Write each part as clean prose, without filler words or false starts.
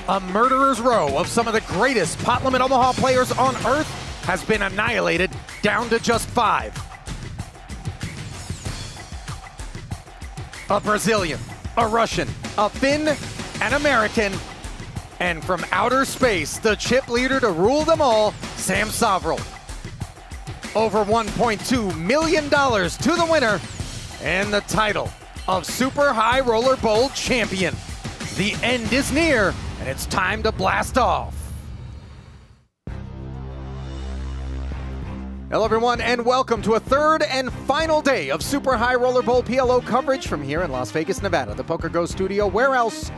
A murderer's row of some of the greatest Pot-Limit Omaha players on earth has been annihilated down to just 5. A Brazilian, a Russian, a Finn, an American, and from outer space, the chip leader to rule them all, Sam Sovrel. Over $1.2 million to the winner and the title of Super High Roller Bowl champion. The end is near, and it's time to blast off. Hello everyone, and welcome to a third and final day of Super High Roller Bowl PLO coverage from here in Las Vegas, Nevada, the PokerGO Studio. Where else?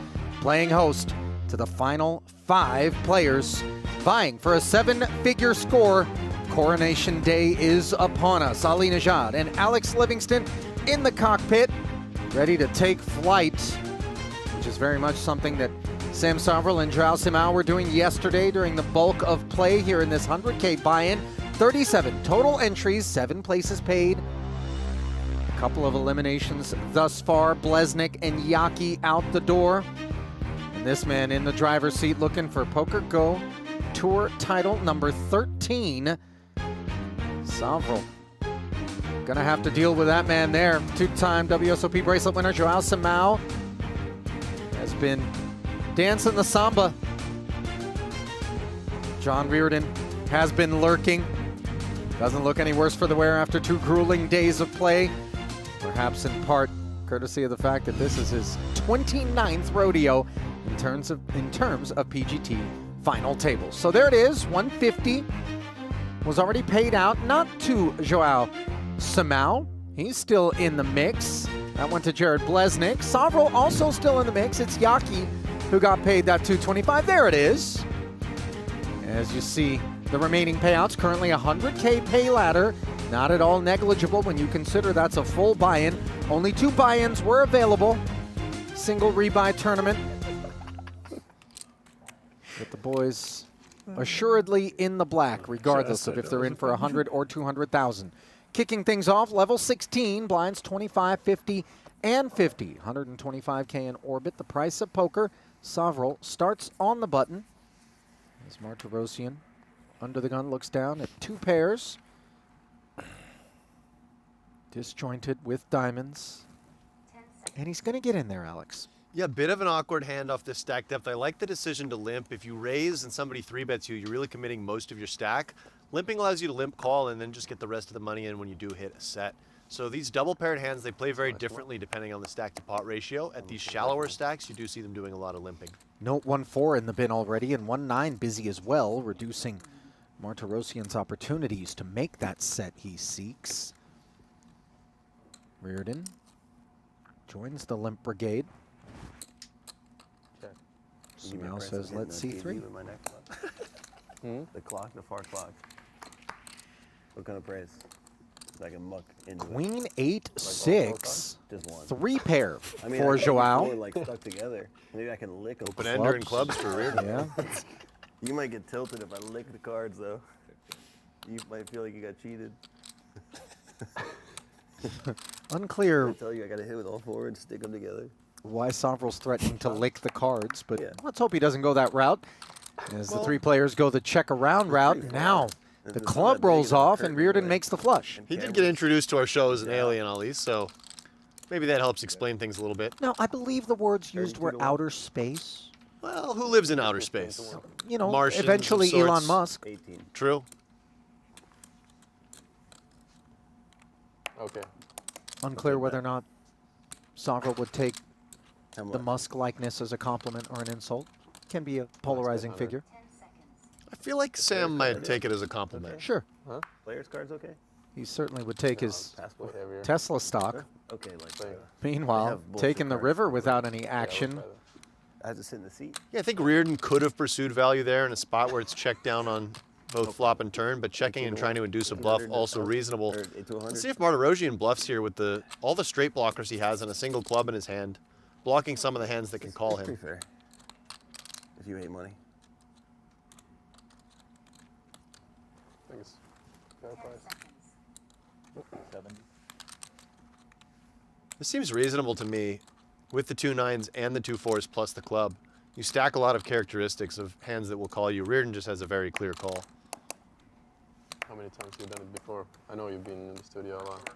Playing host to the final 5 players vying for a 7-figure score. Coronation Day is upon us. Ali Najad and Alex Livingston in the cockpit, ready to take flight, which is very much something that Sam Sovrel and Joao Simão were doing yesterday during the bulk of play here in this 100K buy-in. 37 total entries, 7 places paid. A couple of eliminations thus far. Blesnik and Yaki out the door. And this man in the driver's seat looking for PokerGO Tour title number 13. Sovrel gonna have to deal with that man there. 2-time WSOP bracelet winner Joao Simão has been dancing the samba. John Reardon has been lurking. Doesn't look any worse for the wear after 2 grueling days of play. Perhaps in part courtesy of the fact that this is his 29th rodeo in terms of PGT final tables. So there it is, 150 was already paid out, not to Joao Simão. He's still in the mix. That went to Jared Blesnik. Sovrel also still in the mix. It's Yaki who got paid that $225. There it is. As you see, the remaining payouts, currently 100K pay ladder. Not at all negligible when you consider that's a full buy-in. Only 2 buy-ins were available. Single rebuy tournament. But the boys assuredly in the black, regardless of if they're in for 100 or 200,000. Kicking things off, level 16, blinds 25, 50, and 50. 125K in orbit, the price of poker. Sovrel starts on the button. As Martirosyan under the gun looks down at 2 pairs. Disjointed with diamonds. And he's going to get in there, Alex. Yeah, bit of an awkward hand off this stack depth. I like the decision to limp. If you raise and somebody 3-bets you, you're really committing most of your stack. Limping allows you to limp call and then just get the rest of the money in when you do hit a set. So these double paired hands, they play very differently depending on the stack to pot ratio. At these shallower stacks, you do see them doing a lot of limping. Note 1-4 in the bin already, and 1-9 busy as well, reducing Martirosyan's opportunities to make that set he seeks. Reardon joins the limp brigade. Simão says, let's see 3. The clock, the far clock. What kind of praise? I can muck into Queen it. 8, 6. Just one. 3 pair I mean, for I Joao. Really, like stuck together. Maybe I can lick them. Open ender and clubs for Reardon. Yeah. You might get tilted if I lick the cards, though. You might feel like you got cheated. Unclear I tell you, I got to hit with all 4 and stick them together. why Sovrel's threatening to lick the cards, but Yeah. let's hope he doesn't go that route. As the 3 players go the check around route, now the club rolls off and Reardon makes the flush. He did get introduced to our show as an alien, Ali, so maybe that helps explain things a little bit. Now, I believe the words used were outer space. Well, who lives in outer space? You know, Martians of eventually sorts. Elon Musk. 18. True. Okay. Unclear whether or not Sovrel would take How the much? Musk likeness as a compliment or an insult. Can be a polarizing figure. I feel like Sam might take it as a compliment. Sure. Players cards okay? He certainly would take his Passport? Heavier. Tesla stock. Okay, like Meanwhile, have bullshit taking the cards. river without any action. I have to sit in the seat. Yeah, I think Reardon could have pursued value there in a spot where it's checked down on both flop and turn, but checking and trying to induce a bluff also reasonable. Or 8 to 100. Let's see if Martirosyan bluffs here with all the straight blockers he has and a single club in his hand, blocking some of the hands that can call It's pretty him. fair. If you hate money. I think it's fair price. 70. This seems reasonable to me with the 2 9s and the 2 4s plus the club. You stack a lot of characteristics of hands that will call you. Reardon just has a very clear call. How many times have you done it before? I know you've been in the studio a lot.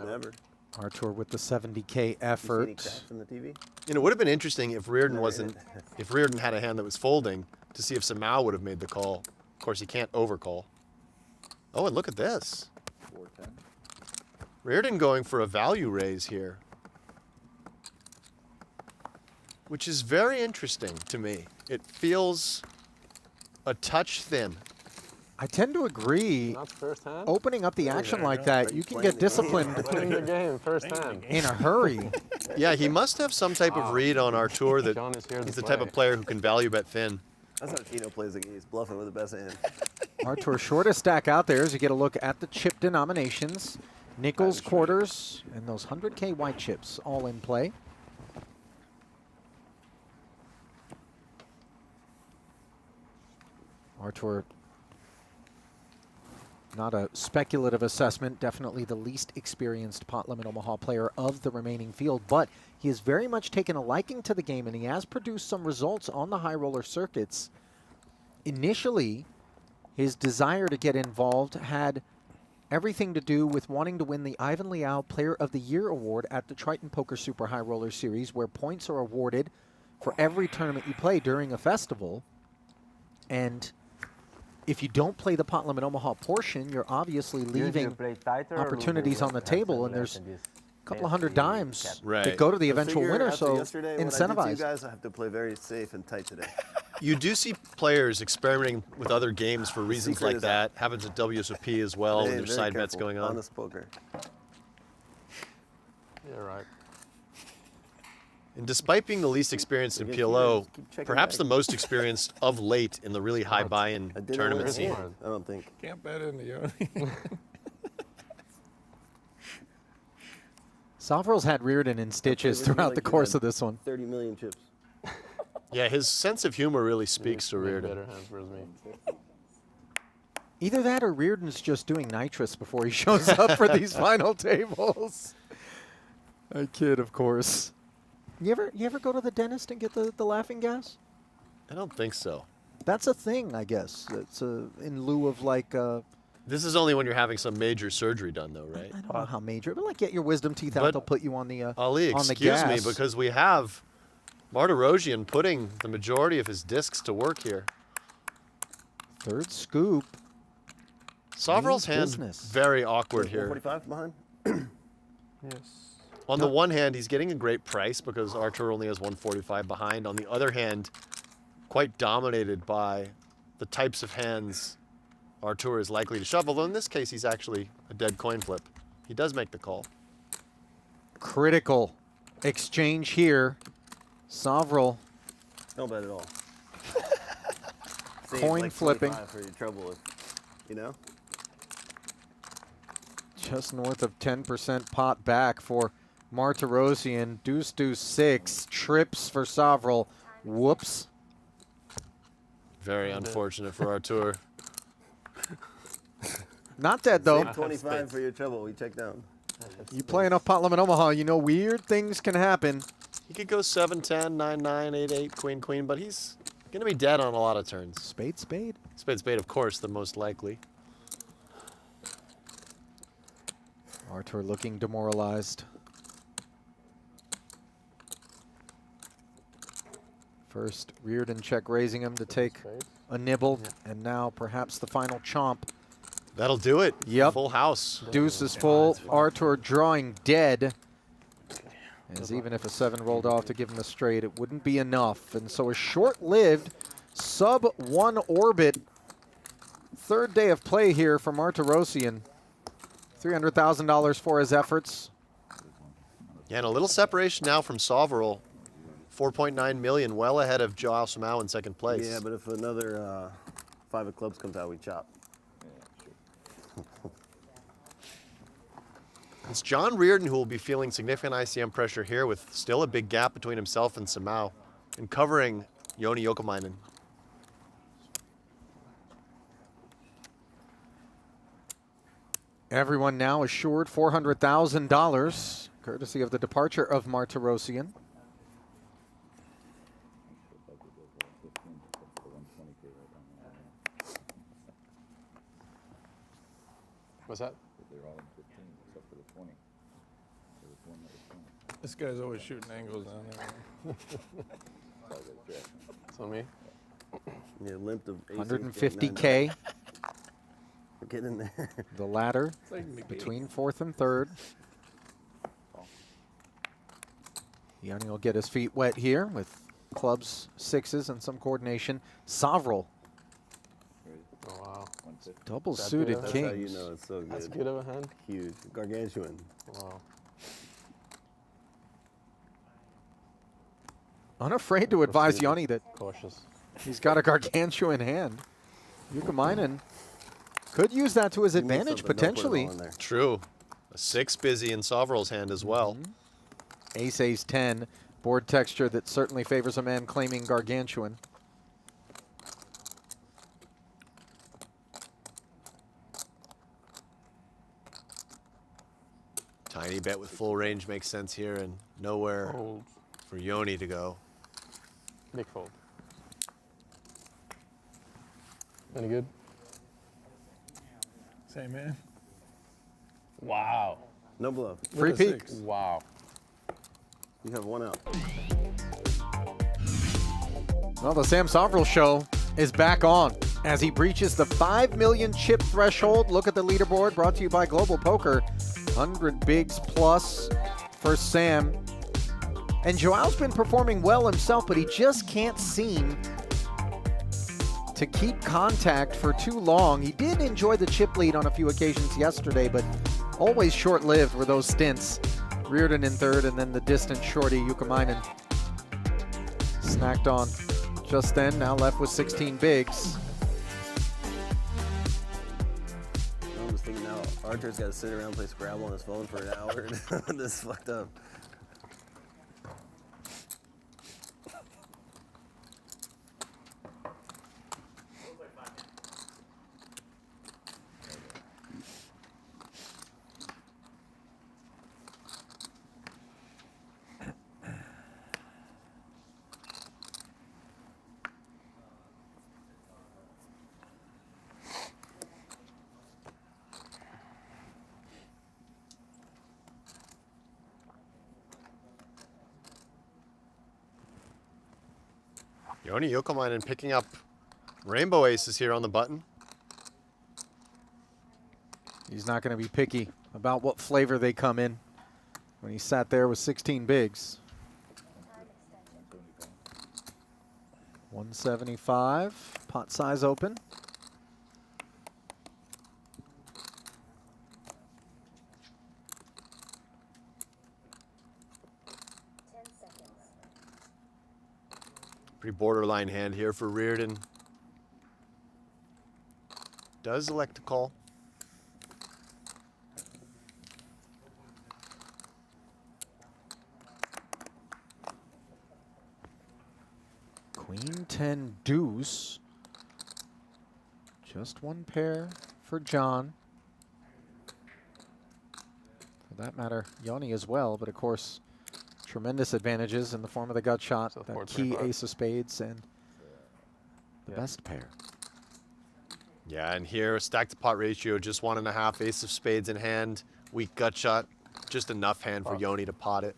Never. Artur with the 70K You see effort. any cracks in the TV? You know, it would have been interesting if Reardon Never wasn't, hit it. if Reardon had a hand that was folding to see if Samau would have made the call. Of course, he can't overcall. Oh, and look at this. 410. Reardon going for a value raise here, which is very interesting to me. It feels a touch thin. I tend to agree. Not first hand? Opening up the action like that, you can get disciplined Playing the game first hand. in a hurry. Yeah, he must have some type of read on Artur that John is here to he's the play. type of player who can value bet thin. That's how Chino plays the game. He's bluffing with the best hand. Artur shortest stack out there as you get a look at the chip denominations. Nickels, quarters, and those 100K white chips all in play. Artur, not a speculative assessment, definitely the least experienced Pot-Limit Omaha player of the remaining field, but he has very much taken a liking to the game and he has produced some results on the high roller circuits. Initially, his desire to get involved had everything to do with wanting to win the Ivan Liao Player of the Year award at the Triton Poker Super High Roller Series, where points are awarded for every tournament you play during a festival. And if you don't play the Pot-Limit Omaha portion, you're obviously leaving opportunities on the table, and there's a couple of $100 that Right. go to the I eventual figure winner, after so yesterday, what I did to incentivize. you guys, I have to play very safe and tight today. You do see players experimenting with other games for reasons Secret like is that. Happens at WSOP as well when Hey, there's very side bets careful. going on. Honest poker. Yeah, right. And despite being the least experienced in Against you PLO, guys, keep checking perhaps back. the most experienced of late in the really high buy-in I didn't tournament win scene. it. I don't think. Can't bet in the Yoni. Sovril's had Reardon in stitches It was throughout like the you course had of this one. 30 million chips. Yeah, his sense of humor really speaks to Make Reardon. better hands versus me. Either that or Reardon's just doing nitrous before he shows up for these final tables. I kid, of course. You ever go to the dentist and get the laughing gas? I don't think so. That's a thing, I guess. It's in lieu of like, This is only when you're having some major surgery done, though, right? I don't know how major, but like get your wisdom teeth out, But they'll put you on the Ali, on the excuse me, gas. because we have Martirosian putting the majority of his discs to work here. Third scoop. Sovril's hand business. very awkward here. 145 behind? Yes. On the one hand, he's getting a great price because Artur only has 145 behind. On the other hand, quite dominated by the types of hands Artur is likely to shove. Although in this case, he's actually a dead coin flip. He does make the call. Critical exchange here. Sovril No bet at all. Save Coin like flipping. 25 for your trouble, you know? just north of 10% pot back for Martirosian. Deuce, deuce, 6. Trips for Sovril. Whoops. Very unfortunate for Artur. Not dead, though. Save 25 for your trouble. We check down. You play enough Pot-Limit Omaha, you know weird things can happen. He could go 7-10, 9-9, 8-8, queen, queen, but he's going to be dead on a lot of turns. Spade, spade. Spade, spade, of course, the most likely. Artur looking demoralized. First, Reardon check raising him to take a nibble, and now perhaps the final chomp. That'll do it. Yep. Full house. Deuce is full. Artur drawing dead. As even if a 7 rolled off to give him a straight, it wouldn't be enough. And so a short-lived sub-1 orbit third day of play here for Martirosian. $300,000 for his efforts. Yeah, and a little separation now from Sovril. 4.9 million, well ahead of Joao Samau in second place. Yeah, but if another 5 of clubs comes out, we chop. It's John Reardon who will be feeling significant ICM pressure here with still a big gap between himself and Samau and covering Joni Jokamainen. Everyone now assured $400,000, courtesy of the departure of Martirosian. What's that? They're all in 15 except for the 20. There was one that was 20. This guy's always shooting angles down there. Probably got a jack. It's on me. Yeah, limped of 150K, Get in there. the ladder It's like McGee. between fourth and third. Yanni will get his feet wet here with clubs, sixes, and some coordination. Sovril, Oh, wow. 150. double That suited good? That's kings. how you know it's so good. That's good of a hand. Huge. Gargantuan. Wow. Unafraid to advise Proceeded. Yanni that Cautious. he's got a gargantuan hand. Yukamainen could use that to his He needs advantage something, don't put it all potentially. in there. True. A 6 busy in Sovril's hand as well. Ace, ace, 10. Board texture that certainly favors a man claiming gargantuan. Tiny bet with full range makes sense here, and nowhere Fold. for Yoni to go. Big fold. Any good? Same man. Wow. No bluff. Free With a peek. six. Wow. You have one out. Well, the Sam Sovril show is back on as he breaches the 5 million chip threshold. Look at the leaderboard brought to you by Global Poker. 100 bigs plus for Sam. And Joao's been performing well himself, but he just can't seem to keep contact for too long. He did enjoy the chip lead on a few occasions yesterday, but always short-lived were those stints. Reardon in third, and then the distant shorty, Yukamainen, snacked on just then, now left with 16 bigs. I'm just thinking now, Archer's got to sit around and play Scrabble on his phone for an hour. This is fucked up. Yoni Yokamainen picking up rainbow aces here on the button. He's not going to be picky about what flavor they come in when he sat there with 16 bigs. 175, pot size open. Pretty borderline hand here for Reardon. Does elect to call. Queen 10 deuce. Just one pair for John. For that matter, Yoni as well, but of course, tremendous advantages in the form of the gut shot, So that 425. key ace of spades, and the best pair. Yeah, and here, stack to pot ratio, just 1.5, ace of spades in hand, weak gut shot, just enough hand for Yoni to pot it.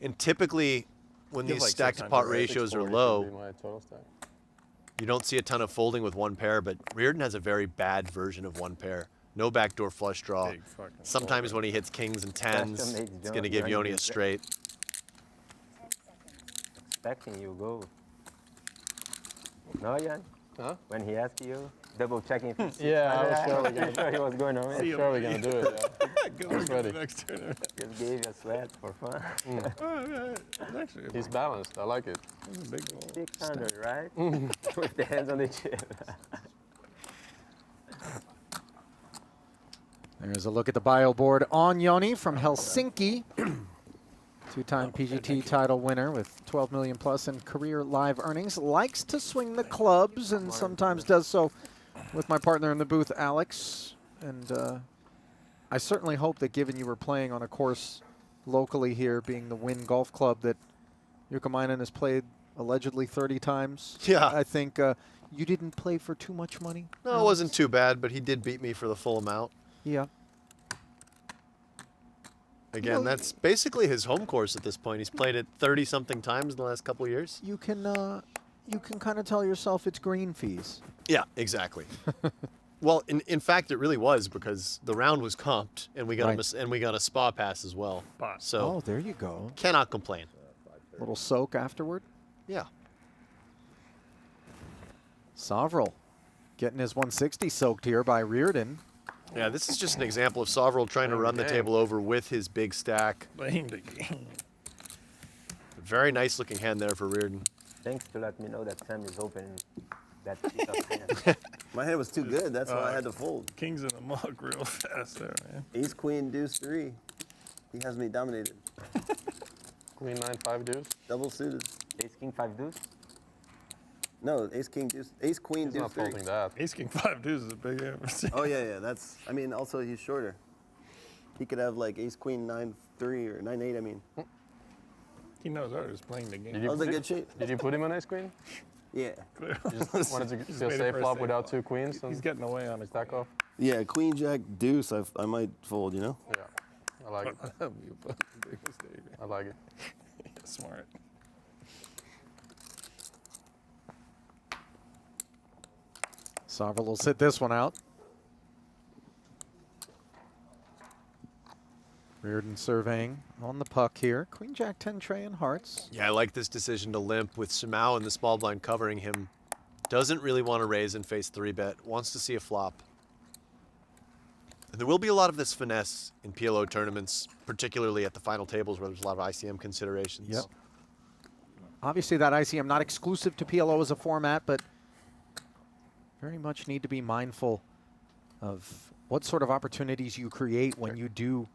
And typically, when Feels these like stack to 600, pot right? ratios are 640 should low, be my total stack. you don't see a ton of folding with one pair, but Reardon has a very bad version of one pair. No backdoor flush draw. Big fucking Sometimes fold. when he hits kings and tens, Custom made it's going to give Johnny Yoni a is straight. Expecting you go. No, Jan? Huh? When he asked you, double checking if you Yeah, I was surely I'm sure he was going on I'm it. surely gonna do it. Yeah. Good He's luck in ready. the next tournament. Just gave you a sweat for fun. Oh, yeah, it's actually a He's balanced. I like it. it's a big goal. 600, right? With the hands on the chip. There's a look at the bio board on Yoni from Helsinki. Two-time PGT title winner with 12 million plus in career live earnings. Likes to swing the clubs and sometimes does so with my partner in the booth, Alex. And I certainly hope that given you were playing on a course locally here, being the Wynn Golf Club, that Yukamainen has played allegedly 30 times. Yeah. I think You didn't play for too much money? No, it wasn't too bad, but he did beat me for the full amount. Yeah. Again, that's basically his home course at this point. He's played it 30-something times in the last couple of years. You can kind of tell yourself it's green fees. Yeah, exactly. Well, in fact, it really was because the round was comped, and we got Right. and we got a spa pass as well. So Oh, there you go. cannot complain. Little soak afterward. Yeah. Sovrel getting his 160 soaked here by Reardon. Yeah, this is just an example of Sovrel trying to run the table over with his big stack. Playing the game. Very nice looking hand there for Reardon. Thanks to let me know that Sam is opening that piece of hand. My hand was too good. That's why I had to fold. King's in the mug real fast there, man. Ace, queen, deuce, 3. He has me dominated. Queen 9, 5 deuce. Double suited. Ace, king, 5 deuce. No, ace, king, deuce. Ace, queen, He's deuce, not 3. folding that. Ace King 5 deuce is a big average. Oh, yeah. That's, I mean, also he's shorter. He could have like ace, queen, 9, 3 or 9, 8, I mean. He knows how he's playing the game. Did That you, was a put good it, shape. did you put him on ace queen? Yeah. You just wanted to Just do a waiting safe for a flop safe without flop. 2 queens? He's getting away on a stack off? Yeah, queen, jack, deuce, I might fold, you know? Yeah. I like it. That'd be a big mistake. I like it. Smart. Sovrel will sit this one out. Reardon surveying on the puck here. Queen, jack, 10 tray and hearts. Yeah, I like this decision to limp with Samau and the small blind covering him. Doesn't really want to raise and face 3-bet. Wants to see a flop. And there will be a lot of this finesse in PLO tournaments, particularly at the final tables where there's a lot of ICM considerations. Yep. Obviously that ICM not exclusive to PLO as a format, but very much need to be mindful of what sort of opportunities you create when you do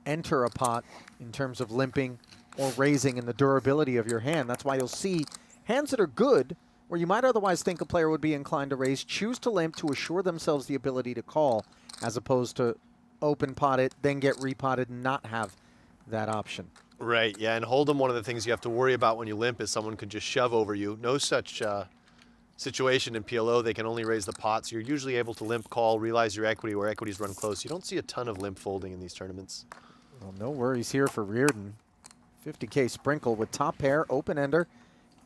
enter a pot in terms of limping or raising and the durability of your hand. That's why you'll see hands that are good, where you might otherwise think a player would be inclined to raise, choose to limp to assure themselves the ability to call, as opposed to open pot it, then get repotted and not have that option. Right, yeah, and Hold'em, one of the things you have to worry about when you limp is someone could just shove over you. No such situation in PLO. They can only raise the pot, so you're usually able to limp call, realize your equity where equities run close. You don't see a ton of limp folding in these tournaments. Well, no worries here for Reardon. 50K sprinkle with top pair, open ender,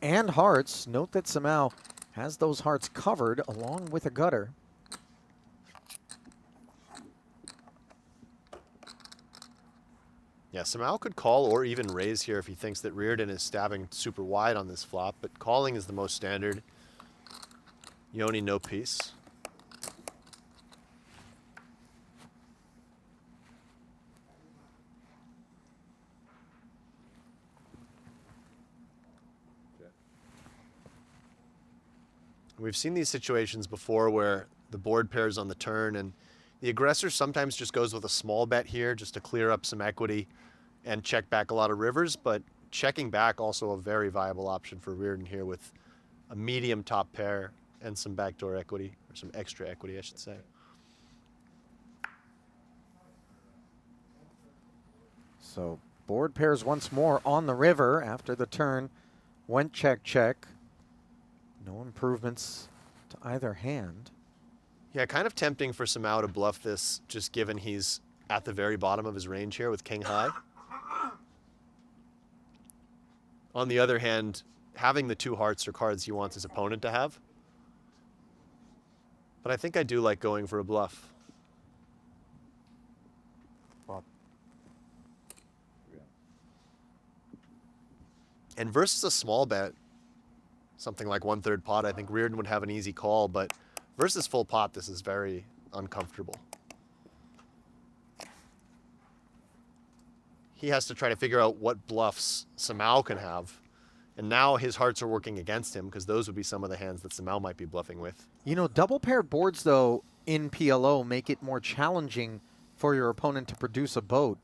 and hearts. Note that Samau has those hearts covered along with a gutter. Yeah, Samau could call or even raise here if he thinks that Reardon is stabbing super wide on this flop, but calling is the most standard. Yoni, no piece. We've seen these situations before where the board pairs on the turn and the aggressor sometimes just goes with a small bet here just to clear up some equity and check back a lot of rivers, but checking back also a very viable option for Reardon here with a medium top pair and some backdoor equity, or some extra equity, I should say. So board pairs once more on the river after the turn went check, check. No improvements to either hand. Yeah, kind of tempting for Samau to bluff this, just given he's at the very bottom of his range here with king high. On the other hand, having the 2 hearts are cards he wants his opponent to have. But I think I do like going for a bluff. Flop. And versus a small bet, something like 1/3 pot, I think Reardon would have an easy call, but versus full pot, this is very uncomfortable. He has to try to figure out what bluffs Samau can have. And now his hearts are working against him because those would be some of the hands that Samau might be bluffing with. You know, double paired boards, though, in PLO make it more challenging for your opponent to produce a boat.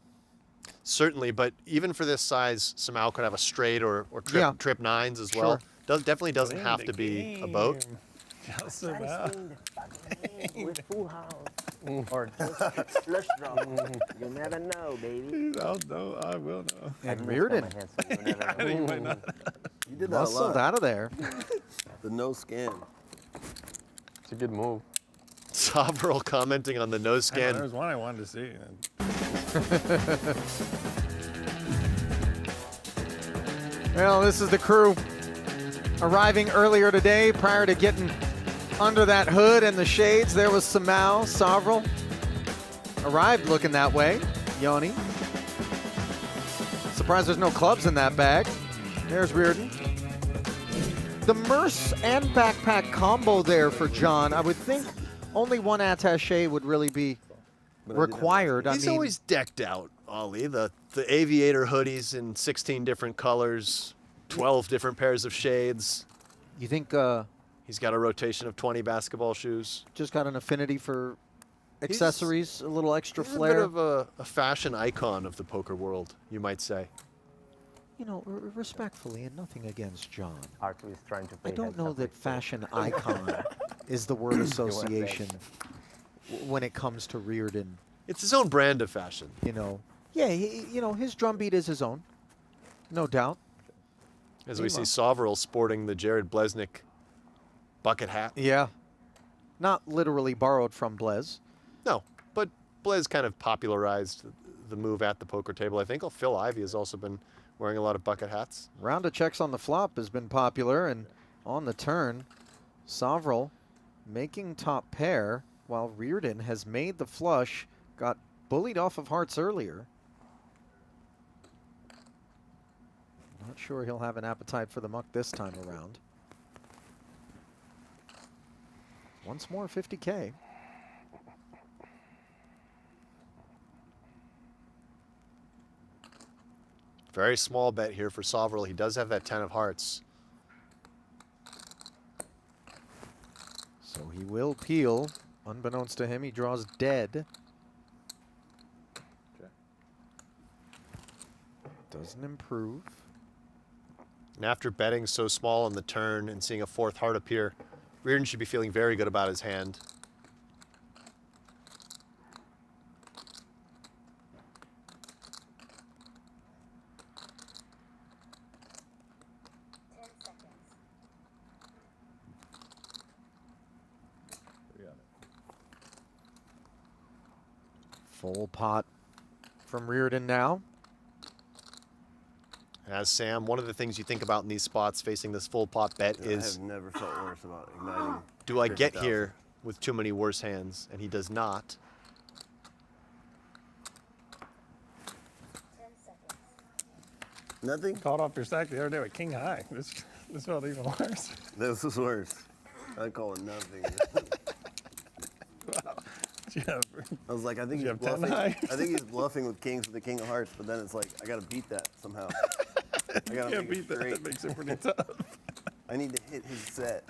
Certainly, but even for this size, Samau could have a straight or Yeah. trip nines as well. Sure. Definitely doesn't Playing have the to be a game. boat. Just about. With full house. Or just flush draw. You never know, baby. I'll know. I will know. And I've Reardon missed all my hands, so you never know. You might not. You did that a muscled lot. out of there. The no scan. a good move. Sovereign commenting on the no I know, scan. there was one I wanted to see. Well, this is the crew arriving earlier today prior to getting under that hood and the shades. There was Samau, Sovrel. Arrived looking that way. Yoni. Surprised there's no clubs in that bag. There's Reardon. The Merce and backpack combo there for John. I would think only one attaché would really be required. He's always decked out, Ollie. The aviator hoodies in 16 different colors, 12 different pairs of shades. You think He's got a rotation of 20 basketball shoes. just got an affinity for accessories, a little extra He's flair? a bit of a fashion icon of the poker world, you might say. You know, respectfully, and nothing against John. Arthur is trying to play I don't heads know up that with fashion icon is the word association when it comes to Reardon. It's his own brand of fashion. You know, yeah, you know, his drum beat is his own, no doubt. As we see Sovereign sporting the Jared Blesnick bucket hat. Yeah, not literally borrowed from Blez. No, but Blez kind of popularized the move at the poker table. I think Phil Ivey has also been wearing a lot of bucket hats. Round of checks on the flop has been popular, and on the turn, Sovrel making top pair while Reardon has made the flush, got bullied off of hearts earlier. Not sure he'll have an appetite for the muck this time around. Once more, 50K. Very small bet here for Sovereign. He does have that 10 of hearts. So he will peel. Unbeknownst to him, he draws dead. Doesn't improve. And after betting so small on the turn and seeing a fourth heart appear, Reardon should be feeling very good about his hand. Full pot from Reardon now. As Sam, one of the things you think about in these spots facing this full pot bet I is, have never felt worse about igniting. do I get 50,000. here with too many worse hands? And he does not. Nothing? Called off your stack the other day with king high. This felt even worse. This was worse. I call it nothing. Yeah, I was like, I think You he's have 10 bluffing. high? I think he's bluffing with kings with the king of hearts, but then it's like, I gotta beat that somehow. I gotta can't make beat it that. straight. That makes it pretty tough. I need to hit his set.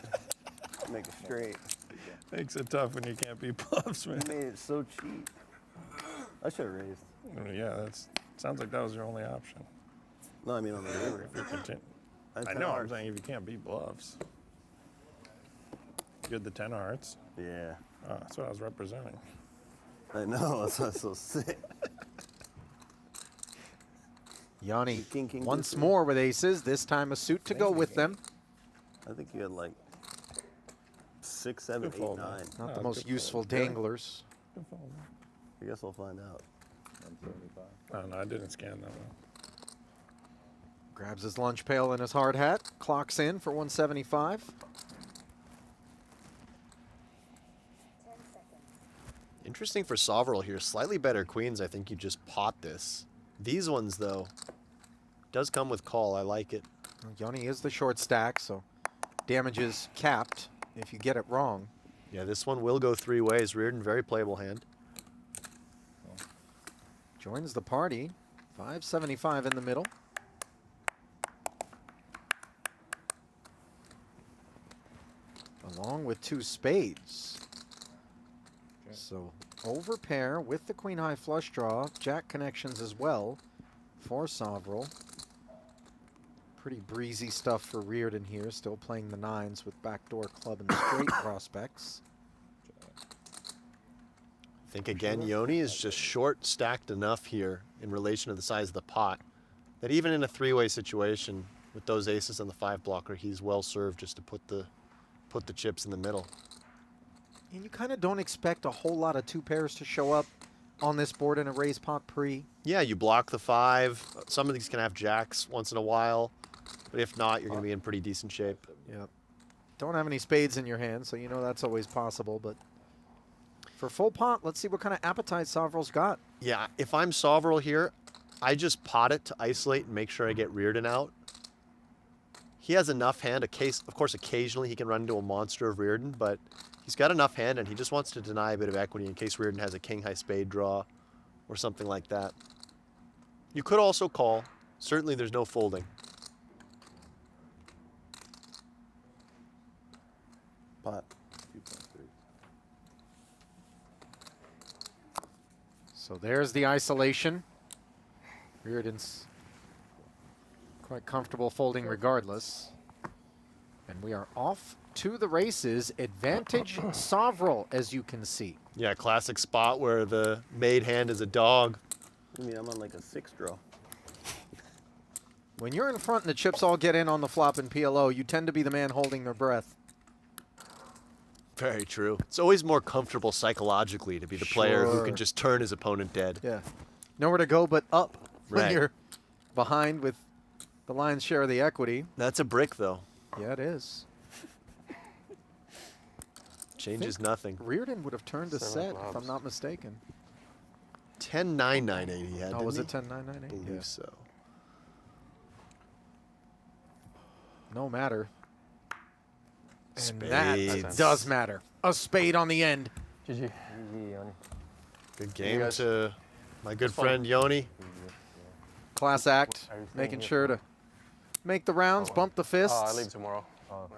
Make it straight. Makes it tough when you can't beat bluffs, man. He made it so cheap. I should have raised. Yeah, sounds like that was your only option. No, I mean on the river. I know, I'm saying if you can't beat bluffs. You had the 10 of hearts. Yeah. Oh, that's what I was representing. I know, that's why it's so sick. Yanni King, king, once deuce. more with aces, this time a suit to go with them. I think you had like 6, 7, Good 8, fold, 9. man. Not Oh, the most good fold. useful danglers. Good fold, man. I guess we'll find out. 175. Oh, no, I didn't scan that one. Grabs his lunch pail and his hard hat, clocks in for 175. Interesting for Sovereign here. Slightly better queens. I think you just pot this. These ones, though, does come with call. I like it. Yanni is the short stack, so damage is capped if you get it wrong. Yeah, this one will go 3 ways. Reardon, very playable hand. Joins the party. 575 in the middle. Along with 2 spades. So over pair with the queen high flush draw. Jack connections as well for Sovrel. Pretty breezy stuff for Reardon here. Still playing the 9s with backdoor club and straight prospects. I think, again, Yoni is just short stacked enough here in relation to the size of the pot that even in a 3-way situation with those aces and the 5 blocker, he's well served just to put the chips in the middle. And you kind of don't expect a whole lot of 2 pairs to show up on this board in a raise pot pre. Yeah, you block the 5. Some of these can have jacks once in a while, but if not, you're going to be in pretty decent shape. Yep. Don't have any spades in your hand, so you know that's always possible. But for full pot, let's see what kind of appetite Sovrel's got. Yeah, if I'm Sovrel here, I just pot it to isolate and make sure I get Reardon out. He has enough hand. Of course, occasionally he can run into a monster of Reardon, but he's got enough hand, and he just wants to deny a bit of equity in case Reardon has a king-high spade draw or something like that. You could also call. Certainly there's no folding. Pot. 2.3. So there's the isolation. Reardon's quite comfortable folding regardless. And we are off to the races. Advantage Sovrel, as you can see. Yeah, classic spot where the made hand is a dog. I mean, I'm on like a 6 draw. When you're in front and the chips all get in on the flop in PLO, you tend to be the man holding their breath. Very true. It's always more comfortable psychologically to be the player who Sure. can just turn his opponent dead. Yeah. Nowhere to go but up when Right. you're behind with the lion's share of the equity. That's a brick, though. Yeah, it is. Changes nothing. Reardon would have turned a 7 set, if clubs. I'm not mistaken. 10-9-9-8 he had, Oh, was it didn't 10-9-9-8? he? I believe so. No matter. And Spades. that does matter. A spade on the end. GG. GG, Yoni. Good game guys- to my good fun. friend Yoni. Class act. Are you staying Making here sure to make the rounds, bump the fists. I leave tomorrow.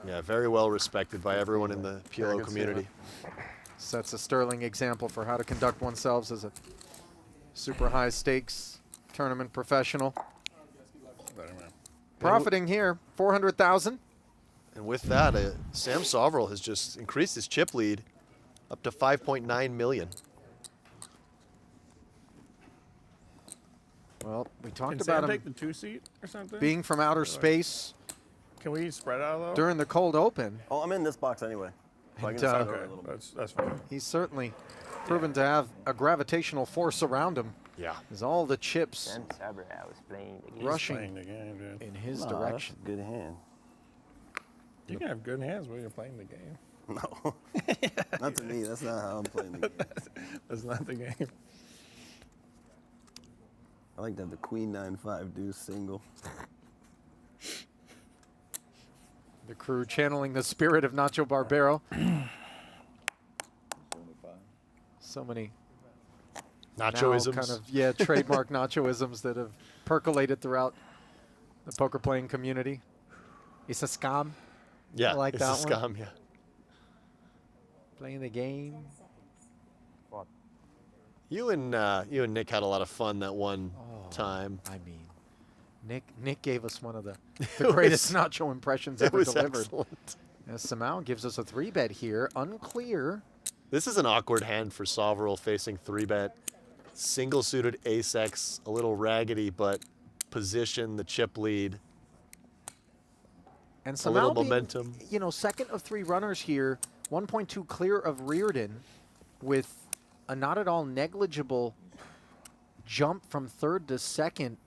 Yeah, very well respected by everyone in the PLO good seeing you. community. Sets a sterling example for how to conduct oneself as a super high stakes tournament professional. Better, man. Profiting here, 400,000. And with that, Sam Sovrel has just increased his chip lead up to 5.9 million. Well, we talked Can about Sam him take the 2 seat or something? being from outer space Can we spread out though? during the cold open. Oh, I'm in this box anyway. So I can And, decide uh, over a Okay, little bit. that's fine. He's certainly proven to have a gravitational force around him Yeah. as all the chips Sam Sabre, I was playing the game. rushing Playing the game, dude. in his Nah, that's direction. a good hand. You can have good hands when you're playing the game. No. Not to me. That's not how I'm playing the game. That's not the game. I like to have the Queen 9-5 deuce single. The crew channeling the spirit of Nacho Barbero. 75. So many Nachoisms. now kind of trademark Nachoisms that have percolated throughout the poker playing community. It's a scam. Yeah, I like it's that a one. scam, yeah. Playing the game. What? You and Nick had a lot of fun that one time. I mean, Nick gave us one of the greatest Nacho impressions It ever was delivered. excellent. As Samau gives us a 3-bet here, unclear. This is an awkward hand for Sovrel facing 3-bet. Single suited ace-X, a little raggedy, but position, the chip lead. And A little Samau being, momentum. you know, second of 3 runners here, 1.2 clear of Reardon with a not at all negligible jump from third to second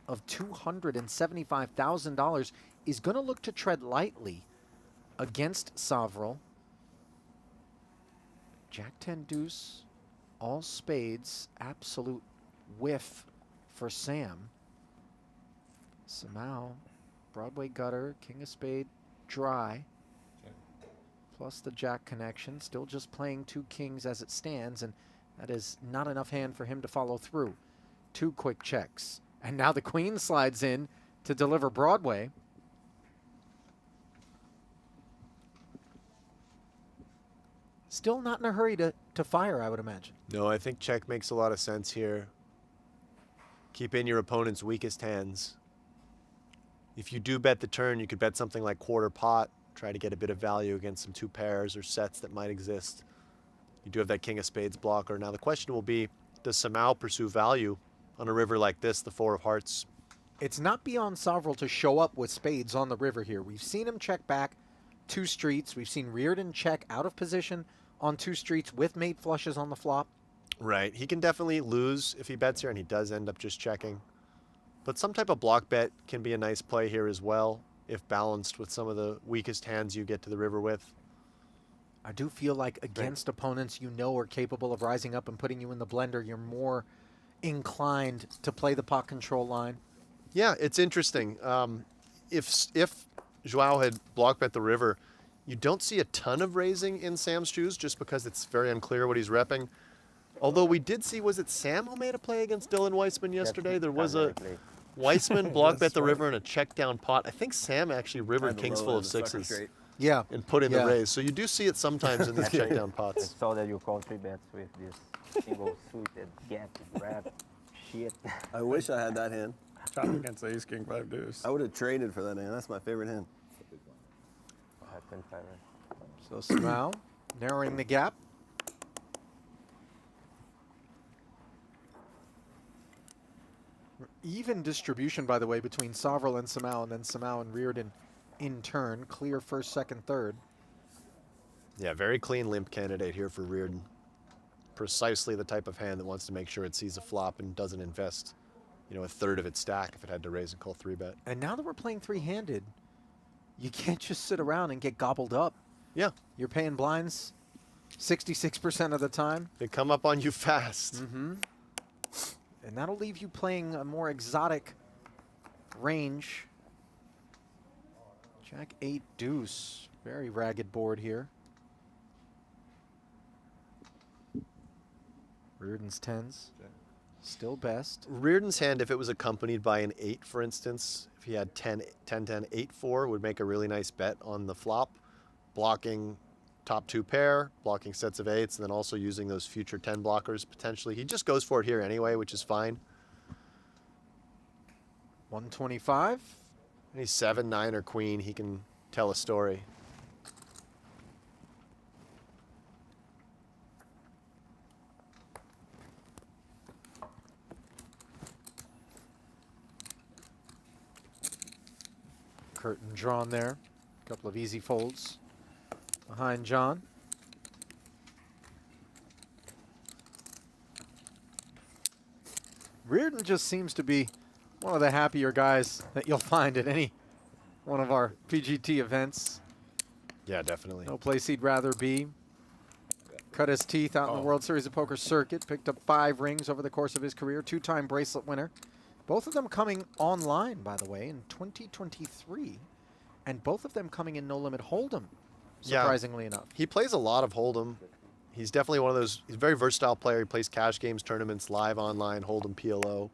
of $275,000 is going to look to tread lightly against Sovrel. Jack 10 deuce, all spades, absolute whiff for Sam. Samau, Broadway gutter, king of spade, dry. Plus the jack connection, still just playing 2 kings as it stands, and that is not enough hand for him to follow through. 2 quick checks. And now the queen slides in to deliver Broadway. Still not in a hurry to fire, I would imagine. No, I think check makes a lot of sense here. Keep in your opponent's weakest hands. If you do bet the turn, you could bet something like quarter pot, try to get a bit of value against some 2 pairs or sets that might exist. You do have that king of spades blocker. Now the question will be, does Samau pursue value on a river like this, the 4 of hearts? It's not beyond Sovrel to show up with spades on the river here. We've seen him check back 2 streets. We've seen Reardon check out of position on 2 streets with mate flushes on the flop. Right. He can definitely lose if he bets here, and he does end up just checking. But some type of block bet can be a nice play here as well, if balanced with some of the weakest hands you get to the river with. I do feel like against opponents you know are capable of rising up and putting you in the blender, you're more inclined to play the pot control line. Yeah, it's interesting. If Joao had block bet the river, you don't see a ton of raising in Sam's shoes just because it's very unclear what he's repping. Although we did see, was it Sam who made a play against Dylan Weissman yesterday? There was a Weissman block bet the river and a check down pot. I think Sam actually rivered kings full of sixes Yeah. and put in the raise. So you do see it sometimes in these check down I pots. saw that you call 3 bets with this single suited get grab shit. I wish I had that hand. Chop against the ace king 5 deuce. I would have traded for that hand. That's my favorite hand. 10 5. So Samao narrowing the gap. Even distribution, by the way, between Sovril and Samao, and then Samao and Reardon in turn. Clear first, second, third. Yeah, very clean limp candidate here for Reardon. Precisely the type of hand that wants to make sure it sees a flop and doesn't invest, you know, a third of its stack if it had to raise and call 3-bet. And now that we're playing three-handed, you can't just sit around and get gobbled up. Yeah, You're paying blinds 66% of the time. they come up on you fast. Mm-hmm. And that'll leave you playing a more exotic range. Jack 8 deuce. Very ragged board here. Reardon's 10s. Still best. Reardon's hand, if it was accompanied by an 8, for instance, if he had 10, 8, 4, would make a really nice bet on the flop, blocking top 2 pair, blocking sets of 8s, and then also using those future 10 blockers potentially. He just goes for it here anyway, which is fine. 125. And he's 7, 9, or queen. He can tell a story. Curtain drawn there. Couple of easy folds behind John. Reardon just seems to be one of the happier guys that you'll find at any one of our PGT events. Yeah, definitely. No place he'd rather be. Cut his teeth out in the World Series of Poker circuit. Picked up 5 rings over the course of his career. 2-time bracelet winner. Both of them coming online, by the way, in 2023. And both of them coming in No Limit Hold'em, surprisingly enough. He plays a lot of Hold'em. He's definitely one of those, he's a very versatile player. He plays cash games, tournaments, live online, Hold'em, PLO.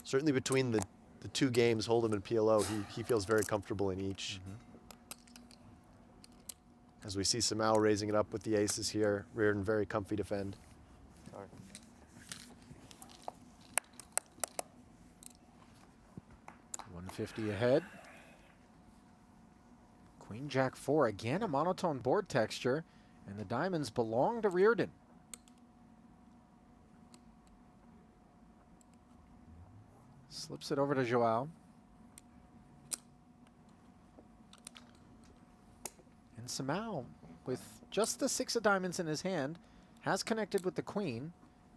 Certainly between the 2 games, Hold'em and PLO, he feels very comfortable in each. As we see Samao raising it up with the aces here, Reardon very comfy defend. Sorry. $150 ahead. Queen Jack 4, again a monotone board texture, and the diamonds belong to Reardon. Slips it over to Joao. And Samao, with just the 6 of diamonds in his hand, has connected with the queen,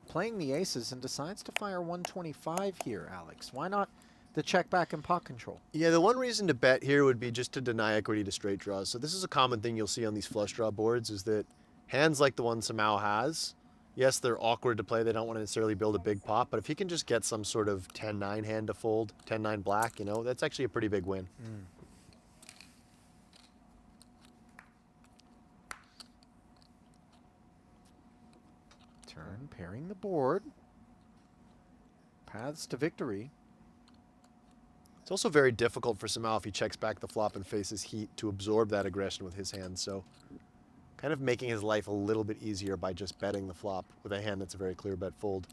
playing the aces, and decides to fire 125 here, Alex. Why not the check back and pot control? Yeah, the one reason to bet here would be just to deny equity to straight draws. So this is a common thing you'll see on these flush draw boards, is that hands like the one Samao has, yes, they're awkward to play. They don't want to necessarily build a big pot, but if he can just get some sort of 10-9 hand to fold, 10-9 black, you know, that's actually a pretty big win. Turn, pairing the board. Paths to victory. It's also very difficult for Samao if he checks back the flop and faces heat to absorb that aggression with his hand. So kind of making his life a little bit easier by just betting the flop with a hand that's a very clear bet fold.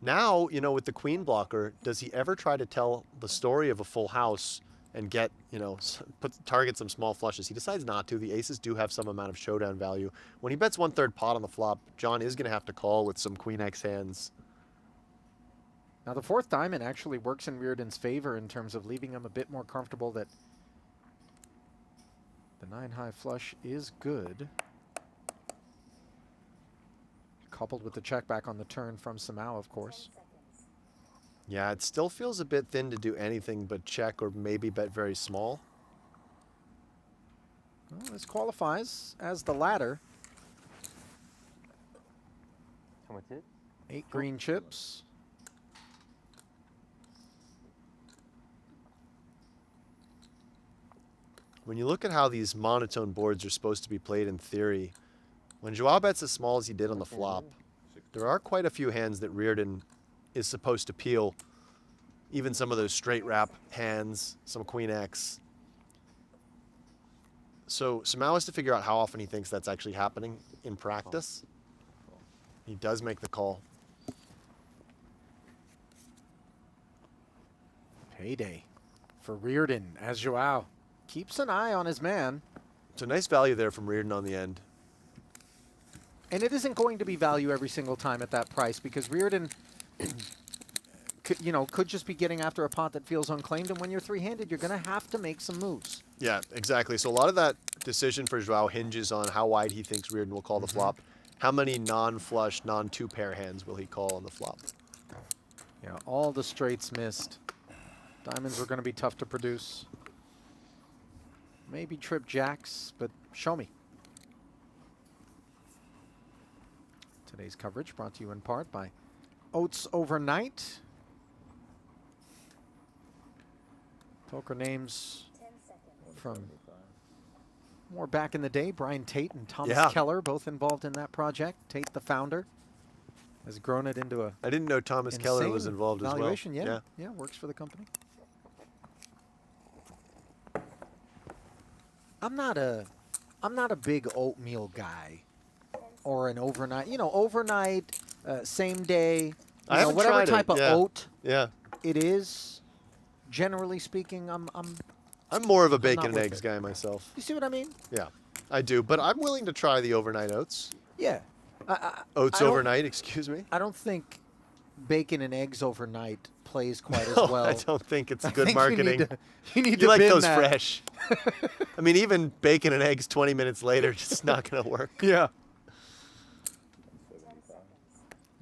Now, you know, with the queen blocker, does he ever try to tell the story of a full house and get, you know, target some small flushes? He decides not to. The aces do have some amount of showdown value. When he bets 1/3 pot on the flop, John is going to have to call with some queen X hands. Now the 4th diamond actually works in Reardon's favor in terms of leaving him a bit more comfortable that The 9-high flush is good. Coupled with the check back on the turn from Samau, of course. Yeah, it still feels a bit thin to do anything but check or maybe bet very small. Well, this qualifies as the latter. How much is it? 8 green chips. When you look at how these monotone boards are supposed to be played in theory, when Joao bets as small as he did on the flop, there are quite a few hands that Reardon is supposed to peel. Even some of those straight wrap hands, some Queen X. So Samau has to figure out how often he thinks that's actually happening in practice. He does make the call. Payday for Reardon as Joao keeps an eye on his man. So nice value there from Reardon on the end. And it isn't going to be value every single time at that price because Reardon could just be getting after a pot that feels unclaimed. And when you're three-handed, you're going to have to make some moves. Yeah, exactly. So a lot of that decision for Joao hinges on how wide he thinks Reardon will call the flop. How many non-flush, non-two-pair hands will he call on the flop? Yeah, all the straights missed. Diamonds were going to be tough to produce. Maybe trip jacks, but show me. Today's coverage brought to you in part by Oats Overnight. Poker names from more back in the day. Brian Tate and Thomas Keller, both involved in that project. Tate, the founder, has grown it into a I didn't know Thomas Keller was involved valuation. as well. Yeah, works for the company. I'm not a big oatmeal guy, or an overnight. Overnight, same day. I haven't whatever tried it, type of yeah. oat Yeah. it is. Generally speaking, I'm more of a not bacon and with eggs it. guy myself. You see what I mean? Yeah, I do. But I'm willing to try the overnight oats. Yeah. Oats I don't- overnight, excuse me. I don't think bacon and eggs overnight plays quite as No, well. I don't think it's I good think marketing. You need You to like bin those that. fresh. I mean, even bacon and eggs 20 minutes later, just not going to work. Yeah.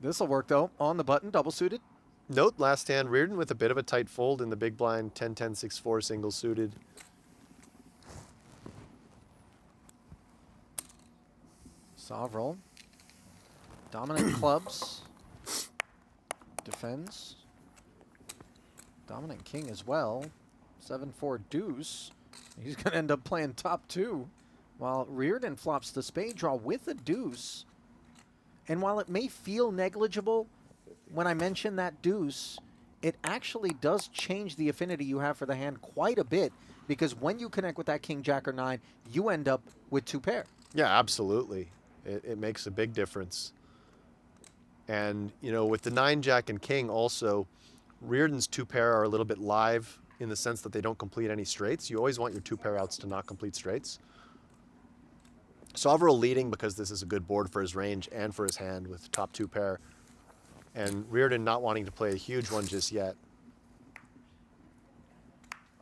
This will work though. On the button, double suited. Note last hand, Reardon with a bit of a tight fold in the big blind, 10-10-6-4 single suited. Sovereign. Dominant clubs. Defends. Dominant king as well. 7-4 deuce. He's going to end up playing top two. While Reardon flops the spade draw with a deuce. And while it may feel negligible, when I mention that deuce, it actually does change the affinity you have for the hand quite a bit. Because when you connect with that king, jack, or nine, you end up with two pair. Yeah, absolutely. It makes a big difference. And, with the 9, jack, and king also, Reardon's two pair are a little bit live in the sense that they don't complete any straights. You always want your two pair outs to not complete straights. Sovereign leading because this is a good board for his range and for his hand with top two pair. And Reardon not wanting to play a huge one just yet.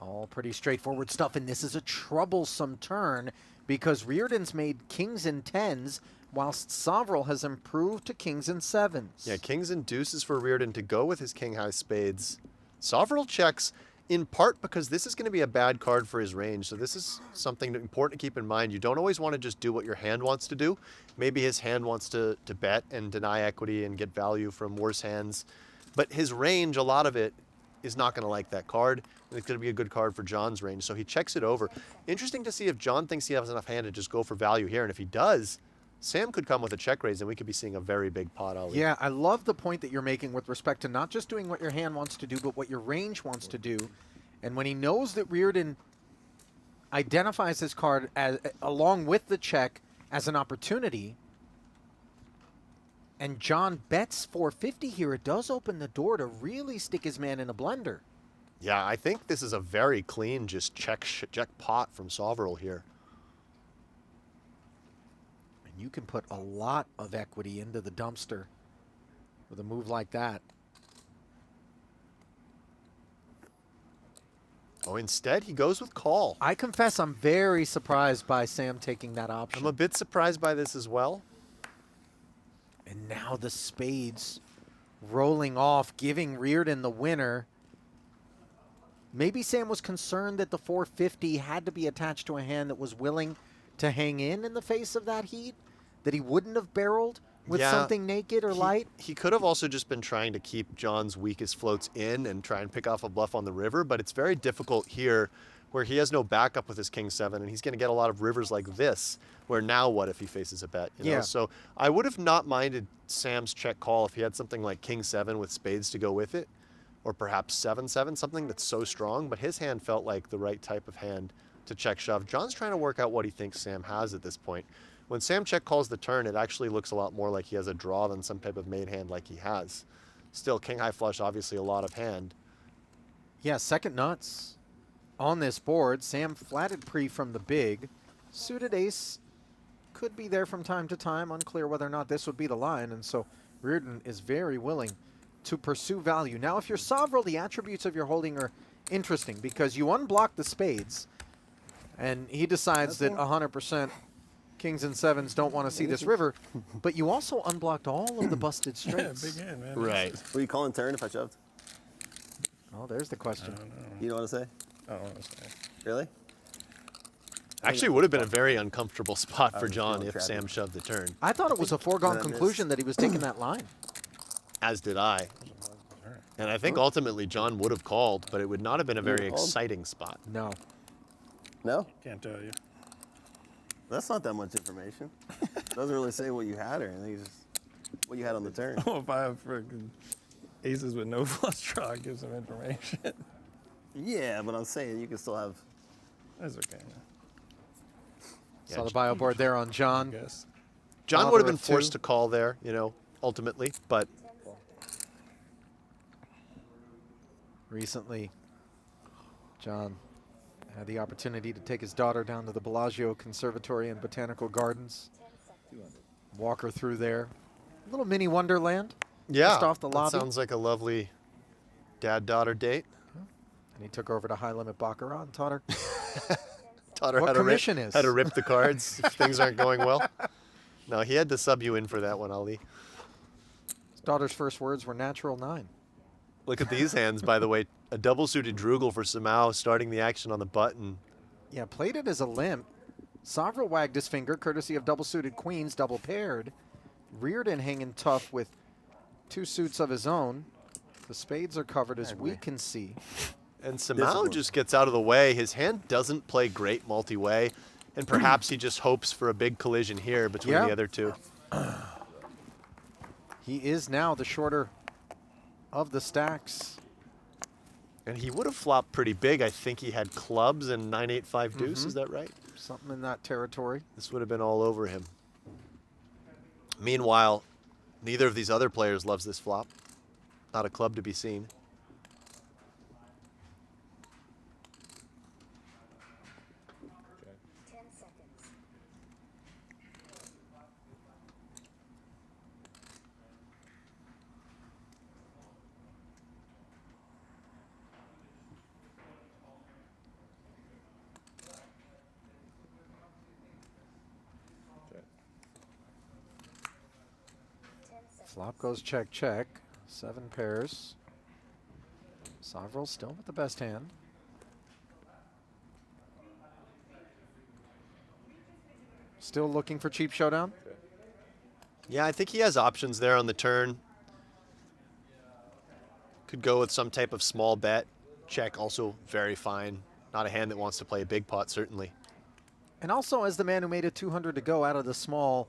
All pretty straightforward stuff, and this is a troublesome turn because Reardon's made kings and tens, whilst Sovereign has improved to kings and sevens. Yeah, kings and deuces for Reardon to go with his king-high spades. Sovereign checks in part because this is going to be a bad card for his range, so this is something important to keep in mind. You don't always want to just do what your hand wants to do. Maybe his hand wants to bet and deny equity and get value from worse hands, but his range, a lot of it, is not going to like that card. It's going to be a good card for John's range, so he checks it over. Interesting to see if John thinks he has enough hand to just go for value here, and if he does, Sam could come with a check raise, and we could be seeing a very big pot, Ali. Yeah, I love the point that you're making with respect to not just doing what your hand wants to do, but what your range wants to do. And when he knows that Reardon identifies his card as, along with the check as an opportunity, and John bets 450 here, it does open the door to really stick his man in a blender. Yeah, I think this is a very clean just check pot from Sovereign here. And you can put a lot of equity into the dumpster with a move like that. Oh, instead he goes with call. I confess I'm very surprised by Sam taking that option. I'm a bit surprised by this as well. And now the spades rolling off, giving Reardon the winner. Maybe Sam was concerned that the 450 had to be attached to a hand that was willing to hang in the face of that heat, that he wouldn't have barreled with Yeah, something naked or light. He could have also just been trying to keep John's weakest floats in and try and pick off a bluff on the river, but it's very difficult here where he has no backup with his king 7, and he's going to get a lot of rivers like this, where now what if he faces a bet? You know? Yeah. So I would have not minded Sam's check call if he had something like king 7 with spades to go with it, or perhaps 7-7, something that's so strong, but his hand felt like the right type of hand to check shove. John's trying to work out what he thinks Sam has at this point. When Sam check calls the turn, it actually looks a lot more like he has a draw than some type of made hand like he has. Still, king high flush, obviously a lot of hand. Yeah, second nuts on this board. Sam flatted pre from the big. Suited ace could be there from time to time. Unclear whether or not this would be the line. And so Reardon is very willing to pursue value. Now, if you're Sovereign, the attributes of your holding are interesting because you unblock the spades. And he decides that 100% kings and 7s don't want to see this river. But you also unblocked all of the busted Yeah, straights. big hand, man. Right. Were you calling turn if I shoved? Oh, there's the question. I don't know. You know what to say? I don't understand. Really? Actually, it would have been a very uncomfortable spot I for was John feeling if trapped. Sam shoved the turn, I thought it was a foregone Did I miss? conclusion that he was taking that line. as did I. And I think ultimately John would have called, but it would not have been a very called? exciting spot. No. No? Can't tell you. That's not that much information. Doesn't really say what you had or anything. It's just what you had on the turn. Oh, if I have freaking aces with no flush draw, I give some information. Yeah, but I'm saying you can still have. That's okay, man. Saw the bio board there on I John. guess. John Father would have been of forced two. to call there, you know, ultimately, but Recently, John had the opportunity to take his daughter down to the Bellagio Conservatory and Botanical Gardens. Walk her through there. A little mini wonderland. yeah, Just off the that lobby. sounds like a lovely dad-daughter date. And he took her over to High Limit Baccarat and taught her Taught her What how to commission is. how to rip the cards if things aren't going well. No, he had to sub you in for that one, Ali. his daughter's first words were natural 9. Look at these hands, by the way. A double-suited Drugel for Samau starting the action on the button. Yeah, played it as a limp. Sovereign wagged his finger, courtesy of double-suited queens, double paired. Reardon hanging tough with 2 suits of his own. The spades are covered as we can see. And Samau Discipline. just gets out of the way. His hand doesn't play great multi-way, and perhaps he just hopes for a big collision here between Yeah. the other two. He is now the shorter of the stacks. And he would have flopped pretty big. I think he had clubs and 9-8-5 deuce. Mm-hmm. Is that right? Something in that territory. This would have been all over him. Meanwhile, neither of these other players loves this flop. Not a club to be seen. Flop goes check, check. 7 pairs. Sovereign still with the best hand. Still looking for cheap showdown. Yeah, I think he has options there on the turn. Could go with some type of small bet. Check, also very fine. Not a hand that wants to play a big pot, certainly. And also, as the man who made it 200 to go out of the small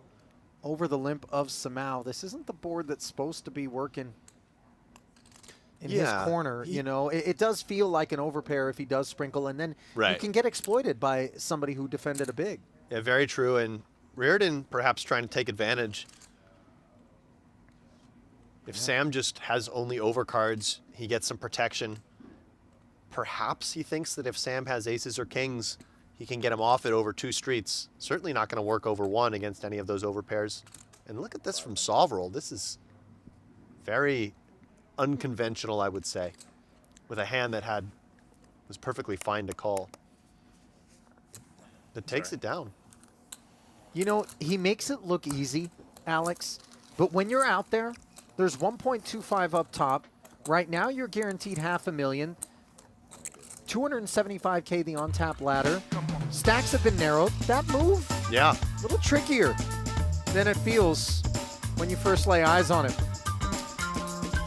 over the limp of Samau, this isn't the board that's supposed to be working in Yeah, his corner. he- You know, it does feel like an overpair if he does sprinkle, and then you Right. can get exploited by somebody who defended a big. Yeah, very true. And Reardon perhaps trying to take advantage. If Sam just has only overcards, he gets some protection. Perhaps he thinks that if Sam has aces or kings, he can get him off it over 2 streets. Certainly not going to work over 1 against any of those overpairs. And look at this from Sovereign. This is very unconventional, I would say, with a hand that had was perfectly fine to call. That takes it down. You know, he makes it look easy, Alex, but when you're out there, there's 1.25 up top. Right now, you're guaranteed $500,000. 275K the on-tap ladder. Stacks have been narrowed. That move, Yeah. a little trickier than it feels when you first lay eyes on it.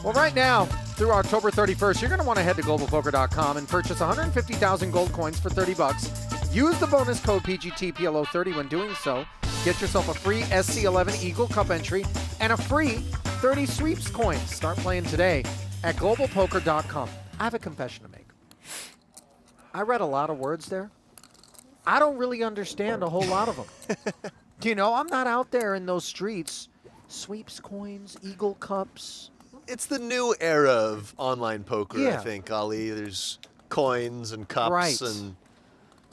Well, right now, through October 31st, you're going to want to head to globalpoker.com and purchase 150,000 gold coins for $30. Use the bonus code PGTPLO30 when doing so. Get yourself a free SC11 Eagle Cup entry and a free 30 sweeps coins. Start playing today at globalpoker.com. I have a confession to make. I read a lot of words there. I don't really understand a whole lot of them. You know, I'm not out there in those streets. Sweeps coins, Eagle Cups. It's the new era of online poker, I Yeah. think, Ali. There's coins and cups Right. and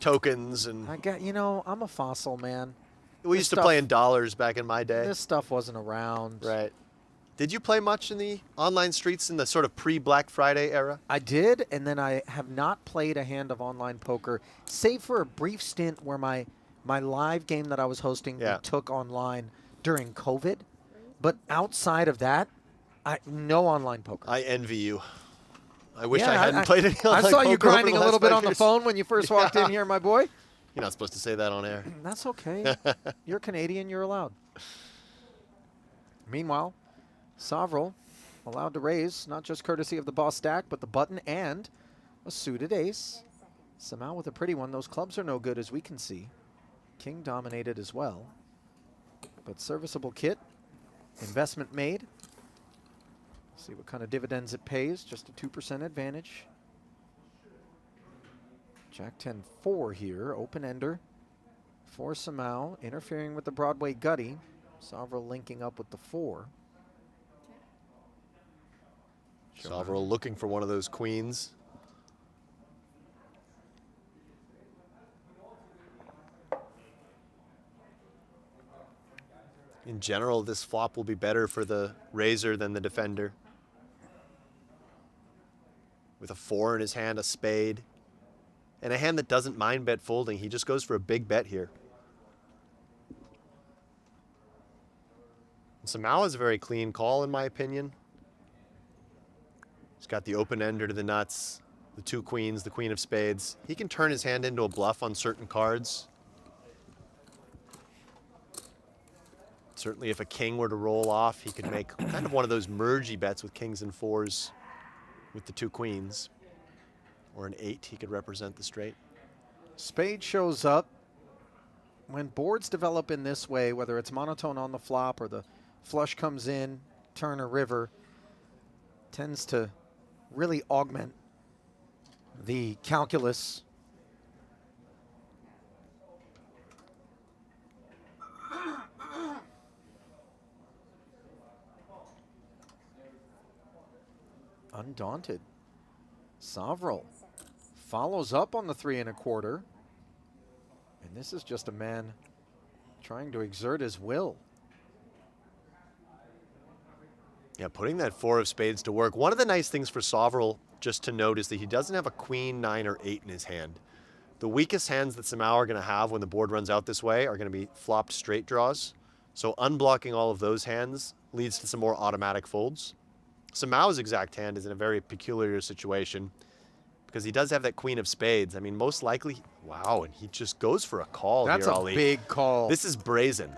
tokens. And I got, you know, I'm a fossil, man. we this used to stuff- play in dollars back in my day. This stuff wasn't around. Right. Did you play much in the online streets in the sort of pre-Black Friday era? I did, and then I have not played a hand of online poker, save for a brief stint where my live game that I was hosting we took online during COVID. But outside of that, no online poker. I envy you. I wish Yeah, I hadn't played any I online saw you poker over grinding the a little last bit 5 on the years. phone when you first walked in here, my boy. You're not supposed to say that on air. That's okay. You're Canadian, you're allowed. Meanwhile, Sovrel allowed to raise, not just courtesy of the boss stack, but the button and a suited ace. Somehow with a pretty one. Those clubs are no good, as we can see. King dominated as well. But serviceable kit. Investment made. See what kind of dividends it pays. Just a 2% advantage. Jack 10-4 here. Open-ender for Samau. Interfering with the Broadway Gutty. Sovrel linking up with the 4. Sovrel looking for one of those queens. In general, this flop will be better for the raiser than the defender. With a 4 in his hand, a spade, and a hand that doesn't mind bet folding. He just goes for a big bet here. Samau is a very clean call, in my opinion. He's got the open ender to the nuts, the 2 queens, the queen of spades. He can turn his hand into a bluff on certain cards. Certainly if a king were to roll off, he could make kind of one of those mergey bets with kings and 4s with the 2 queens. Or an 8, he could represent the straight. Spade shows up. When boards develop in this way, whether it's monotone on the flop or the flush comes in, turn or river, tends to really augment the calculus. Undaunted. Sovrel follows up on the 3 1/4. And this is just a man trying to exert his will. Yeah, putting that 4 of spades to work. One of the nice things for Sovrel, just to note, is that he doesn't have a queen, 9, or 8 in his hand. The weakest hands that Samau are going to have when the board runs out this way are going to be flopped straight draws. So unblocking all of those hands leads to some more automatic folds. Samau's exact hand is in a very peculiar situation because he does have that queen of spades. I mean, most likely, wow, and he just goes for a call That's here, a Ali. big call. This is brazen.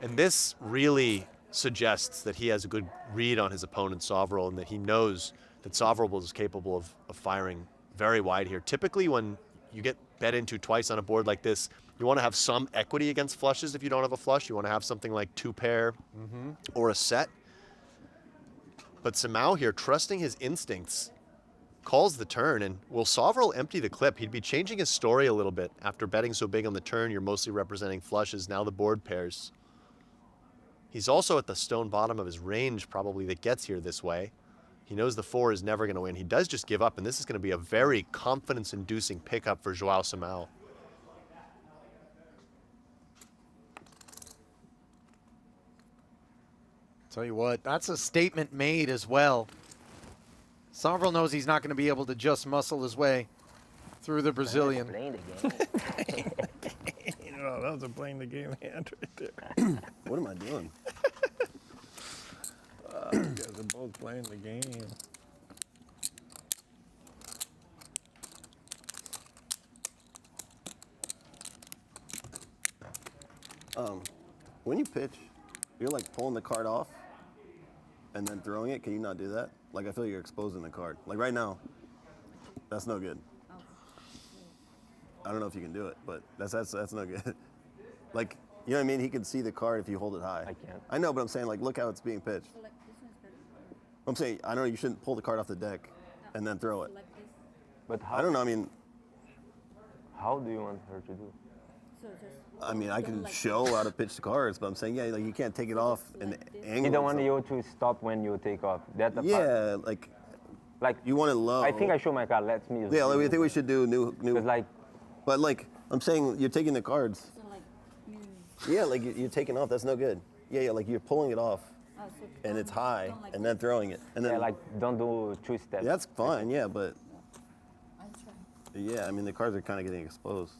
And this really suggests that he has a good read on his opponent, Sovrel, and that he knows that Sovrel is capable of firing very wide here. Typically, when you get bet into twice on a board like this, you want to have some equity against flushes. If you don't have a flush, you want to have something like 2 pair or a set. But Samau here, trusting his instincts, calls the turn. And will Sovrel empty the clip? He'd be changing his story a little bit. After betting so big on the turn, you're mostly representing flushes. Now the board pairs. He's also at the stone bottom of his range, probably, that gets here this way. He knows the 4 is never going to win. He does just give up, and this is going to be a very confidence-inducing pickup for Joao Samau. Tell you what, that's a statement made as well. Sovrel knows he's not going to be able to just muscle his way through the Brazilian. Playing the game. You know, that was a playing the game hand right there. What am I doing? You guys are both playing the game. When you pitch, you're like pulling the card off and then throwing it. Can you not do that? Like, I feel you're exposing the card. Like right now, that's no good. I don't know if you can do it, but that's no good. Like, you know what I mean? He can see the card if you hold it high. I can't. I know, but I'm saying, like, look how it's being pitched. I'm saying, I don't know, you shouldn't pull the card off the deck and then throw it. But how? I don't know, I mean, How do you want her to do? I can show how to pitch the cards, but I'm saying, yeah, like, you can't take it off and angle He it, don't want so- you to stop when you take off. That's the part. Yeah, like, you want it low. I think I show my card. Let me. Yeah, like, I think we should do new. Because like, But like, I'm saying, you're taking the cards. Yeah, like you're taking off. That's no good. Yeah, like you're pulling it off, and it's high, and then throwing it, and then yeah, like don't do 2 steps. that's fine. Yeah, but yeah, I mean the cards are kind of getting exposed.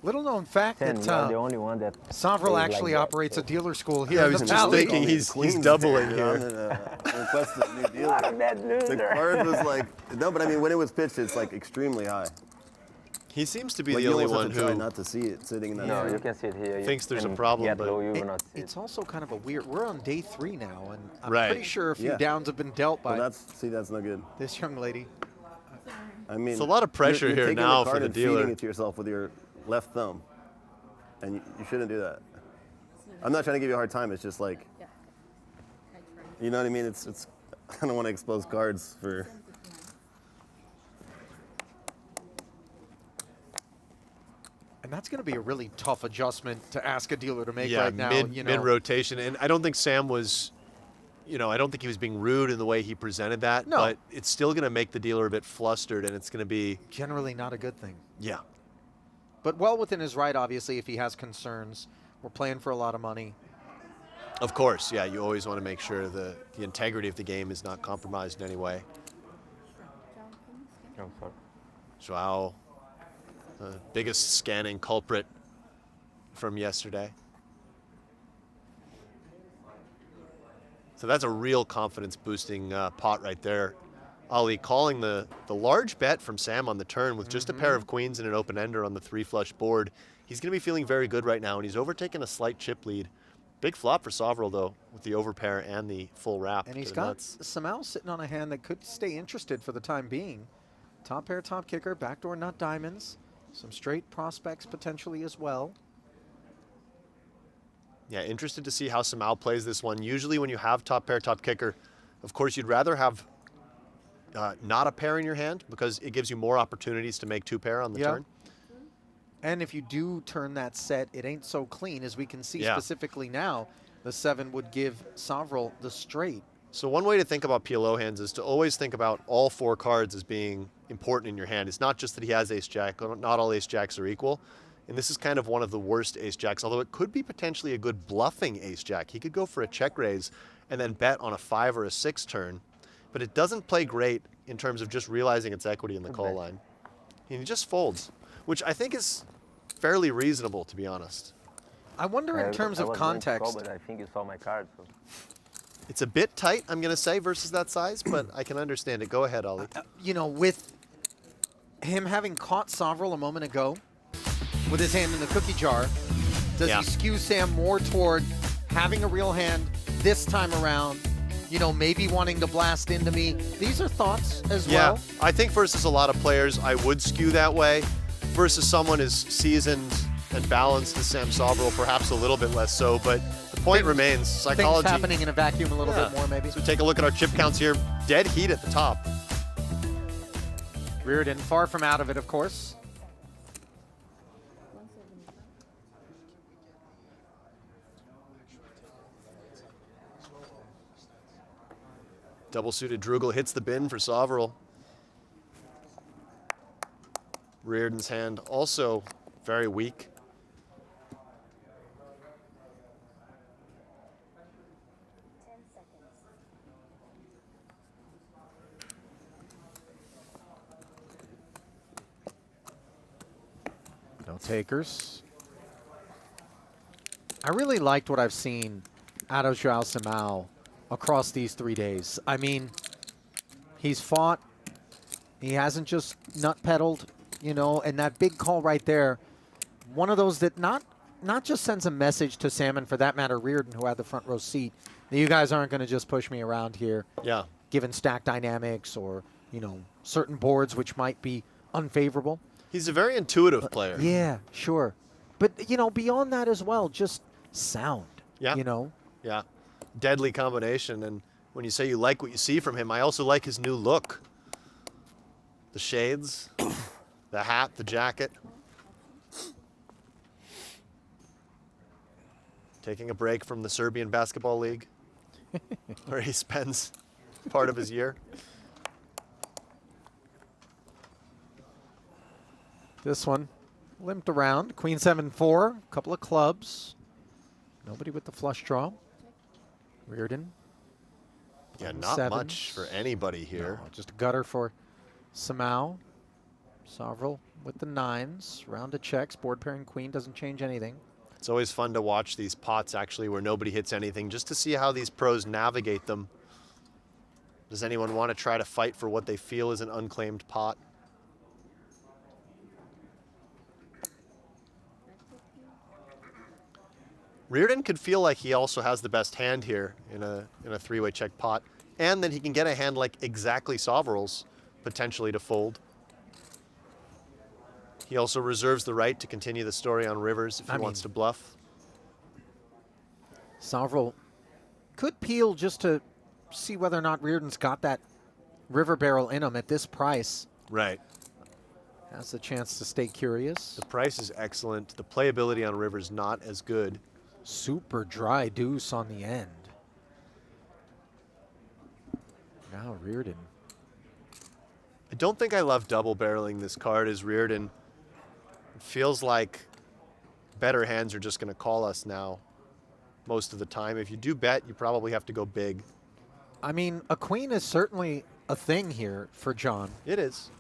Little known fact Ten, that you're the only one that. Savril plays like actually that. operates a dealer school here Yeah, I in was the just Valley. thinking he's Queen's doubling there, here. Requested a new deal. What a bad loser. The card was like no, but I mean when it was pitched, it's like extremely high. He seems to be Like the you only almost one have to try who not to see it sitting in that. No, area. you can sit here. Thinks there's a and problem, Get but- low, you will not sit. It's also kind of a weird. We're on day 3 now, and I'm Right. pretty sure a few Yeah. downs have been dealt by Well, that's no good. this young lady. I mean, It's a lot of pressure you're here taking now the for card the and dealer. feeding it to yourself with your left thumb, and you shouldn't do that. I'm not trying to give you a hard time. It's just like, you know what I mean? It's. I don't want to expose cards for. And that's going to be a really tough adjustment to ask a dealer to make Yeah, right now. mid rotation, and I don't think Sam was, I don't think he was being rude in the way he presented that. No. But it's still going to make the dealer a bit flustered, and it's going to be generally not a good thing. yeah. But well within his right, obviously, if he has concerns. We're playing for a lot of money. Of course, yeah. You always want to make sure the integrity of the game is not compromised in any way. Oh, sorry. Joao, the biggest scanning culprit from yesterday. So that's a real confidence boosting pot right there. Ali calling the large bet from Sam on the turn with just a pair of queens and an open ender on the 3 flush board. He's going to be feeling very good right now, and he's overtaken a slight chip lead. Big flop for Sovril, though, with the overpair and the full wrap. And he's to the got nuts. Samel sitting on a hand that could stay interested for the time being. Top pair, top kicker, backdoor nut diamonds. Some straight prospects potentially as well. Yeah, interested to see how Samau plays this one. Usually when you have top pair, top kicker, of course, you'd rather have not a pair in your hand because it gives you more opportunities to make 2 pair on the turn. And if you do turn that set, it ain't so clean as we can see Yeah. specifically now. The 7 would give Sovril the straight. So one way to think about PLO hands is to always think about all 4 cards as being important in your hand. It's not just that he has ace-jack. Not all ace-jacks are equal. And this is kind of one of the worst ace-jacks, although it could be potentially a good bluffing ace-jack. He could go for a check raise and then bet on a 5 or a 6 turn. But it doesn't play great in terms of just realizing its equity in the call line. And he just folds, which I think is fairly reasonable, to be honest. I wonder in terms I of was going to call, context. but I think you saw my card. So. It's a bit tight, I'm going to say, versus that size, but I can understand it. Go ahead, Ollie. With him having caught Sovril a moment ago with his hand in the cookie jar, does Yeah. he skew Sam more toward having a real hand this time around? Maybe wanting to blast into me. These are thoughts as Yeah, well. I think versus a lot of players, I would skew that way. Versus someone as seasoned and balanced as Sam Sovril, perhaps a little bit less so, but the point remains, psychology. Things happening in a vacuum a little Yeah. bit more, maybe. So take a look at our chip counts here. Dead heat at the top. Reardon far from out of it, of course. Double suited Drugel hits the bin for Sovril. Reardon's hand also very weak. No takers. I really liked what I've seen out of Joao Simão across these 3 days. I mean, he's fought. He hasn't just nut pedaled, you know, and that big call right there, one of those that not just sends a message to Sam, and for that matter, Reardon, who had the front row seat, that you guys aren't going to just push me around here. Yeah. Given stack dynamics or, you know, certain boards which might be unfavorable. He's a very intuitive player. Yeah, sure. But, you know, beyond that as well, just sound. Yeah. You know? Yeah. Deadly combination. And when you say you like what you see from him, I also like his new look. The shades, the hat, the jacket. Taking a break from the Serbian Basketball League, where he spends part of his year. This one limped around. Queen 7-4, couple of clubs. Nobody with the flush draw. Reardon. Yeah, not Sevens. much for anybody here. No, just a gutter for Simão. Sovrel with the 9s. Round of checks. Board pairing queen doesn't change anything. It's always fun to watch these pots actually where nobody hits anything, just to see how these pros navigate them. Does anyone want to try to fight for what they feel is an unclaimed pot? Reardon could feel like he also has the best hand here in a three-way check pot, and then he can get a hand like exactly Sovrel's potentially to fold. He also reserves the right to continue the story on rivers if he wants to bluff. Sovrel could peel just to see whether or not Reardon's got that river barrel in him at this price. Right. Has the chance to stay curious. The price is excellent. The playability on river is not as good. Super dry deuce on the end. Now Reardon. I don't think I love double barreling this card as Reardon. It feels like better hands are just going to call us now most of the time. If you do bet, you probably have to go big. I mean, a queen is certainly a thing here for John. It is.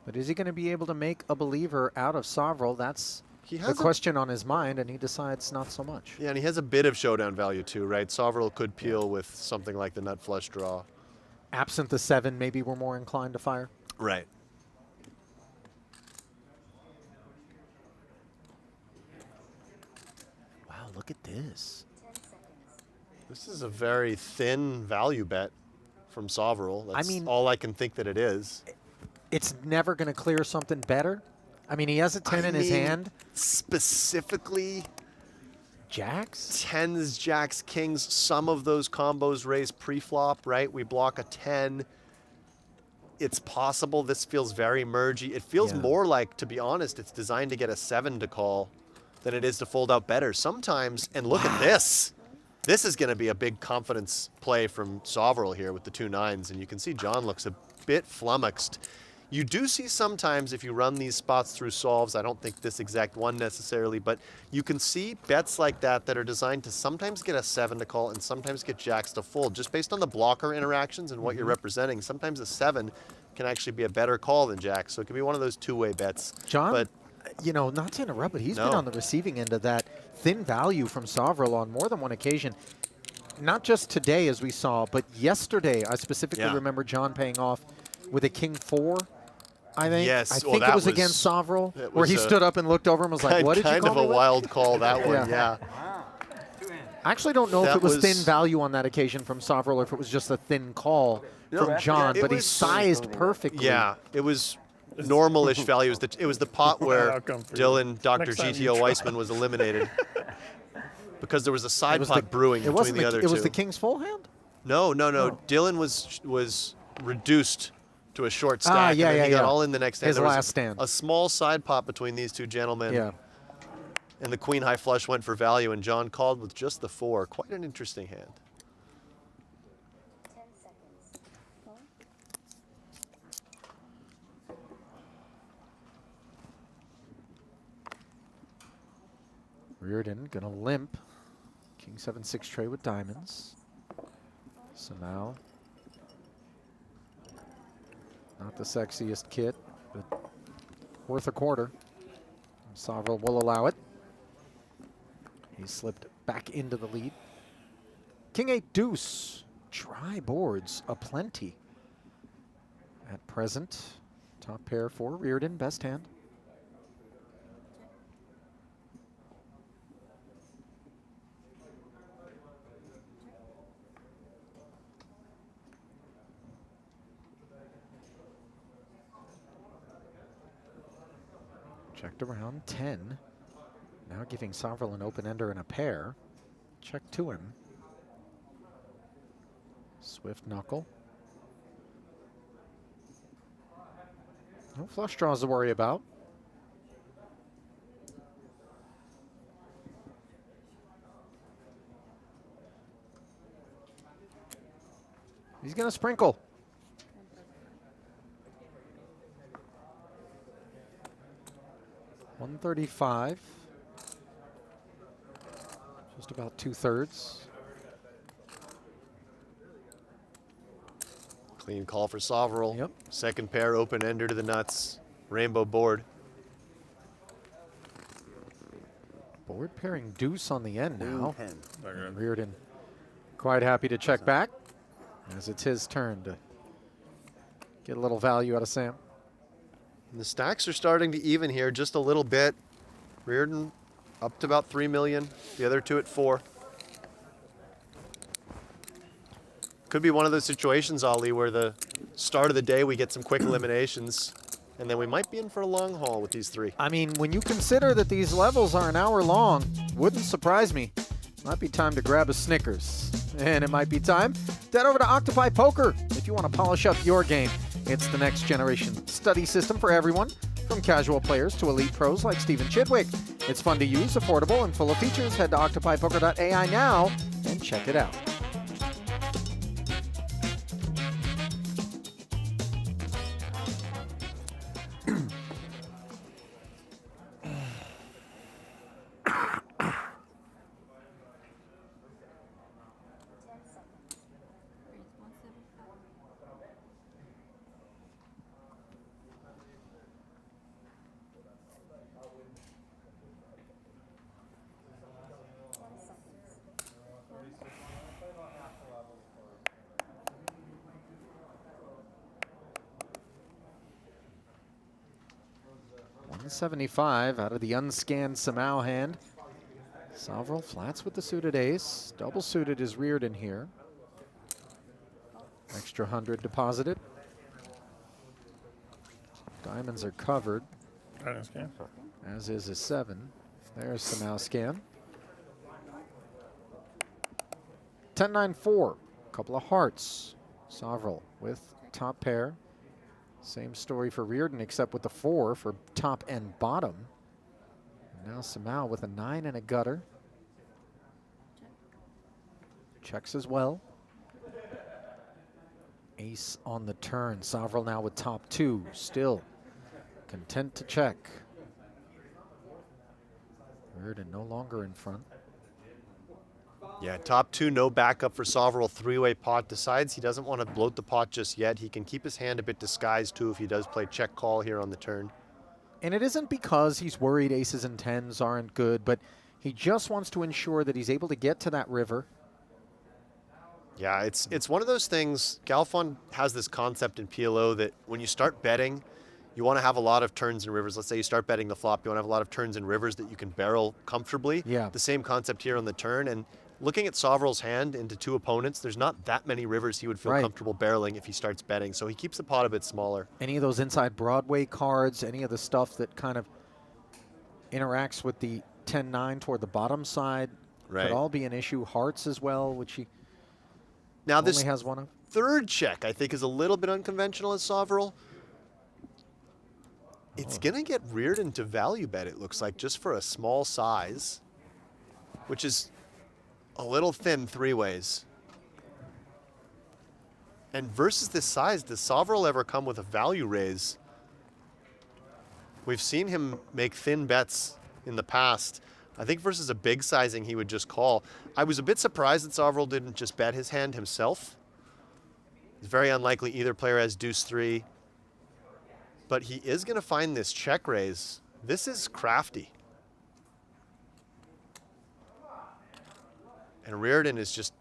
But is he going to be able to make a believer out of Sovrel? That's the question on his mind, and he decides not so much. Yeah, and he has a bit of showdown value too, right? Sovrel could peel with something like the nut flush draw. Absent the 7, maybe we're more inclined to fire. Right. Wow, look at this. This is a very thin value bet from Sovrel. That's all I can think that it is. It's never going to clear something better. I mean, he has a 10 in his hand. Specifically, jacks? 10s, jacks, kings. Some of those combos raise pre-flop, right? We block a 10. It's possible this feels very mergy. It feels more like, to be honest, it's designed to get a 7 to call than it is to fold out better. Sometimes, and look at this. This is going to be a big confidence play from Sovrel here with the 2 9s, and you can see John looks a bit flummoxed. You do see sometimes if you run these spots through solves, I don't think this exact one necessarily, but you can see bets like that that are designed to sometimes get a 7 to call and sometimes get jacks to fold, just based on the blocker interactions and what you're representing. Sometimes a 7 can actually be a better call than jacks, so it can be one of those two-way bets. John, but, you know, not to interrupt, but he's been on the receiving end of that thin value from Sovrel on more than one occasion. Not just today, as we saw, but yesterday, I specifically remember John paying off with a king 4. I think. Yes, I think it was against Sovrel, where he stood up and looked over and was like, "What did you call me?" Kind of a wild call, that one. Yeah. I actually don't know if it was thin value on that occasion from Sovrel or if it was just a thin call from John, but he sized perfectly. Yeah, it was normal-ish value. It was the pot where Dylan, Dr. GTO Weissman was eliminated because there was a side pot brewing between the other two. It was the king's full hand? No. Dylan was reduced to a short stack. And then he got all in the next hand. His last stand. A small side pot between these two gentlemen. Yeah. And the queen high flush went for value, and John called with just the 4. Quite an interesting hand. 10 seconds. Reardon gonna limp. King 7-6 tray with diamonds. Simão. Not the sexiest kit, but worth a quarter. Sovereign will allow it. He slipped back into the lead. King 8 deuce. Dry boards aplenty. At present, top pair for Reardon, best hand. Checked around 10. Now giving Sovereign an open-ender and a pair. Check to him. Swift knuckle. No flush draws to worry about. He's going to sprinkle. $135. Just about 2/3. Clean call for Sovereign. Yep. Second pair, open ender to the nuts. Rainbow board. Board pairing deuce on the end now. Queen 10. And Reardon quite happy to check back as it's his turn to get a little value out of Sam. And the stacks are starting to even here just a little bit. Reardon up to about 3 million. The other two at 4. Could be one of those situations, Ali, where the start of the day we get some quick eliminations, and then we might be in for a long haul with these 3. I mean, when you consider that these levels are an hour long, wouldn't surprise me. Might be time to grab a Snickers. And it might be time to head over to Octopi Poker if you want to polish up your game. It's the next generation study system for everyone, from casual players to elite pros like Stephen Chidwick. It's fun to use, affordable, and full of features. Head to octopipoker.ai now and check it out. $175 out of the unscanned Samau hand. Sovereign flats with the suited ace. Double suited is Reardon here. Extra 100 deposited. Diamonds are covered, I didn't scan. as is a 7. There's Samau scan. 10-9-4. Couple of hearts. Sovereign with top pair. Same story for Reardon, except with the 4 for top and bottom. And now Samau with a 9 and a gutter. Checks as well. Ace on the turn. Sovereign now with top 2. Still content to check. Reardon no longer in front. Yeah, top 2, no backup for Sovereign. 3-way pot. Decides he doesn't want to bloat the pot just yet. He can keep his hand a bit disguised too if he does play check call here on the turn. And it isn't because he's worried aces and 10s aren't good, but he just wants to ensure that he's able to get to that river. Yeah, it's one of those things. Galfond has this concept in PLO that when you start betting, you want to have a lot of turns and rivers. Let's say you start betting the flop, you want to have a lot of turns and rivers that you can barrel comfortably. Yeah. The same concept here on the turn. And looking at Sovereign's hand into 2 opponents, there's not that many rivers he would feel Right. comfortable barreling if he starts betting. So he keeps the pot a bit smaller. Any of those inside Broadway cards, any of the stuff that kind of interacts with the 10-9 toward the bottom side Right. could all be an issue. Hearts as well, which he Now only this has one of. third check, I think, is a little bit unconventional as Sovereign. It's going to get Reardon to value bet, it looks like, just for a small size, which is a little thin 3-ways. And versus this size, does Sovereign ever come with a value raise? We've seen him make thin bets in the past. I think versus a big sizing, he would just call. I was a bit surprised that Sovereign didn't just bet his hand himself. It's very unlikely either player has deuce 3. But he is going to find this check raise This is crafty. And Reardon is just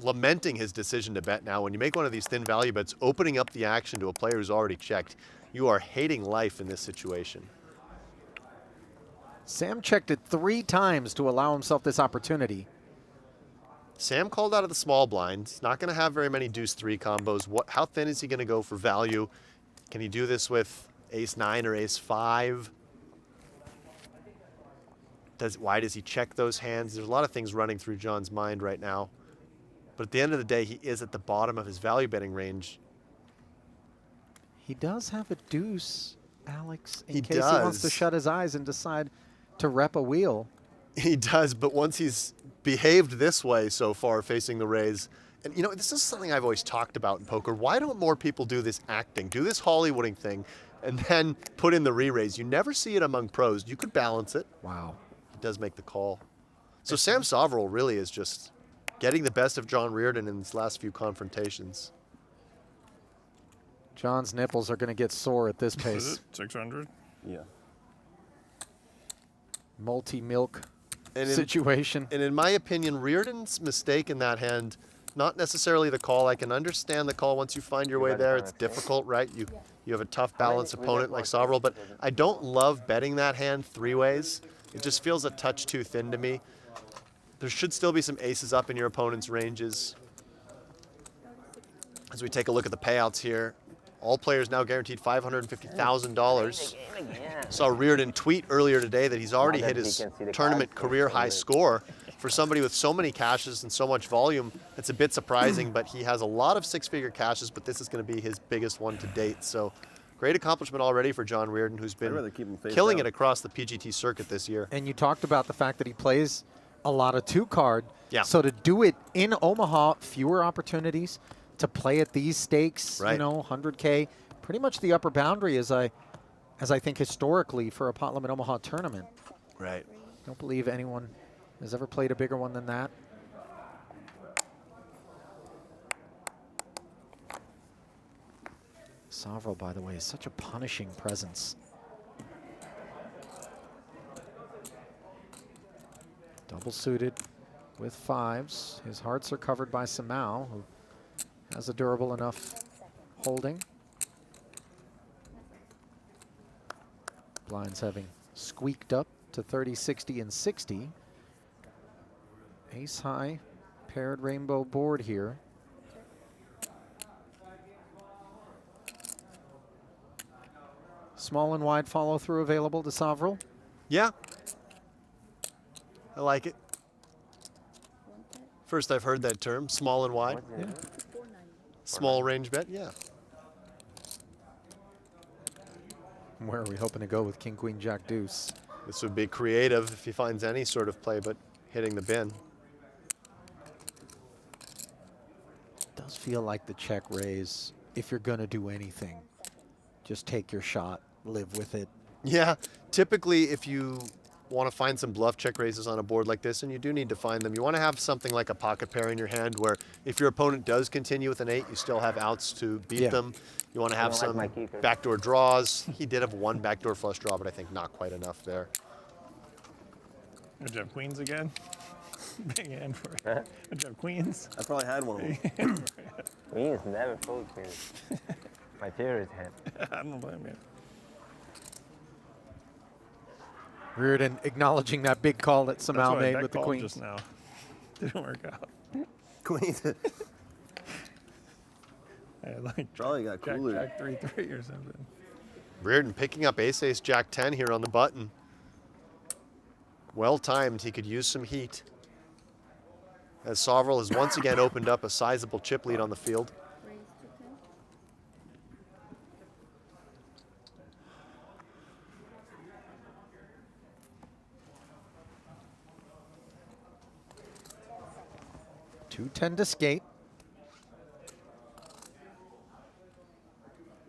lamenting his decision to bet now. When you make one of these thin value bets, opening up the action to a player who's already checked, you are hating life in this situation. Sam checked it 3 times to allow himself this opportunity. Sam called out of the small blind. He's not going to have very many deuce-3 combos. How thin is he going to go for value? Can he do this with ace-9 or ace-5? Why does he check those hands? There's a lot of things running through John's mind right now. But at the end of the day, he is at the bottom of his value betting range. He does have a deuce, Alex, in He case he wants to does. shut his eyes and decide to rep a wheel. He does, but once he's behaved this way so far facing the raise, and you know, this is something I've always talked about in poker. Why don't more people do this acting, do this Hollywooding thing, and then put in the re-raise? You never see it among pros. You could balance it. Wow. He does make the call. So Sam Soverel really is just getting the best of John Reardon in his last few confrontations. John's nipples are going to get sore at this Is pace. it 600? Yeah. Multi-milk And situation. And in my opinion, Reardon's mistake in that hand, not necessarily the call. I can understand the call once you find your way there. It's difficult, right? You have a tough balanced opponent like Soverel, but I don't love betting that hand 3 ways. It just feels a touch too thin to me. There should still be some aces up in your opponent's ranges. As we take a look at the payouts here, all players now guaranteed $550,000. Saw Reardon tweet earlier today that he's already hit his tournament career high score. For somebody with so many cashes and so much volume, it's a bit surprising, but he has a lot of 6-figure cashes, but this is going to be his biggest one to date. So great accomplishment already for John Reardon, who's I'd rather been keep him face killing out. it across the PGT circuit this year. And you talked about the fact that he plays a lot of 2-card. Yeah. So to do it in Omaha, fewer opportunities to play at these stakes, Right. you know, 100K, pretty much the upper boundary as I think historically for a Pot-Limit Omaha tournament. Right. Don't believe anyone has ever played a bigger one than that. Soverel, by the way, is such a punishing presence. Double suited with 5s. His hearts are covered by Samau, who has a durable enough holding. Blinds having squeaked up to 30, 60, and 60. Ace high, paired rainbow board here. Small and wide follow through available to Soverel. Yeah. I like it. First I've heard that term, small and wide. Yeah. Small range bet, yeah. Where are we hoping to go with King, Queen, Jack, Deuce? This would be creative if he finds any sort of play, but hitting the bin. Does feel like the check raise, if you're going to do anything, just take your shot, live with it. Yeah, typically if you want to find some bluff check raises on a board like this, and you do need to find them, you want to have something like a pocket pair in your hand where if your opponent does continue with an 8, you still have outs to beat them. You want to have some backdoor draws. He did have 1 backdoor flush draw, but I think not quite enough there. Would you have queens again? Big hand for it. Would you have queens? I probably had one of them. Queens never fold queens. My favorite hand. I don't blame you. Reardon acknowledging that big call that That's Samau what I made bet with the called queens. just now. Didn't work out. Queen. I had like Probably got Jack, cooler. Jack 3-3 or something. Reardon picking up ace, Jack 10 here on the button. Well timed, he could use some heat. As Soverel has once again opened up a sizable chip lead on the field. .210 to skate.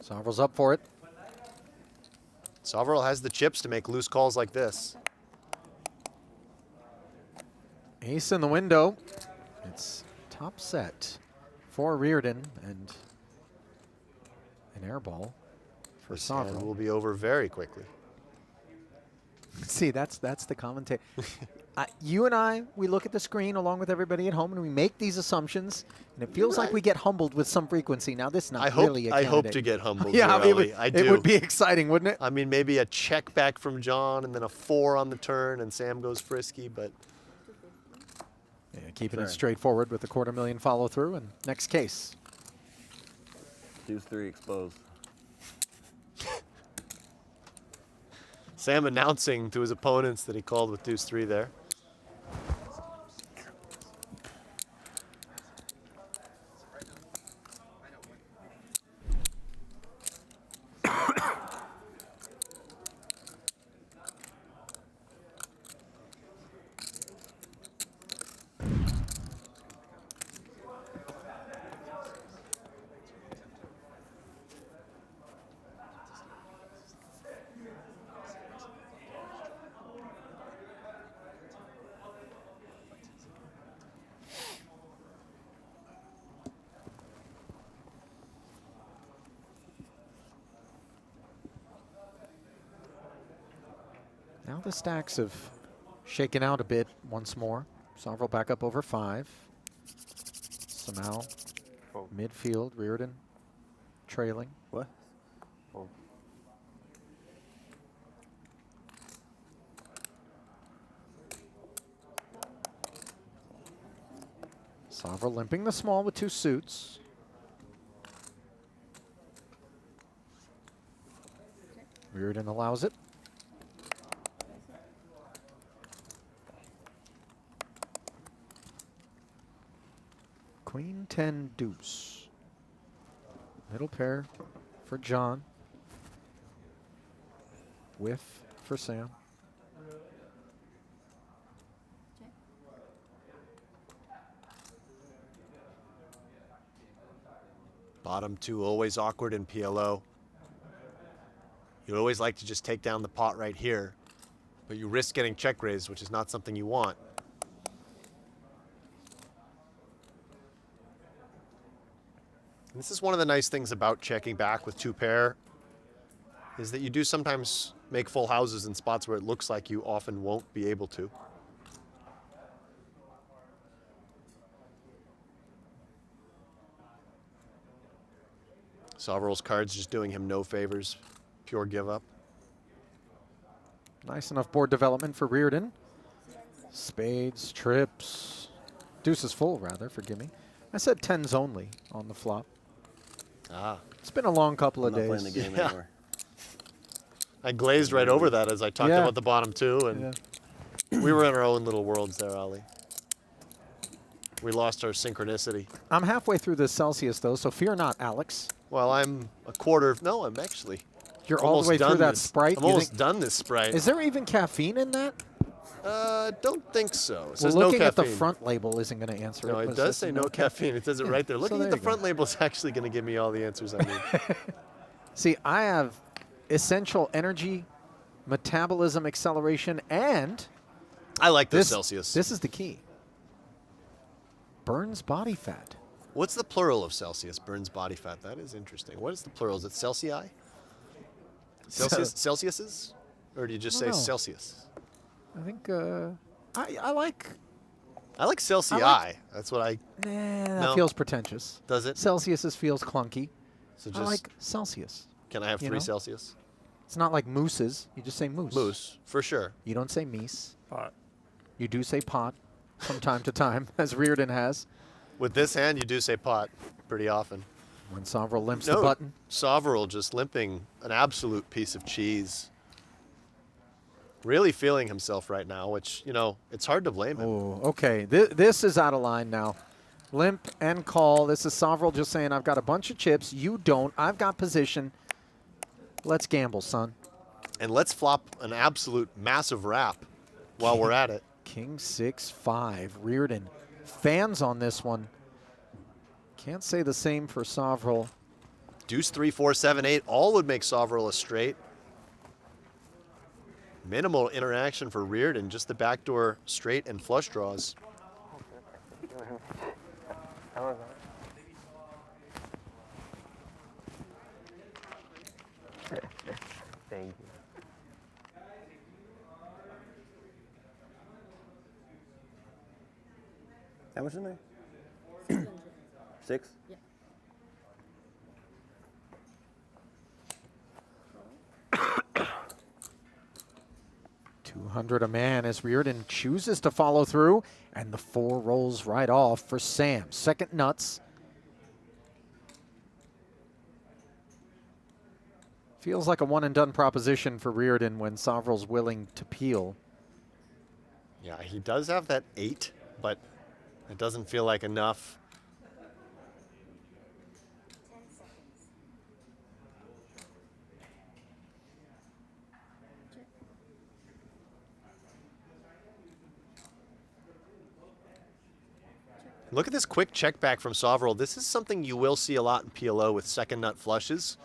Soverel's up for it. Soverel has the chips to make loose calls like this. Ace in the window. It's top set for Reardon and an air ball for This hand Soverel. will be over very quickly. See, that's the commentator. You and I, we look at the screen along with everybody at home, and we make these assumptions, and it feels like we get humbled with some frequency. Now, this is not really a I hope candidate. to get humbled. Yeah, here, it would, I do. it would be exciting, wouldn't it? I mean, maybe a check back from John, and then a 4 on the turn, and Sam goes frisky, but. Yeah, keeping it straightforward with the $250,000 follow through, and next case. Deuce 3 exposed. Sam announcing to his opponents that he called with Deuce 3 there. Now the stacks have shaken out a bit once more. Sovereign back up over 5. Somehow, midfield, Reardon trailing. What? Sovereign limping the small with 2 suits. Reardon allows it. Queen 10 deuce. Middle pair for John. Whiff for Sam. Bottom 2 always awkward in PLO. You'd always like to just take down the pot right here, but you risk getting check raised, which is not something you want. And this is one of the nice things about checking back with 2 pair, is that you do sometimes make full houses in spots where it looks like you often won't be able to. Sovereigns cards just doing him no favors. Pure give up. Nice enough board development for Reardon. Spades, trips. Deuce is full, rather, forgive me. I said 10s only on the flop. Ah. It's been a long couple of I'm not days. playing the game Yeah. anymore. I glazed right over that as I talked Yeah. about the bottom 2, and we were in our own little worlds there, Ali. We lost our synchronicity. I'm halfway through this Celsius, though, so fear not, Alex. Well, I'm a quarter. No, I'm actually. You're all the way through that Sprite. I'm You almost think- done this Sprite. Is there even caffeine in that? Don't think so. It Well, says no looking at the caffeine. front label isn't going to answer No, it. it but does says say no caffeine. It says it right there. So Looking there at the you front go. label is actually going to give me all the answers I need. See, I have essential energy, metabolism acceleration, and I like this this Celsius. This is the key. Burns body fat. What's the plural of Celsius? Burns body fat. That is interesting. What is the plural? Is it Celsius? Celsius? Celsiuses? Or do you just I say don't know. Celsius? I think I like. I like Celsius. I That's what I. Nah, that No. feels pretentious. Does it? Celsius feels clunky. So I just. like Celsius. Can I have you 3 know? Celsius? It's not like mooses. You just say moose. Moose, for sure. You don't say meese. Pot. You do say pot from time to time, as Reardon has. With this hand, you do say pot pretty often. When Sovereign limps the button. Sovereign just limping an absolute piece of cheese. Really feeling himself right now, which, you know, it's hard to blame him. Oh, okay. This is out of line now. Limp and call. This is Sovereign just saying, I've got a bunch of chips. You don't. I've got position. Let's gamble, son. And let's flop an absolute massive wrap while we're at it. King 6-5. Reardon. Fans on this one. Can't say the same for Sovereign. Deuce 3, 4, 7, 8. All would make Sovereign a straight. Minimal interaction for Reardon. Just the backdoor straight and flush draws. Thank you. How much in there? 6? Yeah. 200 a man as Reardon chooses to follow through, and the 4 rolls right off for Sam. Second nuts. Feels like a one-and-done proposition for Reardon when Sovrel's willing to peel. Yeah, he does have that 8, but it doesn't feel like enough. Look at this quick check back from Sovrel. This is something you will see a lot in PLO with second nut flushes,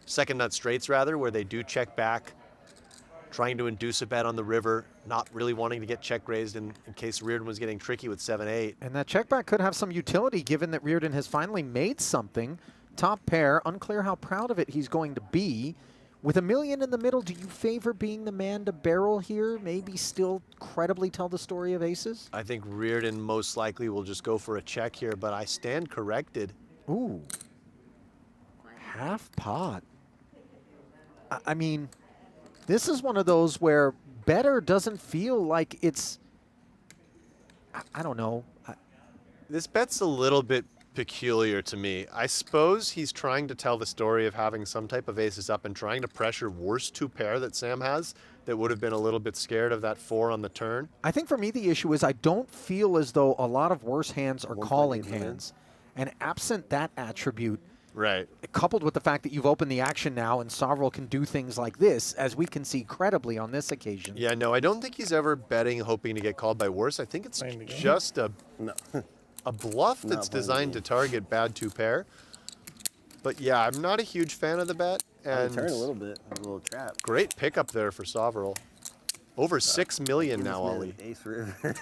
second nut straights rather, where they do check back, trying to induce a bet on the river, not really wanting to get check raised in case Reardon was getting tricky with 7-8. And that check back could have some utility given that Reardon has finally made something. Top pair, unclear how proud of it he's going to be. With $1 million in the middle, do you favor being the man to barrel here? Maybe still credibly tell the story of aces? I think Reardon most likely will just go for a check here, but I stand corrected. Ooh. Half pot. I mean, this is one of those where better doesn't feel like it's, I don't know. This bet's a little bit peculiar to me. I suppose he's trying to tell the story of having some type of aces up and trying to pressure worse 2 pair that Sam has that would have been a little bit scared of that 4 on the turn. I think for me the issue is I don't feel as though a lot of worse hands are calling hands. And absent that attribute, right, coupled with the fact that you've opened the action now and Sovrel can do things like this, as we can see credibly on this occasion. Yeah, no, I don't think he's ever betting hoping to get called by worse. I think it's just a bluff that's designed to target bad 2 pair. But yeah, I'm not a huge fan of the bet. And turn a little bit, a little trap. Great pickup there for Sovrel. Over 6 million now, Ollie. Ace river.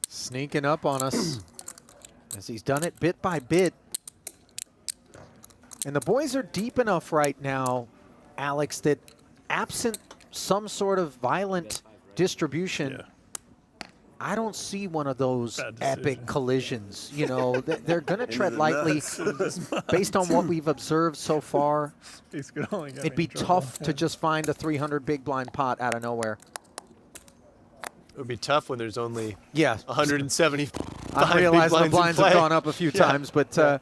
Sneaking up on us as he's done it bit by bit. And the boys are deep enough right now, Alex, that absent some sort of violent distribution, I don't see one of those epic collisions. You know, they're going to tread lightly based on what we've observed so far. It'd be tough to just find a 300 big blind pot out of nowhere. It would be tough when there's only 170. I realize the blinds have gone up a few times, but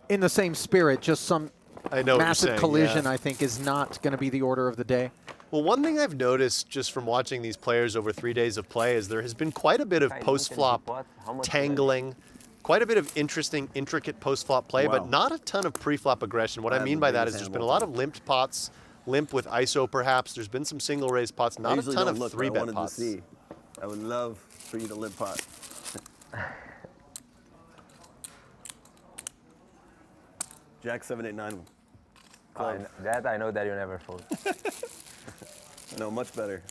in the same spirit, just some massive collision, I think, is not going to be the order of the day. Well, one thing I've noticed just from watching these players over 3 days of play is there has been quite a bit of post-flop tangling, quite a bit of interesting, intricate post-flop play, but not a ton of pre-flop aggression. What I mean by that is there's been a lot of limped pots, limp with ISO perhaps. There's been some single raise pots, not a ton of 3-bet pots. I would love for you to limp pot. Jack 7-8-9. That I know that you never fold. No, much better.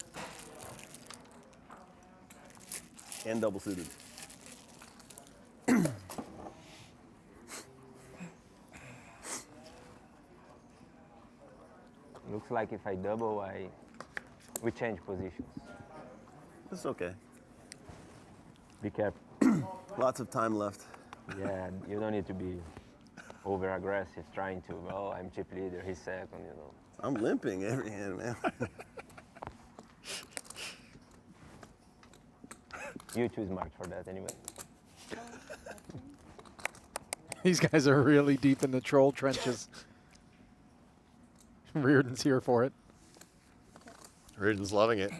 And double suited. Looks like if I double, we change positions. It's okay. Be careful. Lots of time left. Yeah, you don't need to be over aggressive trying to, oh, I'm chip leader, he's second, you know. I'm limping every hand, man. You're too smart for that anyway. These guys are really deep in the troll trenches. Reardon's here for it. Reardon's loving it.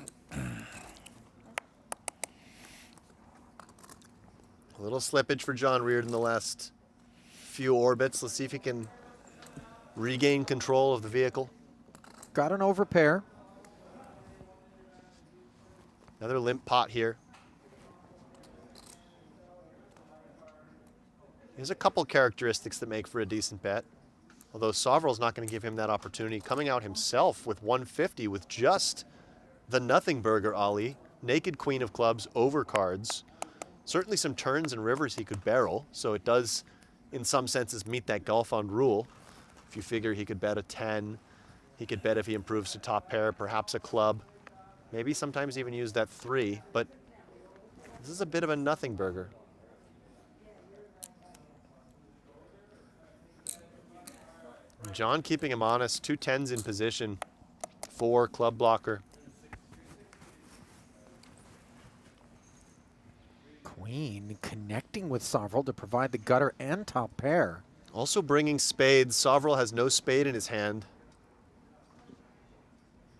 A little slippage for John Reardon the last few orbits. Let's see if he can regain control of the vehicle. Got an overpair. Another limp pot here. There's a couple characteristics that make for a decent bet. Although Sovrel's not going to give him that opportunity. Coming out himself with 150 with just the nothing burger Ollie. Naked queen of clubs, overcards. Certainly some turns and rivers he could barrel. So it does, in some senses, meet that Gulf Fund rule. If you figure he could bet a 10, he could bet if he improves to top pair, perhaps a club, Maybe sometimes even use that 3, but this is a bit of a nothing burger. John keeping him honest, 2 10s in position, 4 club blocker. Queen connecting with Sovrel to provide the gutter and top pair. Also bringing spades. Sovrel has no spade in his hand.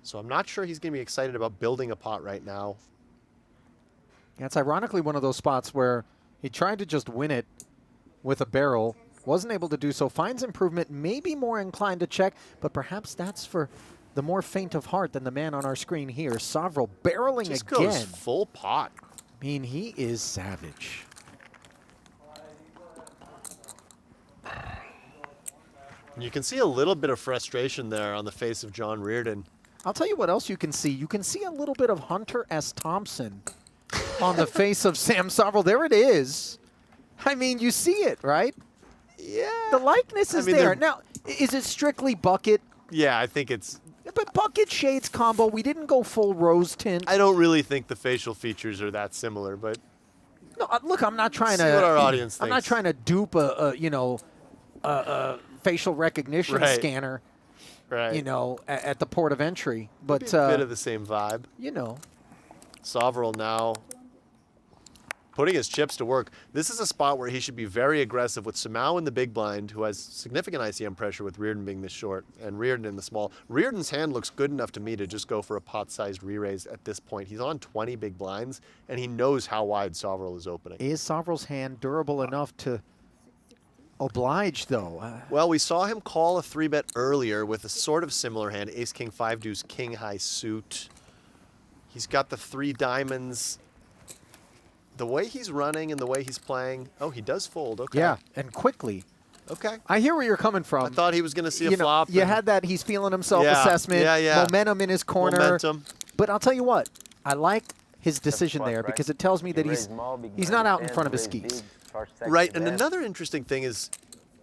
So I'm not sure he's going to be excited about building a pot right now. Yeah, it's ironically one of those spots where he tried to just win it with a barrel, wasn't able to do so, finds improvement, maybe more inclined to check, but perhaps that's for the more faint of heart than the man on our screen here. Sovrel barreling Just again. goes full pot. I mean, he is savage. You can see a little bit of frustration there on the face of John Reardon. I'll tell you what else you can see. You can see a little bit of Hunter S. Thompson on the face of Sam Sovrel. There it is. I mean, you see it, right? Yeah. The likeness is mean, there. they're- Now, is it strictly bucket? Yeah, I think it's... But bucket shades combo, we didn't go full rose tint. I don't really think the facial features are that similar, but No, look, I'm not trying see to. what our audience I'm not thinks. trying to dupe a facial recognition Right. scanner, right. at the port of entry. But Maybe a bit of the same vibe. Sovrel now putting his chips to work. This is a spot where he should be very aggressive with Samau in the big blind, who has significant ICM pressure with Reardon being this short, and Reardon in the small. Reardon's hand looks good enough to me to just go for a pot-sized re-raise at this point. He's on 20 big blinds, and he knows how wide Sovrel is opening. is Sovrel's hand durable enough to oblige, though? Well, we saw him call a 3-bet earlier with a sort of similar hand, ace, king, 5 deuce, king high suit. He's got the 3 diamonds. The way he's running and the way he's playing, oh, he does fold. Okay. Yeah, and quickly. Okay. I hear where you're coming from. I thought he was going to see a you know, flop. you and had that he's feeling himself Yeah, assessment, yeah. momentum in his corner. momentum. But I'll tell you what, I like his decision spot, there right? because it tells me You that raise he's small, big he's blind, not out in 10, front of his raise skis. big, short stack Right, to and bet. another interesting thing is,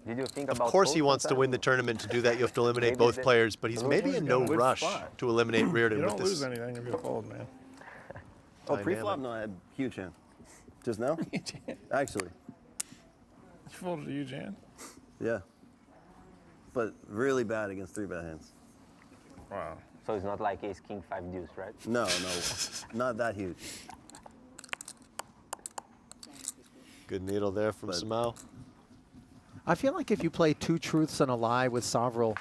Did you think of about course he fold wants to win the sometimes? tournament. To do that, you have to eliminate Maybe both the- players, but he's the maybe loser's in no got a good rush spot. to eliminate Reardon You with don't this. lose anything if you fold, man. Oh, Dynamic. pre-flop? No, I had huge hand. Just now? Actually, You folded to you, Jan? yeah. But really bad against 3-bet hands. Wow. So it's not like ace, king, 5 deuce, right? No, not that huge. Good needle there from But- Samau. I feel like if you play 2 truths and a lie with Sovrel,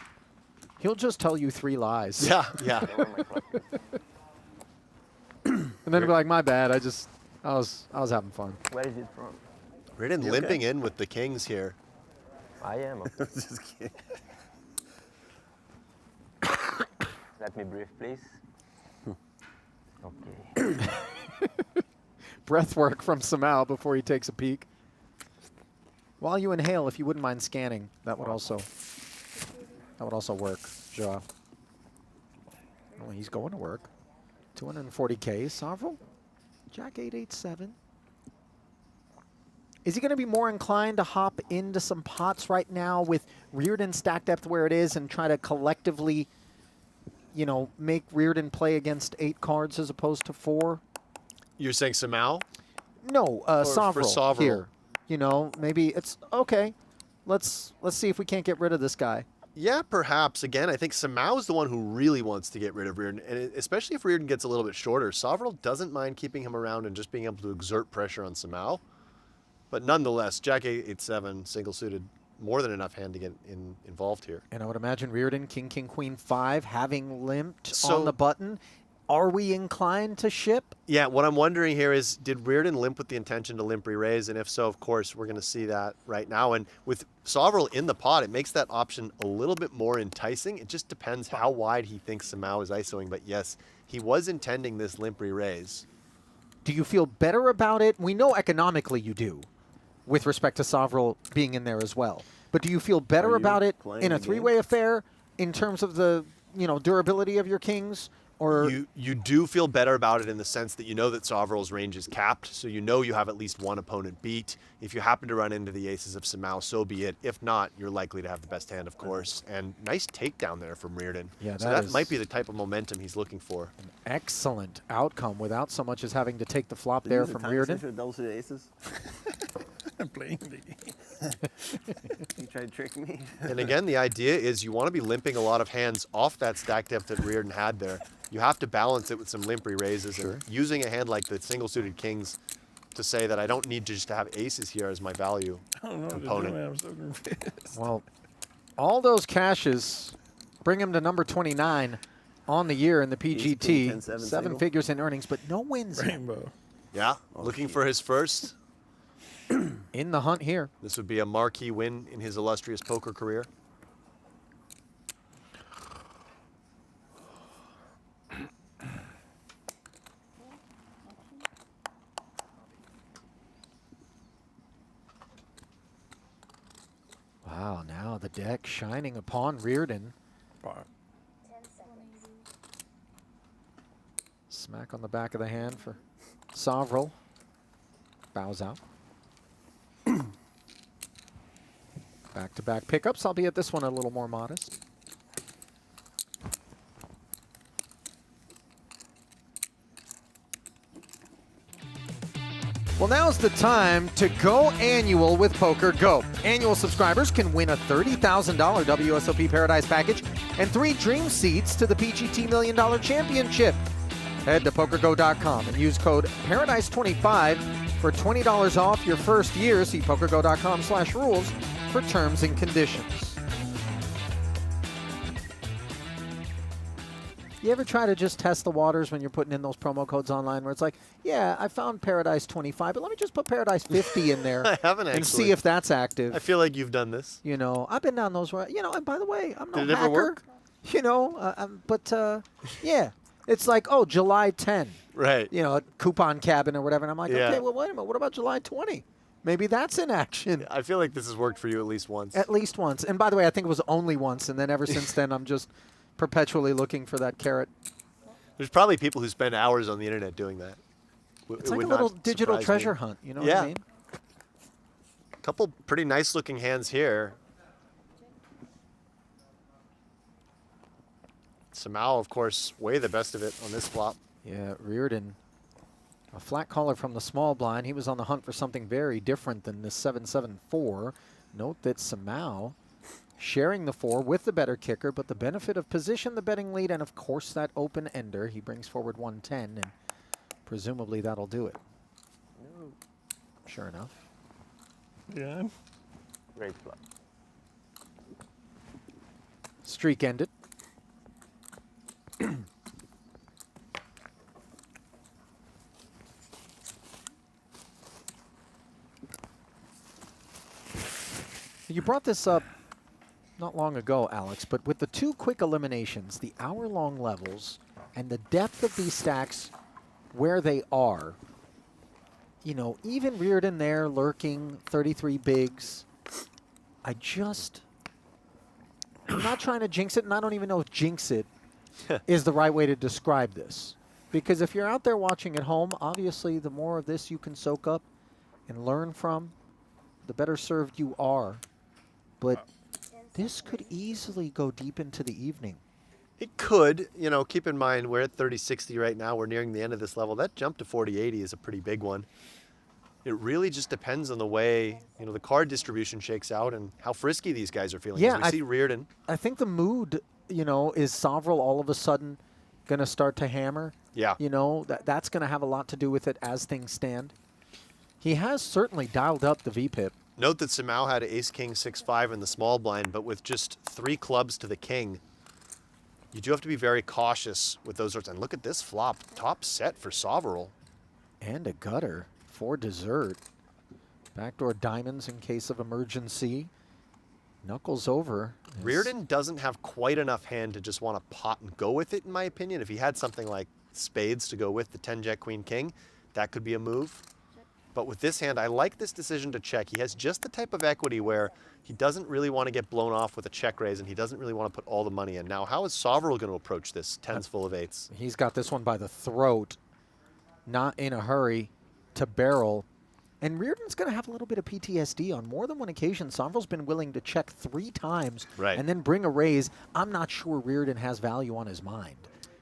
he'll just tell you 3 lies. Yeah, yeah. Lower my club. And then be like, my bad, I was having fun. Where is it from? Reardon You limping okay? in with the kings here. I am. Just kidding. Let me breathe, please. Okay. Breath work from Samau before he takes a peek. While you inhale, if you wouldn't mind scanning, that would also work, Ja. Oh, he's going to work. 240K, Sovrel. Jack 887. Is he going to be more inclined to hop into some pots right now with Reardon stack depth where it is and try to collectively, make Reardon play against 8 cards as opposed to 4? You're saying Samau? No, for Sovrel Sovrel. here. Maybe it's okay. Let's see if we can't get rid of this guy. Yeah, perhaps. Again, I think Samau is the one who really wants to get rid of Reardon, and especially if Reardon gets a little bit shorter. Sovrel doesn't mind keeping him around and just being able to exert pressure on Samau. But nonetheless, Jack 8-7, single suited, more than enough hand to get involved here. And I would imagine Reardon, King, King, Queen, 5, having limped So- on the button. Are we inclined to ship? Yeah, what I'm wondering here is, did Reardon limp with the intention to limp re-raise? And if so, of course, we're going to see that right now. And with Sovrel in the pot, it makes that option a little bit more enticing. It just depends how wide he thinks Samau is ISOing. But yes, he was intending this limp re-raise. Do you feel better about it? We know economically you do, with respect to Sovrel being in there as well. But do you feel better you about it playing in a the game? three-way affair in terms of the durability of your kings? Or You do feel better about it in the sense that you know that Sovrel's range is capped, so you know you have at least one opponent beat. If you happen to run into the aces of Samau, so be it. If not, you're likely to have the best hand, of course. And nice takedown there from Reardon. Yeah, so that might be the type of momentum he's looking for. excellent outcome without so much as having to take the flop there from Reardon. Double suited aces. I'm playing the game. You tried to trick me. And again, the idea is you want to be limping a lot of hands off that stack depth that Reardon had there. You have to balance it with some limp raises. Sure. And using a hand like the single-suited kings to say that I don't need to just have aces here as my value I don't know what to do, component. man. I'm so confused. Well, all those cashes bring him to number 29 on the year in the King, PGT. 10, 7 7 single. figures in earnings, but no wins yet. Rainbow. Yeah, looking for his first. In the hunt here. This would be a marquee win in his illustrious poker career. Wow, now the deck shining upon Reardon. Bar. Smack on the back of the hand for Sovrel. Bows out. Back-to-back pickups, albeit this one a little more modest. Well, now's the time to go annual with PokerGO. Annual subscribers can win a $30,000 WSOP Paradise package and 3 dream seats to the PGT $1 Million Championship. Head to PokerGO.com and use code Paradise25 for $20 off your first year. See PokerGO.com/rules for terms and conditions. You ever try to just test the waters when you're putting in those promo codes online where it's like, yeah, I found Paradise 25, but let me just put Paradise 50 in there I haven't and actually. see if that's active. I feel like you've done this. You know, I've been down those, you know, and by the way, I'm no Did it ever hacker. work? You know, yeah. It's like, oh, July 10. Right. You know, a coupon cabin or whatever. And I'm like, Yeah. okay, well, wait a minute. What about July 20? Maybe that's in action. I feel like this has worked for you at least once. At least once. And by the way, I think it was only once. And then ever since then, I'm just perpetually looking for that carrot. There's probably people who spend hours on the internet doing that. It's like a little digital treasure hunt. You know what I mean? A couple pretty nice looking hands here. Samau, of course, way the best of it on this flop. Yeah, Reardon. A flat caller from the small blind. He was on the hunt for something very different than this 7-7-4. Note that Samau sharing the 4 with the better kicker, but the benefit of position, the betting lead, and of course that open ender. He brings forward 110, and presumably that'll do it. Sure enough. Yeah. Great flop. Streak ended. You brought this up not long ago, Alex, but with the 2 quick eliminations, the hour-long levels, and the depth of these stacks where they are, you know, even Reardon there lurking 33 bigs, I'm not trying to jinx it, and I don't even know if jinx it is the right way to describe this. Because if you're out there watching at home, obviously the more of this you can soak up and learn from, the better served you are. But this could easily go deep into the evening. It could. You know, keep in mind, we're at 30-60 right now. We're nearing the end of this level. That jump to 40-80 is a pretty big one. It really just depends on the way, you know, the card distribution shakes out and how frisky these guys are feeling. Yeah, As we see Reardon. I think the mood, you know, is Sovrel all of a sudden going to start to hammer. Yeah. You know, that's going to have a lot to do with it as things stand. He has certainly dialed up the VPIP. Note that Samau had ace-king 6-5 in the small blind, but with just 3 clubs to the king, you do have to be very cautious with those sorts. And look at this flop. Top set for Sovrel. And a gutter for dessert. Backdoor diamonds in case of emergency. Knuckles over. Reardon doesn't have quite enough hand to just want to pot and go with it, in my opinion. If he had something like spades to go with the 10 jack queen king, that could be a move. But with this hand, I like this decision to check. He has just the type of equity where he doesn't really want to get blown off with a check raise, and he doesn't really want to put all the money in. Now, how is Sovereign going to approach this? Tens full of eights. He's got this one by the throat, not in a hurry to barrel. And Reardon's going to have a little bit of PTSD. On more than one occasion, Sovereign's been willing to check 3 times and then bring a raise. I'm not sure Reardon has value on his mind.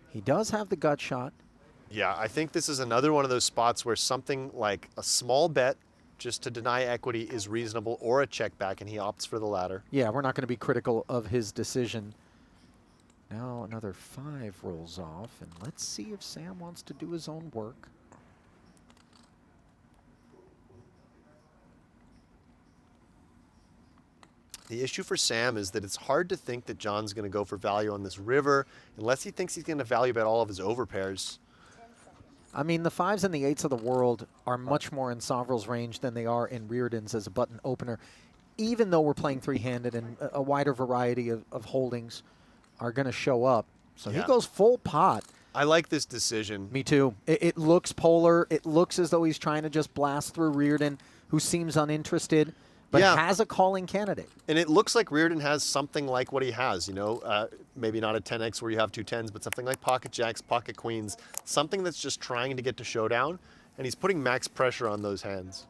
He does have the gut shot. Yeah, I think this is another one of those spots where something like a small bet just to deny equity is reasonable, or a check back, and he opts for the latter. Yeah, we're not going to be critical of his decision. Now another 5 rolls off, and let's see if Sam wants to do his own work. The issue for Sam is that it's hard to think that John's going to go for value on this river unless he thinks he's going to value bet all of his overpairs. I mean, the 5s and the 8s of the world are much more in Sovrel's range than they are in Reardon's as a button opener, even though we're playing 3-handed and a wider variety of holdings are going to show up. So he goes full pot. I like this decision. Me too. It looks polar. It looks as though he's trying to just blast through Reardon, who seems uninterested, but has a calling candidate. And it looks like Reardon has something like what he has, you know, maybe not a 10x where you have 2 10s, but something like pocket jacks, pocket queens, something that's just trying to get to showdown, and he's putting max pressure on those hands.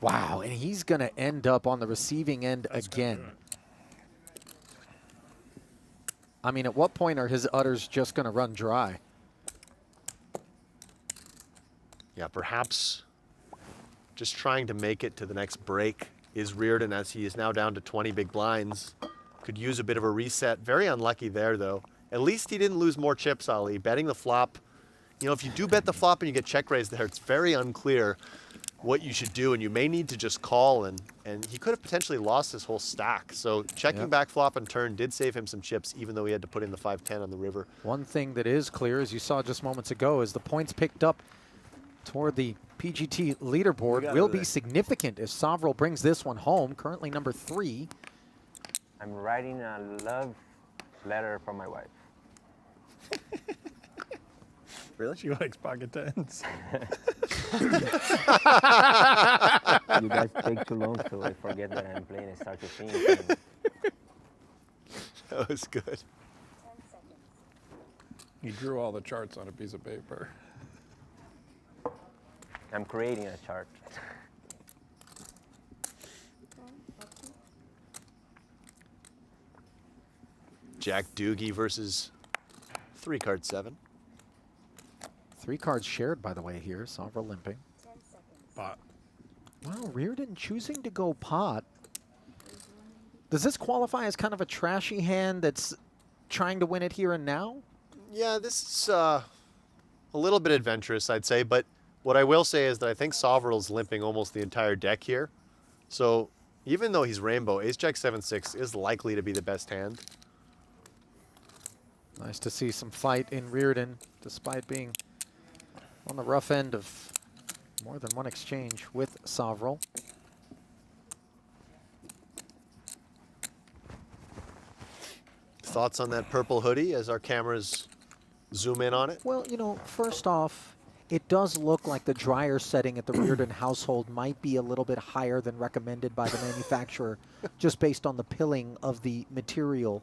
Wow, and he's going to end up on the receiving end again. I mean, at what point are his udders just going to run dry? Yeah, perhaps just trying to make it to the next break is Reardon, as he is now down to 20 big blinds. Could use a bit of a reset. Very unlucky there, though. At least he didn't lose more chips, Ali. Betting the flop, you know, if you do bet the flop and you get check raised there, it's very unclear what you should do, and you may need to just call, and he could have potentially lost his whole stack. So checking back flop and turn did save him some chips, even though he had to put in the 5-10 on the river. One thing that is clear, as you saw just moments ago, is the points picked up toward the PGT leaderboard will be significant if Sovrel brings this one home, currently number 3. I'm writing a love letter for my wife. Really? She likes pocket 10s. You guys take too long, so I forget that I'm playing and start to think. That was good. He drew all the charts on a piece of paper. I'm creating a chart. Jack Doogie versus 3-card 7. 3 cards shared, by the way, here. Sovrel limping. Pot. Well, Reardon choosing to go pot. Does this qualify as kind of a trashy hand that's trying to win it here and now? Yeah, this is a little bit adventurous, I'd say, but what I will say is that I think Sovrel's limping almost the entire deck here. So even though he's rainbow, Ace-Jack 7-6 is likely to be the best hand. Nice to see some fight in Reardon, despite being on the rough end of more than one exchange with Sovrel. Thoughts on that purple hoodie as our cameras zoom in on it? Well, you know, first off, it does look like the dryer setting at the Reardon household might be a little bit higher than recommended by the manufacturer, just based on the pilling of the material.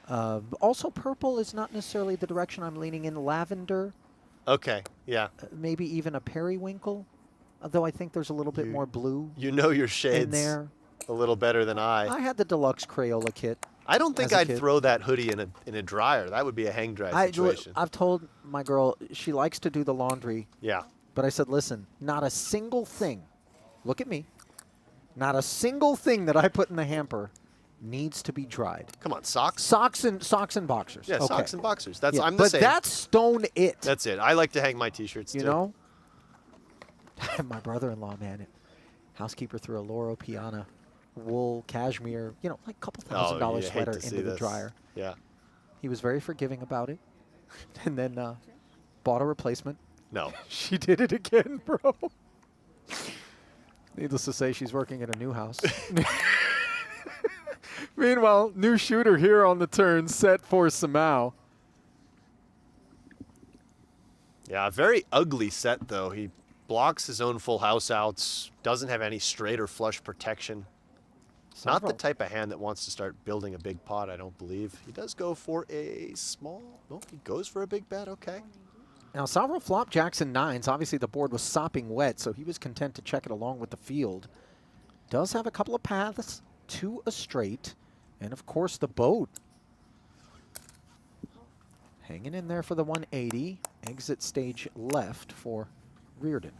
Also, purple is not necessarily the direction I'm leaning in. Lavender, Okay, yeah. maybe even a periwinkle, though I think there's a little bit more blue You know your in shades there. a little better than I. I had the deluxe Crayola kit. I don't think as a I'd kid. throw that hoodie in a dryer. That would be a hang dry situation. I've told my girl she likes to do the laundry, Yeah. but I said, listen, not a single thing, look at me, not a single thing that I put in the hamper needs to be dried. Come on, socks? Socks and boxers. Yeah, okay. socks and boxers. That's Yeah, I'm the but same. that's stone it. That's it. I like to hang my t-shirts You too. know? My brother-in-law, man, housekeeper threw a Loro Piana wool cashmere, you know, like a couple $1,000 you hate sweater to see into the this. dryer. Yeah. He was very forgiving about it, and then bought a replacement. No. She did it again, bro. Needless to say, she's working in a new house. Meanwhile, new shooter here on the turn, set for Samau. Yeah, a very ugly set though. He blocks his own full house outs, doesn't have any straight or flush protection. Not the type of hand that wants to start building a big pot, I don't believe. He does go for a small, no, he goes for a big bet, okay. Now, Salvo flopped jacks and nines. Obviously, the board was sopping wet, so he was content to check it along with the field. Does have a couple of paths to a straight, and of course, the boat. Hanging in there for the 180. Exit stage left for Reardon.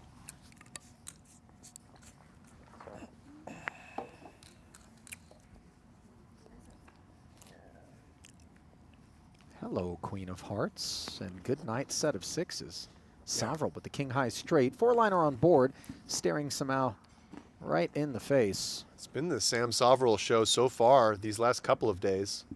Hello, Queen of Hearts, and good night set of sixes. Savril with the king high straight. Four-liner on board, staring Samau right in the face. It's been the Sam Savril show so far these last couple of days.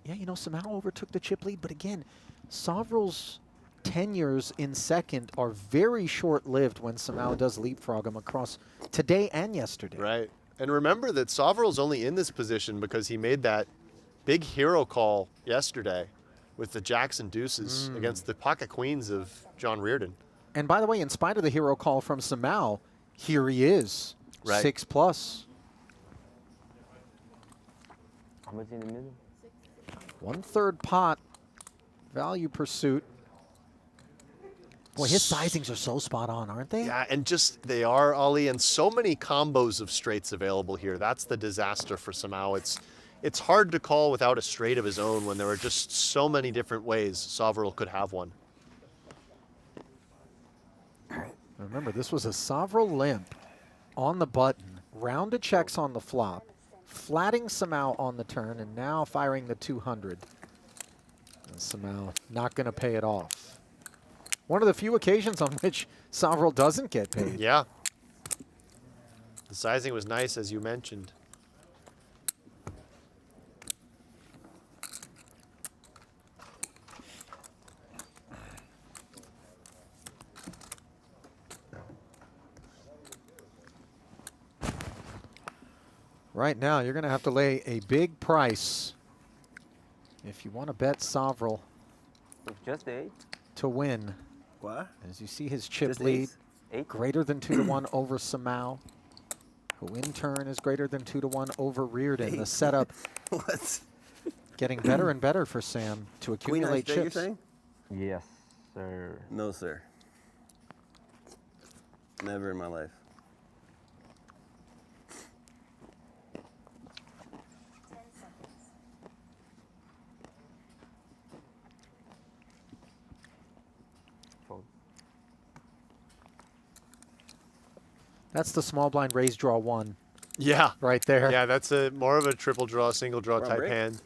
Yeah, you know, Samau overtook the chip lead, but again, Savril's tenures in second are very short-lived when Samau does leapfrog him across today and yesterday. Right. And remember that Savril's only in this position because he made that big hero call yesterday with the jacks and deuces against the pocket queens of John Reardon. And by the way, in spite of the hero call from Samau, here he is, Right. 6+. How much in the middle? 1/3 pot, value pursuit. Boy, his sizings are so spot on, aren't they? Yeah, and just they are, Ali, and so many combos of straights available here. That's the disaster for Samau. It's hard to call without a straight of his own when there are just so many different ways Savril could have one. Remember, this was a Savril limp on the button, round of checks on the flop, flatting Samau on the turn, and now firing the 200. And Samau not going to pay it off. One of the few occasions on which Savril doesn't get paid. Yeah. The sizing was nice, as you mentioned. Right now, you're going to have to lay a big price if you want to bet Savril With just 8? to win. What? As you see his chip Just lead, ace? 8? greater than 2-1 over Samau, who in turn is greater than 2-1 over Reardon. The setup What? getting better and better for Sam to Queen high accumulate straight, you're chips. saying? Yes, sir. No, sir. Never in my life. Fold. That's the small blind raise draw 1 Yeah. right there. Yeah, that's a more of a triple draw, single draw Round type break? hand.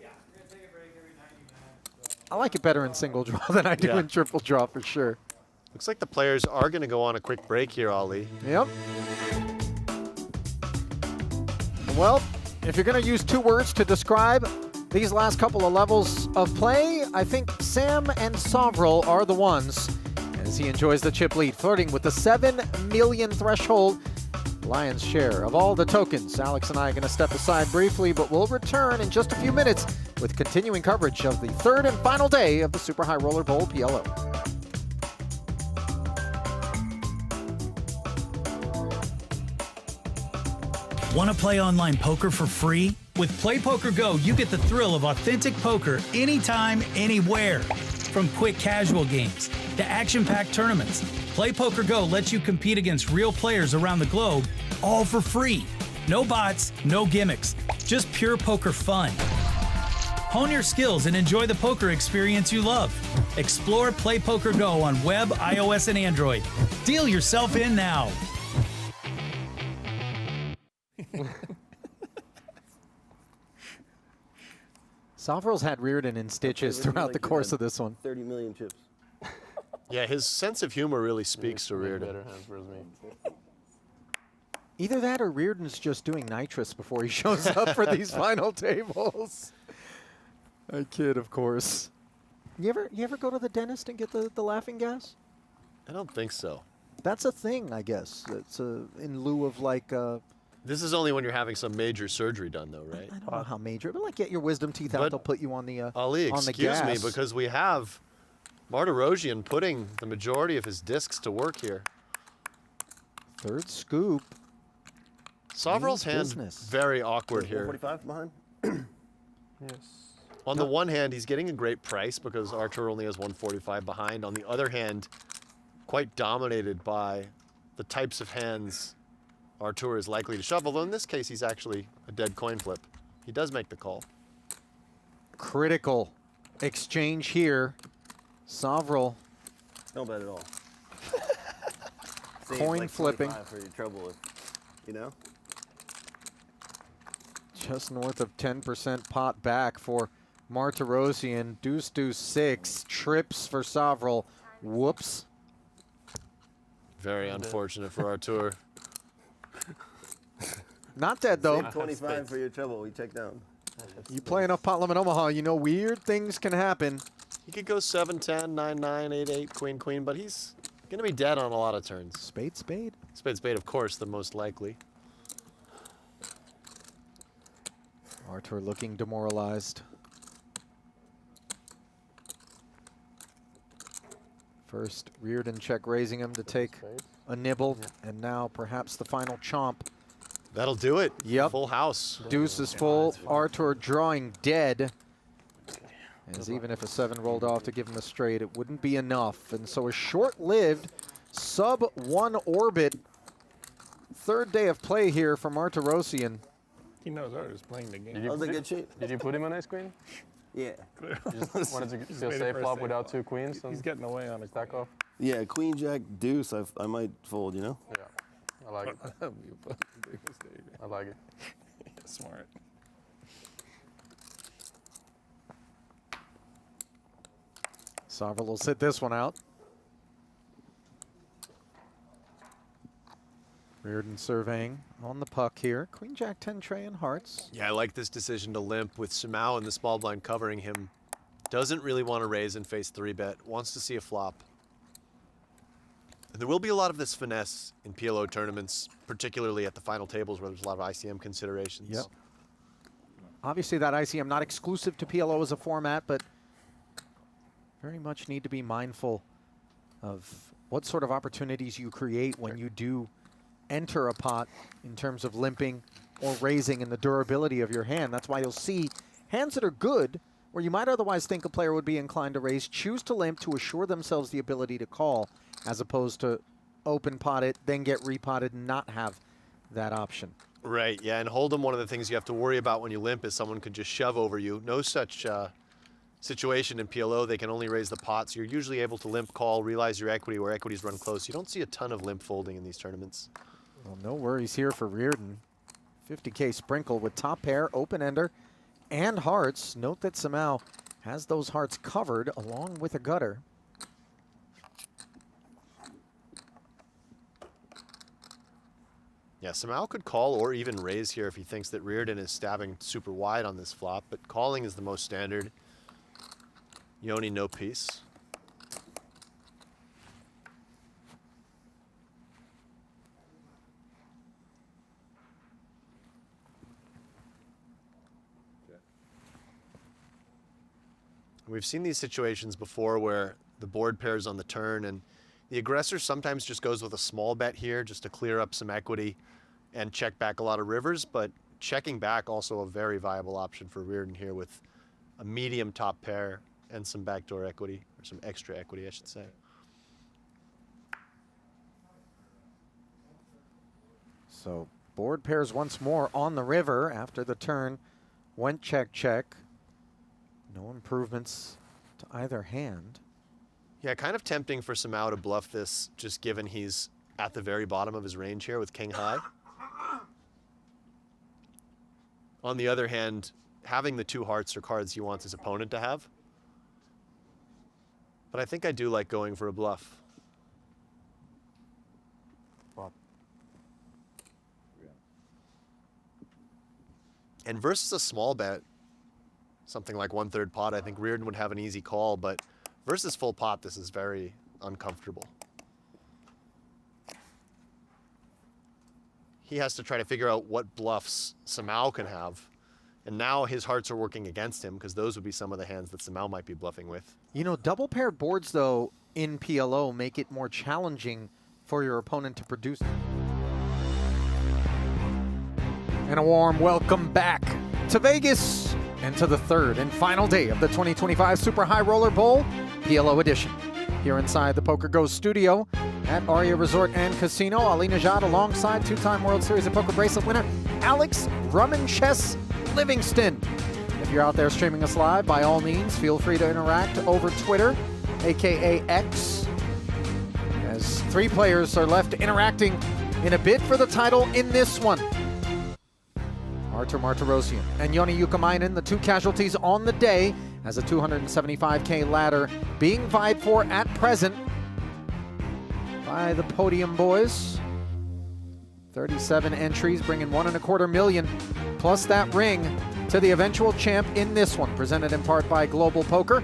I like it better in single draw than I do Yeah. in triple draw for sure. Looks like the players are going to go on a quick break here, Ali. Yep. Well, if you're going to use 2 words to describe these last couple of levels of play, I think Sam and Savril are the ones, as he enjoys the chip lead, flirting with the 7 million threshold, lion's share of all the tokens. Alex and I are going to step aside briefly, but we'll return in just a few minutes with continuing coverage of the 3rd and final day of the Super High Roller Bowl PLO. Want to play online poker for free? With Play Poker Go, you get the thrill of authentic poker anytime, anywhere. From quick casual games to action-packed tournaments, Play Poker Go lets you compete against real players around the globe, all for free. No bots, no gimmicks, just pure poker fun. Hone your skills and enjoy the poker experience you love. Explore Play Poker Go on web, iOS, and Android. Deal yourself in now. Savril's had Reardon in stitches throughout the course of this one. 30 million chips. Yeah, his sense of humor really speaks to Make Reardon. better hands versus me. Either that or Reardon's just doing nitrous before he shows up for these final tables. I kid, of course. You ever go to the dentist and get the laughing gas? I don't think so. That's a thing, I guess. It's in lieu of like, This is only when you're having some major surgery done, though, right? I don't know how major, but like get your wisdom teeth out, But they'll put you on the Ali, on the excuse me, gas. because we have Martirosian putting the majority of his discs to work here. Third scoop. Sovrel's hand business. very awkward here. 145 behind? Yes. On the one hand, he's getting a great price because Artur only has 145 behind. On the other hand, quite dominated by the types of hands Artur is likely to shove. Although in this case, he's actually a dead coin flip. He does make the call. Critical exchange here. Sovrel Don't bet at all. Save Coin like flipping. 25 for your trouble, you know? just north of 10% pot back for Martirosian. Deuce, deuce, 6. Trips for Sovrel. Whoops. Very unfortunate for Artur. Not dead, though. Save 25 for your trouble. We check down. You play enough Pot-Limit Omaha, you know weird things can happen. He could go 7-10, 9-9, 8-8, queen, queen, but he's going to be dead on a lot of turns. Spade, spade. Spade, spade, of course, the most likely. Artur looking demoralized. First, Reardon check raising him to take a nibble, and now perhaps the final chomp. That'll do it. Yep. Full house. Deuce is full. Artur drawing dead. As even if a 7 rolled off to give him a straight, it wouldn't be enough. And so a short-lived sub-1 orbit. Third day of play here for Martirosian. He knows Artur's playing the game. Did That was a good shape. Did you put him on ace queen? Yeah. You just wanted to feel waiting safe for a flop safe without flop. two queens? He's getting away on a stack off? Yeah, queen, jack, deuce, I might fold, you know? Yeah. I like it. I like it. Smart. Sovrel will sit this one out. Reardon surveying on the puck here. Queen, jack, 10 tray and hearts. Yeah, I like this decision to limp with Samau and the small blind covering him. Doesn't really want to raise and face 3-bet. Wants to see a flop. And there will be a lot of this finesse in PLO tournaments, particularly at the final tables where there's a lot of ICM considerations. Yep. Obviously that ICM not exclusive to PLO as a format, but very much need to be mindful of what sort of opportunities you create when you do enter a pot in terms of limping or raising and the durability of your hand. That's why you'll see hands that are good, where you might otherwise think a player would be inclined to raise, choose to limp to assure themselves the ability to call, as opposed to open pot it, then get repotted and not have that option. Right, yeah, and Hold'em, one of the things you have to worry about when you limp is someone could just shove over you. No such situation in PLO. They can only raise the pot, so you're usually able to limp call, realize your equity where equities run close. You don't see a ton of limp folding in these tournaments. Well, no worries here for Reardon. 50K sprinkle with top pair, open ender, and hearts. Note that Samau has those hearts covered along with a gutter. Yeah, Samau could call or even raise here if he thinks that Reardon is stabbing super wide on this flop, but calling is the most standard. Yoni, no piece. We've seen these situations before where the board pairs on the turn and the aggressor sometimes just goes with a small bet here just to clear up some equity and check back a lot of rivers, but checking back also a very viable option for Reardon here with a medium top pair and some backdoor equity, or some extra equity, I should say. So board pairs once more on the river after the turn. Went check, check. No improvements to either hand. Yeah, kind of tempting for Samau to bluff this, just given he's at the very bottom of his range here with king high. On the other hand, having the 2 hearts are cards he wants his opponent to have. But I think I do like going for a bluff. Flop. And versus a small bet, something like 1/3 pot, I think Reardon would have an easy call, but versus full pot, this is very uncomfortable. He has to try to figure out what bluffs Samau can have And now his hearts are working against him because those would be some of the hands that Samau might be bluffing with. You know, double paired boards, though, in PLO make it more challenging for your opponent to produce. And a warm welcome back to Vegas and to the third and final day of the 2025 Super High Roller Bowl PLO edition. Here inside the PokerGO Studio at Aria Resort and Casino, Ali Najad alongside two-time World Series of Poker bracelet winner Alex Rummenchess Livingston. If you're out there streaming us live, by all means, feel free to interact over Twitter, aka X, as three players are left interacting in a bid for the title in this one. Artur Martirosyan and Joni Jukamainen, the two casualties on the day, as a $275K ladder being vied for at present by the Podium Boys. 37 entries, bringing $1.25 million, plus that ring to the eventual champ in this one, presented in part by Global Poker.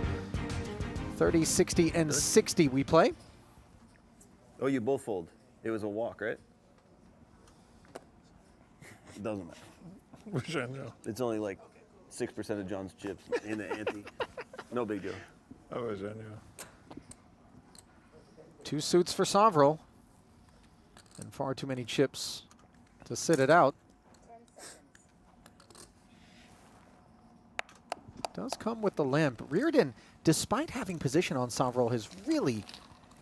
30, 60, and 60 we play. Oh, you both fold. It was a walk, right? It doesn't matter. Which I know. It's only like 6% of John's chips in the ante. No big deal. I wish I knew. Two suits for Sovril, and far too many chips to sit it out. Does come with the limp. Reardon, despite having position on Sovril, has really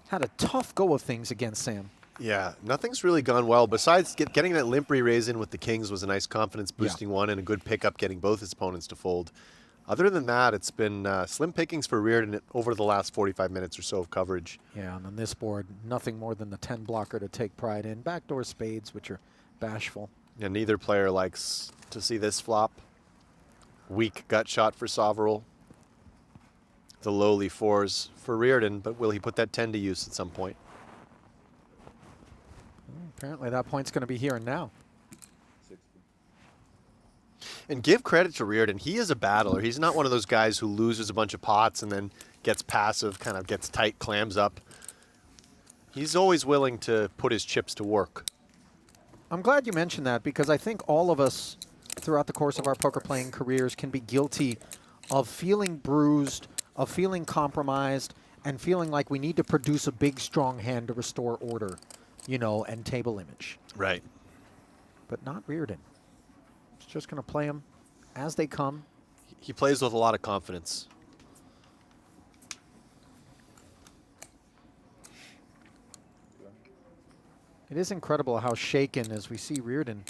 had a tough go of things against Sam. Yeah, nothing's really gone well. Besides getting that limp re-raise in with the Kings was a nice confidence-boosting one and a good pickup getting both his opponents to fold. Other than that, it's been slim pickings for Reardon over the last 45 minutes or so of coverage. Yeah, and on this board, nothing more than the 10 blocker to take pride in. Backdoor spades, which are bashful. And neither player likes to see this flop. Weak gut shot for Sovril. The lowly fours for Reardon, but will he put that 10 to use at some point? Apparently that point's going to be here and now. 60. And give credit to Reardon. He is a battler. He's not one of those guys who loses a bunch of pots and then gets passive, kind of gets tight, clams up. He's always willing to put his chips to work. I'm glad you mentioned that, because I think all of us throughout the course of our poker playing careers can be guilty of feeling bruised, of feeling compromised, and feeling like we need to produce a big, strong hand to restore order, you know, and table image. Right. But not Reardon. It's just going to play them as they come. He plays with a lot of confidence. It is incredible how shaken as we see Reardon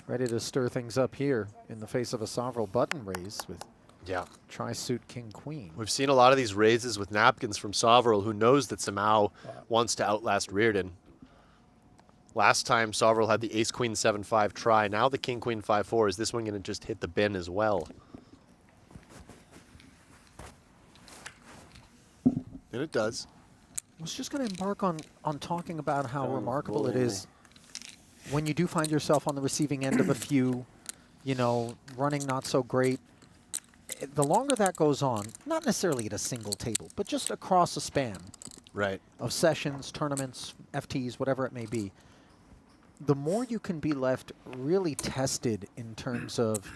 ready to stir things up here in the face of a Sovril button raise with tri-suit king-queen. We've seen a lot of these raises with napkins from Sovril, who knows that Samau wants to outlast Reardon. Last time Sovril had the ace-queen 7-5 try. Now the king-queen 5-4. Is this one going to just hit the bin as well? And it does. I was just going to embark on talking about how remarkable it is when you do find yourself on the receiving end of a few, you know, running not so great. The longer that goes on, not necessarily at a single table, but just across a span of sessions, tournaments, FTs, whatever it may be, the more you can be left really tested in terms of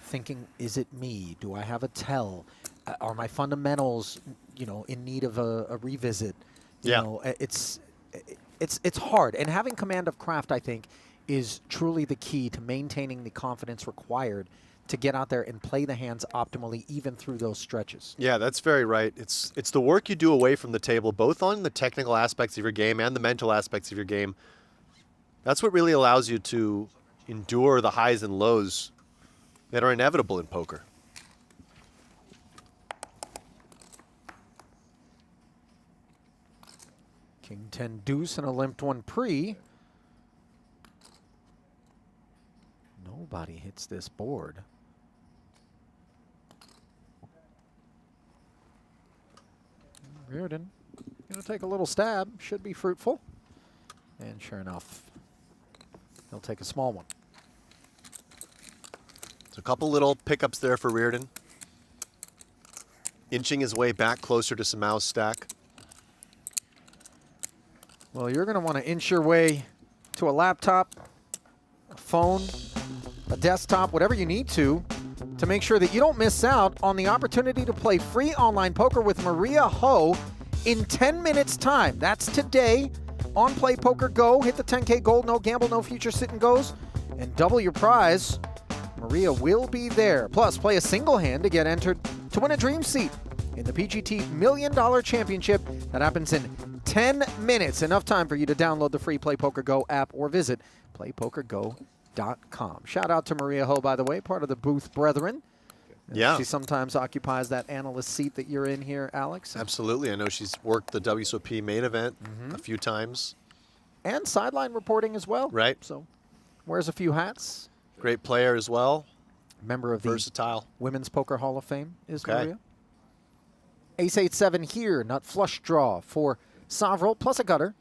thinking, is it me? Do I have a tell? Are my fundamentals, you know, in need of a revisit? You know, it's hard. And having command of craft, I think, is truly the key to maintaining the confidence required to get out there and play the hands optimally, even through those stretches. Yeah, that's very right. It's the work you do away from the table, both on the technical aspects of your game and the mental aspects of your game. That's what really allows you to endure the highs and lows that are inevitable in poker. King 10 deuce and a limped one pre. Nobody hits this board. Reardon going to take a little stab. Should be fruitful. And sure enough, he'll take a small one. So a couple little pickups there for Reardon. Inching his way back closer to Samau's stack. Well, you're going to want to inch your way to a laptop, a phone, a desktop, whatever you need to to make sure that you don't miss out on the opportunity to play free online poker with Maria Ho in 10 minutes time. That's today on Play Poker Go. Hit the 10K gold, no gamble, no future sit and goes, and double your prize. Maria will be there. Plus, play a single hand to get entered to win a dream seat in the PGT $1 Million Championship. That happens in 10 minutes. Enough time for you to download the free Play Poker Go app or visit playpokergo.com. Shout out to Maria Ho, by the way, part of the Booth Brethren. Yeah. She sometimes occupies that analyst seat that you're in here, Alex. Absolutely. I know she's worked the WSOP main event a few times. And sideline reporting as well. Right. So wears a few hats. Great player as well. Member of the Versatile. Women's Poker Hall of Fame is Okay. Maria. Ace 8-7 here, nut flush draw for Sovrel, plus a gutter.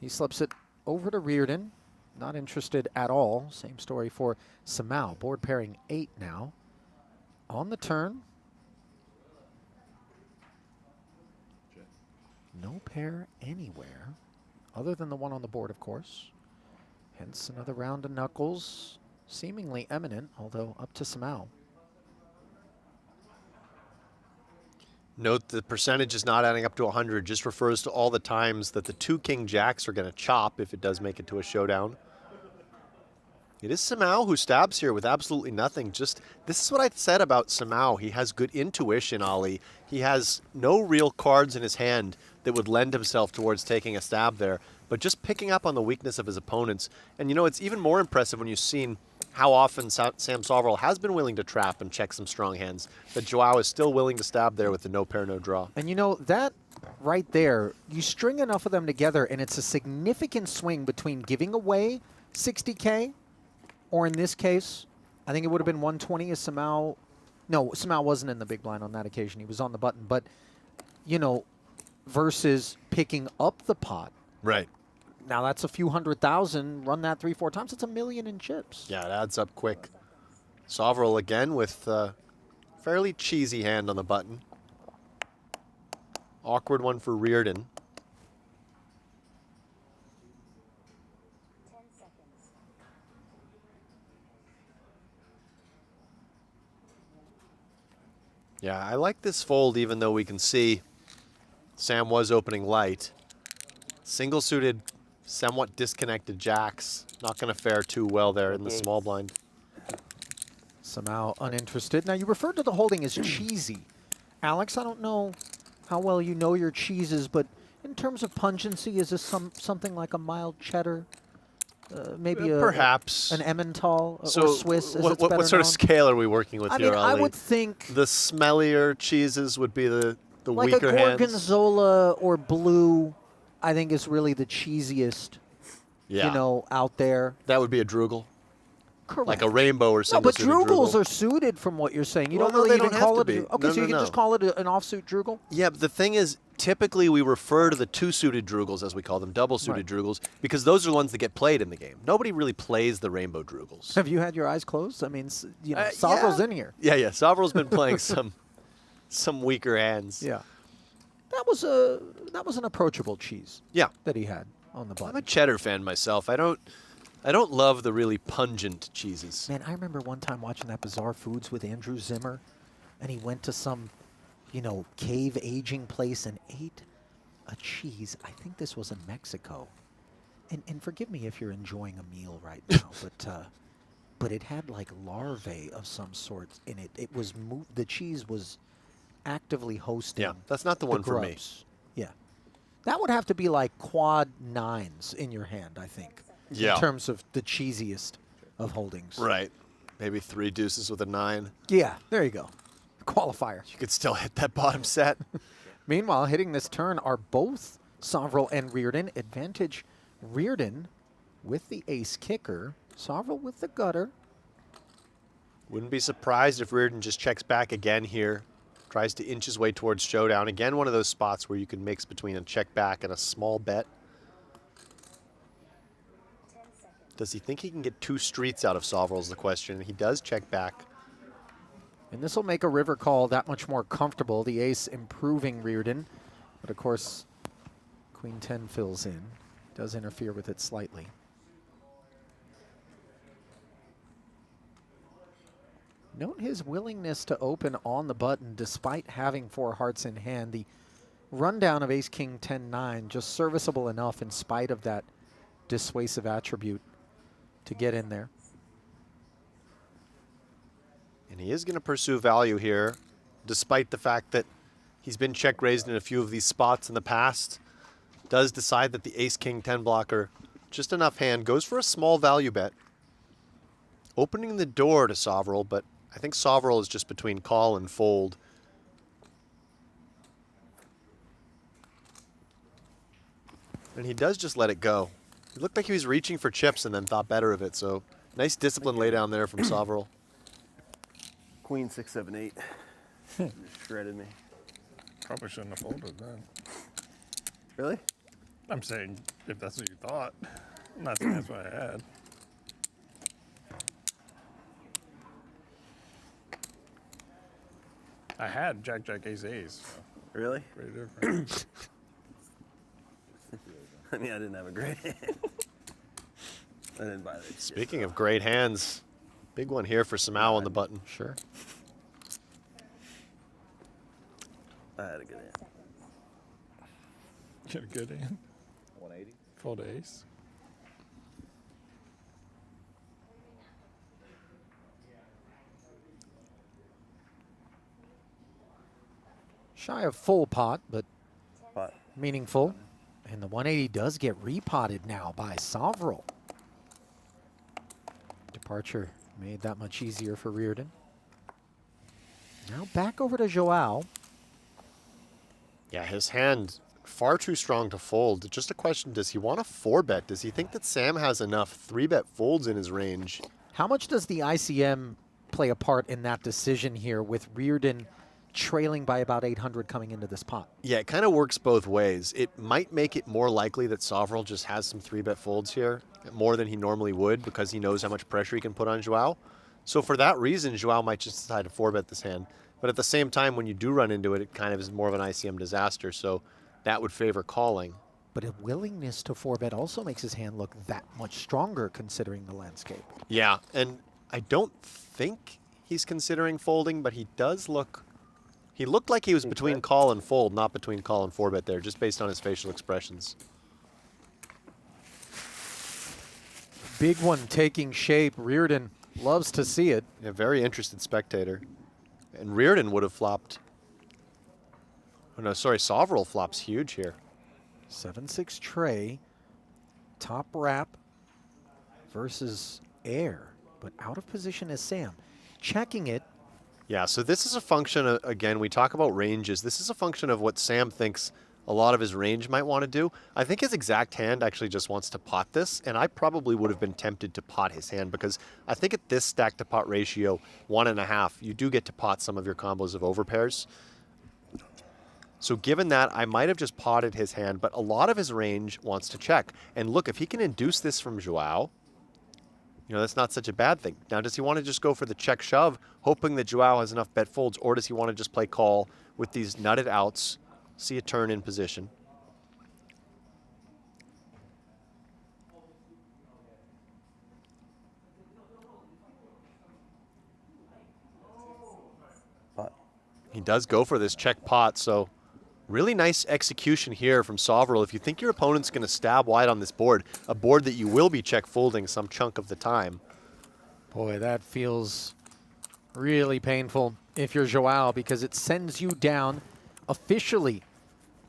He slips it over to Reardon. Not interested at all. Same story for Samau. Board pairing 8 now. On the turn. No pair anywhere, other than the one on the board, of course. Hence another round of knuckles. Seemingly eminent, although up to Samau. Note the percentage is not adding up to 100. Just refers to all the times that the 2 king jacks are going to chop if it does make it to a showdown. It is Samau who stabs here with absolutely nothing. Just this is what I said about Samau. He has good intuition, Ali. He has no real cards in his hand that would lend himself towards taking a stab there, but just picking up on the weakness of his opponents. And you know, it's even more impressive when you've seen how often Sam Sovrel has been willing to trap and check some strong hands, that Joao is still willing to stab there with the no pair, no draw. And you know, that right there, you string enough of them together, and it's a significant swing between giving away 60K, or in this case, I think it would have been 120 as Samau. No, Samau wasn't in the big blind on that occasion. He was on the button. But, you know, versus picking up the pot. Right. Now that's a few $100,000. Run that 3-4 times. It's $1 million in chips. Yeah, it adds up quick. Sovrel again with a fairly cheesy hand on the button. Awkward one for Reardon. Yeah, I like this fold even though we can see Sam was opening light. Single suited, somewhat disconnected jacks. Not going to fare too well there in the small blind. Somehow uninterested. Now, you referred to the holding as cheesy. Alex, I don't know how well you know your cheeses, but in terms of pungency, is this something like a mild cheddar? Maybe perhaps an Emmental or Swiss? What sort of scale are we working with here, mean, Ali? I would think the smellier cheeses would be the like weaker a hands. Gorgonzola or Blue, I think is really the cheesiest, Yeah. you know, out there. That would be a Drugel. Correct. Like a rainbow or No, something. but Drugels are suited from what you're saying. You Well, don't no, really they even don't call have it. to be. Okay, No, so you no, can just no. call it an offsuit Drugel? Yeah, but the thing is, typically we refer to the 2-suited Drugels, as we call them, double-suited Drugels, because those are the ones that get played in the game. Nobody really plays the rainbow Drugels. Have you had your eyes closed? I mean, you know, Sovrel's in here. Yeah. Sovrel's been playing some weaker hands. Yeah. That was an approachable cheese. Yeah. That he had on the I'm a button. cheddar fan myself. I don't love the really pungent cheeses. Man, I remember one time watching that Bizarre Foods with Andrew Zimmer, and he went to some, you know, cave aging place and ate a cheese. I think this was in Mexico. And forgive me if you're enjoying a meal right now, but it had like larvae of some sort in it. It was the cheese was actively hosting. Yeah, that's not the one for me. grubs. Yeah. That would have to be like quad 9s in your hand, I think. Yeah. In terms of the cheesiest of holdings. Right. Maybe 3 deuces with a 9. Yeah, there you go. Qualifier. You could still hit that bottom set. Meanwhile, hitting this turn are both Sovrel and Reardon. Advantage Reardon with the ace kicker. Sovrel with the gutter. Wouldn't be surprised if Reardon just checks back again here. Tries to inch his way towards showdown. Again, one of those spots where you can mix between a check back and a small bet. Does he think he can get 2 streets out of Sovrel is the question. He does check back. And this will make a river call that much more comfortable. The ace improving Reardon. But of course, Queen 10 fills in. Does interfere with it slightly. Note his willingness to open on the button despite having 4 hearts in hand. The rundown of ace, king, 10, 9, just serviceable enough in spite of that dissuasive attribute to get in there. And he is going to pursue value here, despite the fact that he's been check raised in a few of these spots in the past. Does decide that the ace, king, 10 blocker, just enough hand, goes for a small value bet. Opening the door to Sovereign, but I think Sovereign is just between call and fold. And he does just let it go. It looked like he was reaching for chips and then thought better of it, so nice discipline lay down there from Sovereign. Queen 6, 7, 8. Just shredded me. Probably shouldn't have folded then. Really? I'm saying if that's what you thought. I'm not saying that's what I had. I had Jack, Jack, Ace, Ace. So Really? pretty different. I mean, I didn't have a great hand. I didn't buy that. Speaking of great hands, big one here for Samau on the button. Sure. I had a good hand. You had a good hand. 180. Fold ace. Shy of full pot, but Pot. meaningful. And the 180 does get repotted now by Sovereign. Departure made that much easier for Reardon. Now back over to Joao. Yeah, his hand far too strong to fold. Just a question, does he want to 4-bet? Does he think that Sam has enough 3-bet folds in his range? How much does the ICM play a part in that decision here with Reardon trailing by about 800 coming into this pot? Yeah, it kind of works both ways. It might make it more likely that Sovereign just has some 3-bet folds here, more than he normally would because he knows how much pressure he can put on Joao. So for that reason, Joao might just decide to 4-bet this hand. But at the same time, when you do run into it, it kind of is more of an ICM disaster, so that would favor calling. But a willingness to 4-bet also makes his hand look that much stronger considering the landscape. Yeah, and I don't think he's considering folding, but he does look... He looked like he was between call and fold, not between call and 4-bet there, just based on his facial expressions. Big one taking shape. Reardon loves to see it. A very interested spectator. And Reardon would have flopped... Oh no, sorry, Sovereign flops huge here. 7-6 tray. Top wrap versus air, but out of position is Sam. Checking it. Yeah, so this is a function, again, we talk about ranges. This is a function of what Sam thinks a lot of his range might want to do. I think his exact hand actually just wants to pot this, and I probably would have been tempted to pot his hand because I think at this stack to pot ratio, 1.5, you do get to pot some of your combos of overpairs. So given that, I might have just potted his hand, but a lot of his range wants to check. And look, if he can induce this from Joao, you know, that's not such a bad thing. Now, does he want to just go for the check shove, hoping that Joao has enough bet folds, or does he want to just play call with these nutted outs, see a turn in position? Pot. He does go for this check pot, so really nice execution here from Sovereign. If you think your opponent's going to stab wide on this board, a board that you will be check folding some chunk of the time. Boy, that feels really painful if you're Joao because it sends you down officially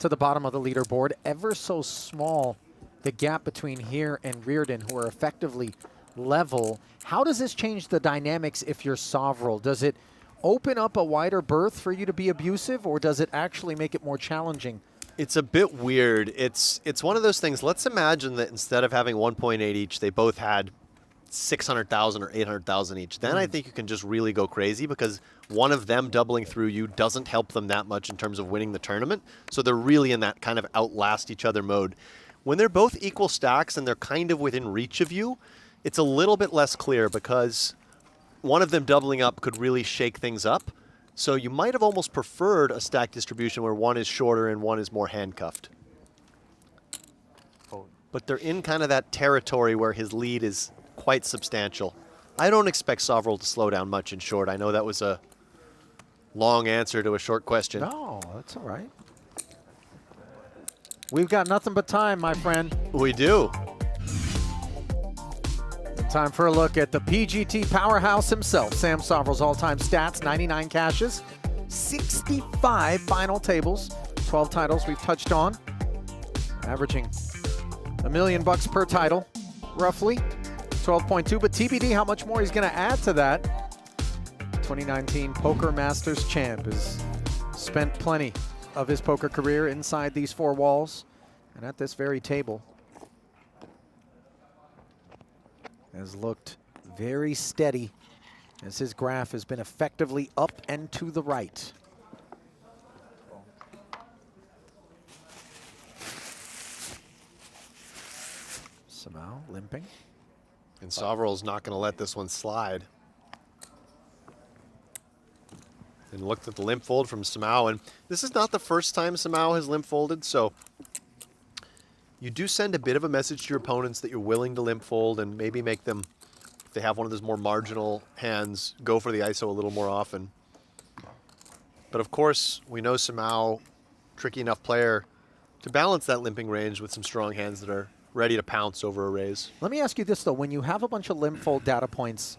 to the bottom of the leaderboard. Ever so small, the gap between here and Reardon, who are effectively level. How does this change the dynamics if you're Sovereign? Does it open up a wider berth for you to be abusive, or does it actually make it more challenging? It's a bit weird. It's one of those things. Let's imagine that instead of having 1.8 each, they both had 600,000 or 800,000 each. Then I think you can just really go crazy because one of them doubling through you doesn't help them that much in terms of winning the tournament. So they're really in that kind of outlast each other mode. When they're both equal stacks and they're kind of within reach of you, it's a little bit less clear because one of them doubling up could really shake things up. So you might have almost preferred a stack distribution where one is shorter and one is more handcuffed. But they're in kind of that territory where his lead is quite substantial. I don't expect Sovereign to slow down much in short. I know that was a long answer to a short question. No, that's all right. We've got nothing but time, my friend. We do. Time for a look at the PGT powerhouse himself. Sam Soverill's all-time stats, 99 cashes, 65 final tables, 12 titles we've touched on, averaging $1 million per title, roughly, 12.2. But TBD, how much more he's going to add to that. 2019 Poker Masters champ has spent plenty of his poker career inside these four walls and at this very table. Has looked very steady as his graph has been effectively up and to the right. Somehow limping. And Sovereig's not going to let this one slide. And looked at the limp fold from Samau, and this is not the first time Samau has limp folded, so you do send a bit of a message to your opponents that you're willing to limp fold and maybe make them, if they have one of those more marginal hands, go for the ISO a little more often. But of course, we know Samau, tricky enough player, to balance that limping range with some strong hands that are ready to pounce over a raise. Let me ask you this, though. When you have a bunch of limp fold data points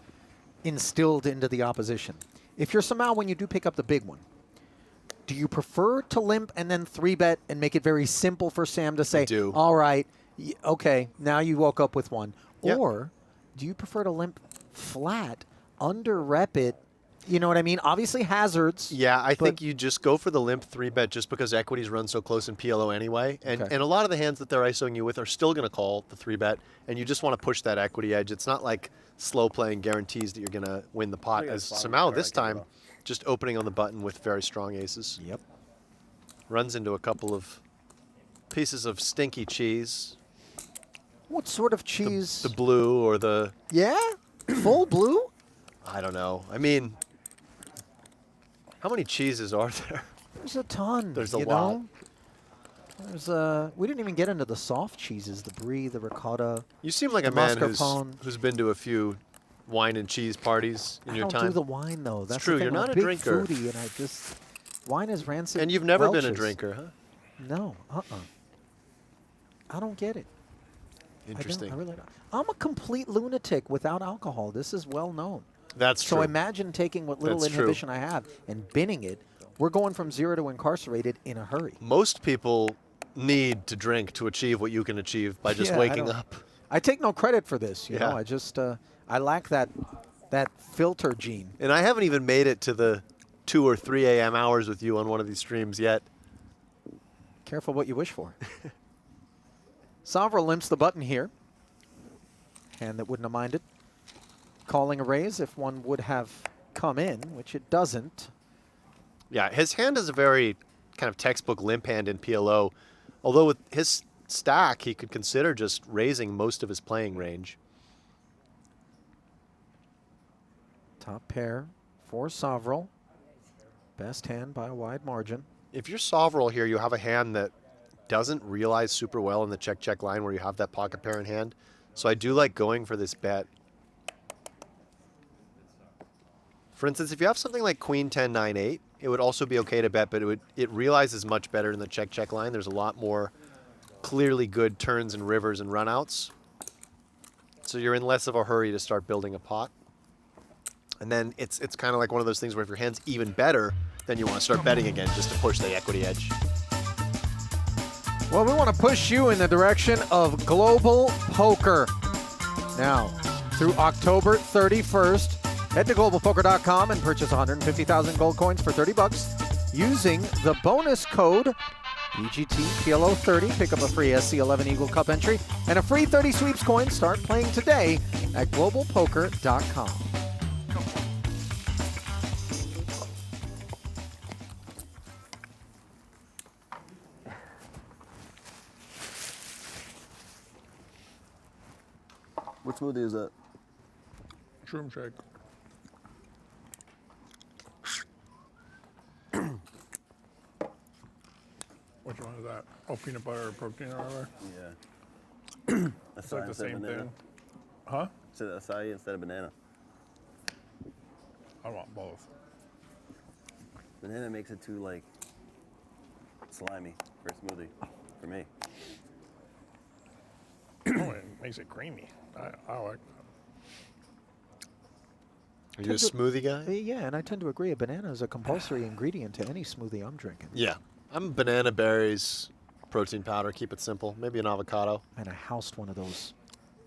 instilled into the opposition, if you're somehow, when you do pick up the big one, do you prefer to limp and then 3-bet and make it very simple for Sam to say, all right, okay, now you woke up with one? Yep. Or do you prefer to limp flat, under-rep it? You know what I mean? Obviously hazards. Yeah, I think you just go for the limp 3-bet just because equities run so close in PLO anyway. And, Okay. and a lot of the hands that they're ISOing you with are still going to call the 3-bet, and you just want to push that equity edge. It's not like slow playing guarantees that you're going to win the pot, as Samau this time just opening on the button with very strong aces. Yep. Runs into a couple of pieces of stinky cheese. What sort of cheese? The blue or the... Yeah? Full blue? I don't know. I mean, how many cheeses are there? There's a ton. There's a you lot. know? There's we didn't even get into the soft cheeses, the brie, the ricotta. You seem like the a man mascarpone. who's been to a few wine and cheese parties in I your don't time. do the wine, though. That's true, the thing. you're I'm not a big drinker. Foodie, and I just wine is rancid. And you've never been a Welch's. drinker, huh? No, I don't get it. Interesting. I really don't. I'm a complete lunatic without alcohol. This is well known. That's So true. imagine taking what little That's true. inhibition I have and binning it. We're going from 0 to incarcerated in a hurry. Most people need to drink to achieve what you can achieve by just Yeah, I waking don't- up. I take no credit for this. You Yeah. know, I just I lack that filter gene. And I haven't even made it to the 2 or 3 a.m. hours with you on one of these streams yet. Careful what you wish for. Savra limps the button here. Hand that wouldn't have minded. Calling a raise if one would have come in, which it doesn't. Yeah, his hand is a very kind of textbook limp hand in PLO. Although with his stack, he could consider just raising most of his playing range. Top pair for Sovril. Best hand by a wide margin. If you're Sovereign here, you have a hand that doesn't realize super well in the check-check line where you have that pocket pair in hand. So I do like going for this bet. For instance, if you have something like Queen 10, 9, 8, it would also be okay to bet, but it realizes much better in the check-check line. There's a lot more clearly good turns and rivers and runouts. So you're in less of a hurry to start building a pot. And then it's kind of like one of those things where if your hand's even better, then you want to start betting again just to push the equity edge. Well, we want to push you in the direction of global poker. Now, through October 31st, head to globalpoker.com and purchase 150,000 gold coins for $30 using the bonus code PGTPLO30. Pick up a free SC11 Eagle Cup entry and a free 30 sweeps coin. Start playing today at globalpoker.com. What smoothie is that? Shroom shake. Which one is that? Oh, peanut butter or protein or whatever? Yeah. It's like the same thing. Huh? Is it acai instead of banana? I want both. Banana makes it too like slimy for a smoothie for me. Oh, it makes it creamy. I like Are you a smoothie guy? Yeah, and I tend to agree. A banana is a compulsory ingredient to any smoothie I'm drinking. Yeah. I'm banana berries, protein powder, keep it simple. Maybe an avocado. And I housed one of those.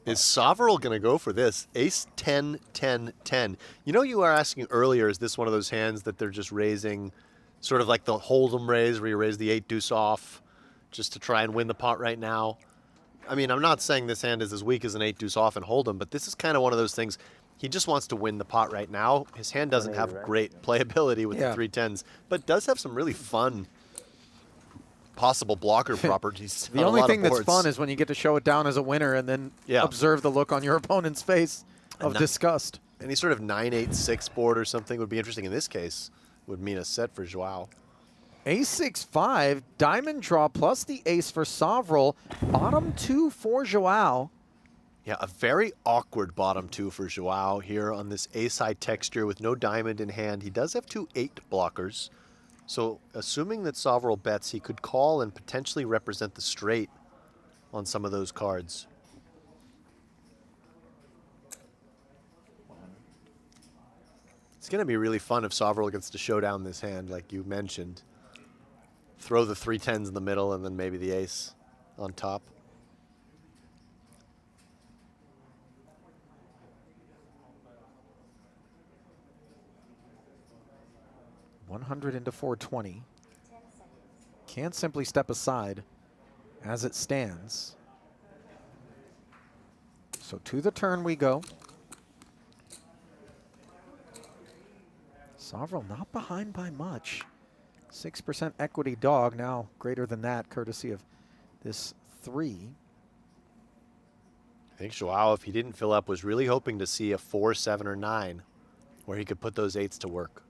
Is Sovereign going to go for this? Ace 10, 10, 10. You know, you were asking earlier, is this one of those hands that they're just raising, sort of like the Hold'em raise, where you raise the 8 deuce off just to try and win the pot right now? I mean, I'm not saying this hand is as weak as an 8 deuce off and Hold'em, but this is kind of one of those things. He just wants to win the pot right now. His hand doesn't have great playability with the 3 10s, but does have some really fun possible blocker properties. The only thing that's fun is when you get to show it down as a winner and then observe the look on your opponent's face of disgust. Any sort of 9-8-6 board or something would be interesting in this case. Would mean a set for Joao. Ace 6-5, diamond draw plus the ace for Sovril. Bottom 2 for Joao. Yeah, a very awkward bottom 2 for Joao here on this ace-high texture with no diamond in hand. He does have 2 8 blockers. So assuming that Sovril bets, he could call and potentially represent the straight on some of those cards. It's going to be really fun if Sovril gets to show down this hand, like you mentioned. Throw the 3 10s in the middle and then maybe the ace on top. $100 into 420. Can't simply step aside as it stands. So to the turn we go. Sovril not behind by much. 6% equity dog, now greater than that, courtesy of this 3. I think Joao, if he didn't fill up, was really hoping to see a 4, 7, or 9 where he could put those 8s to work.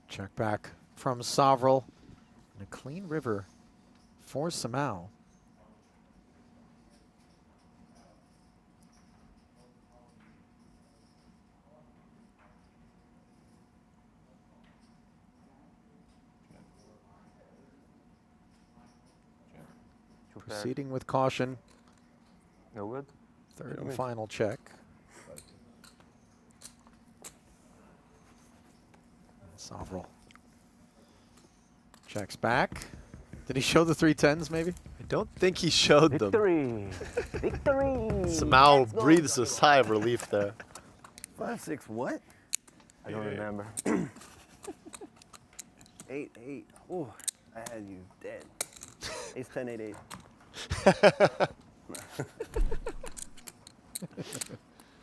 Check back from Sovril. And a clean river for Samau. Proceeding with caution. No good. Third and final check. Sovril checks back. Did he show the 3 10s maybe? I don't think he showed them. Victory! Victory! Samau breathes a sigh of relief there. 5, 6, what? I don't remember. 8, 8. Oh, I had you dead. Ace 10, 8, 8.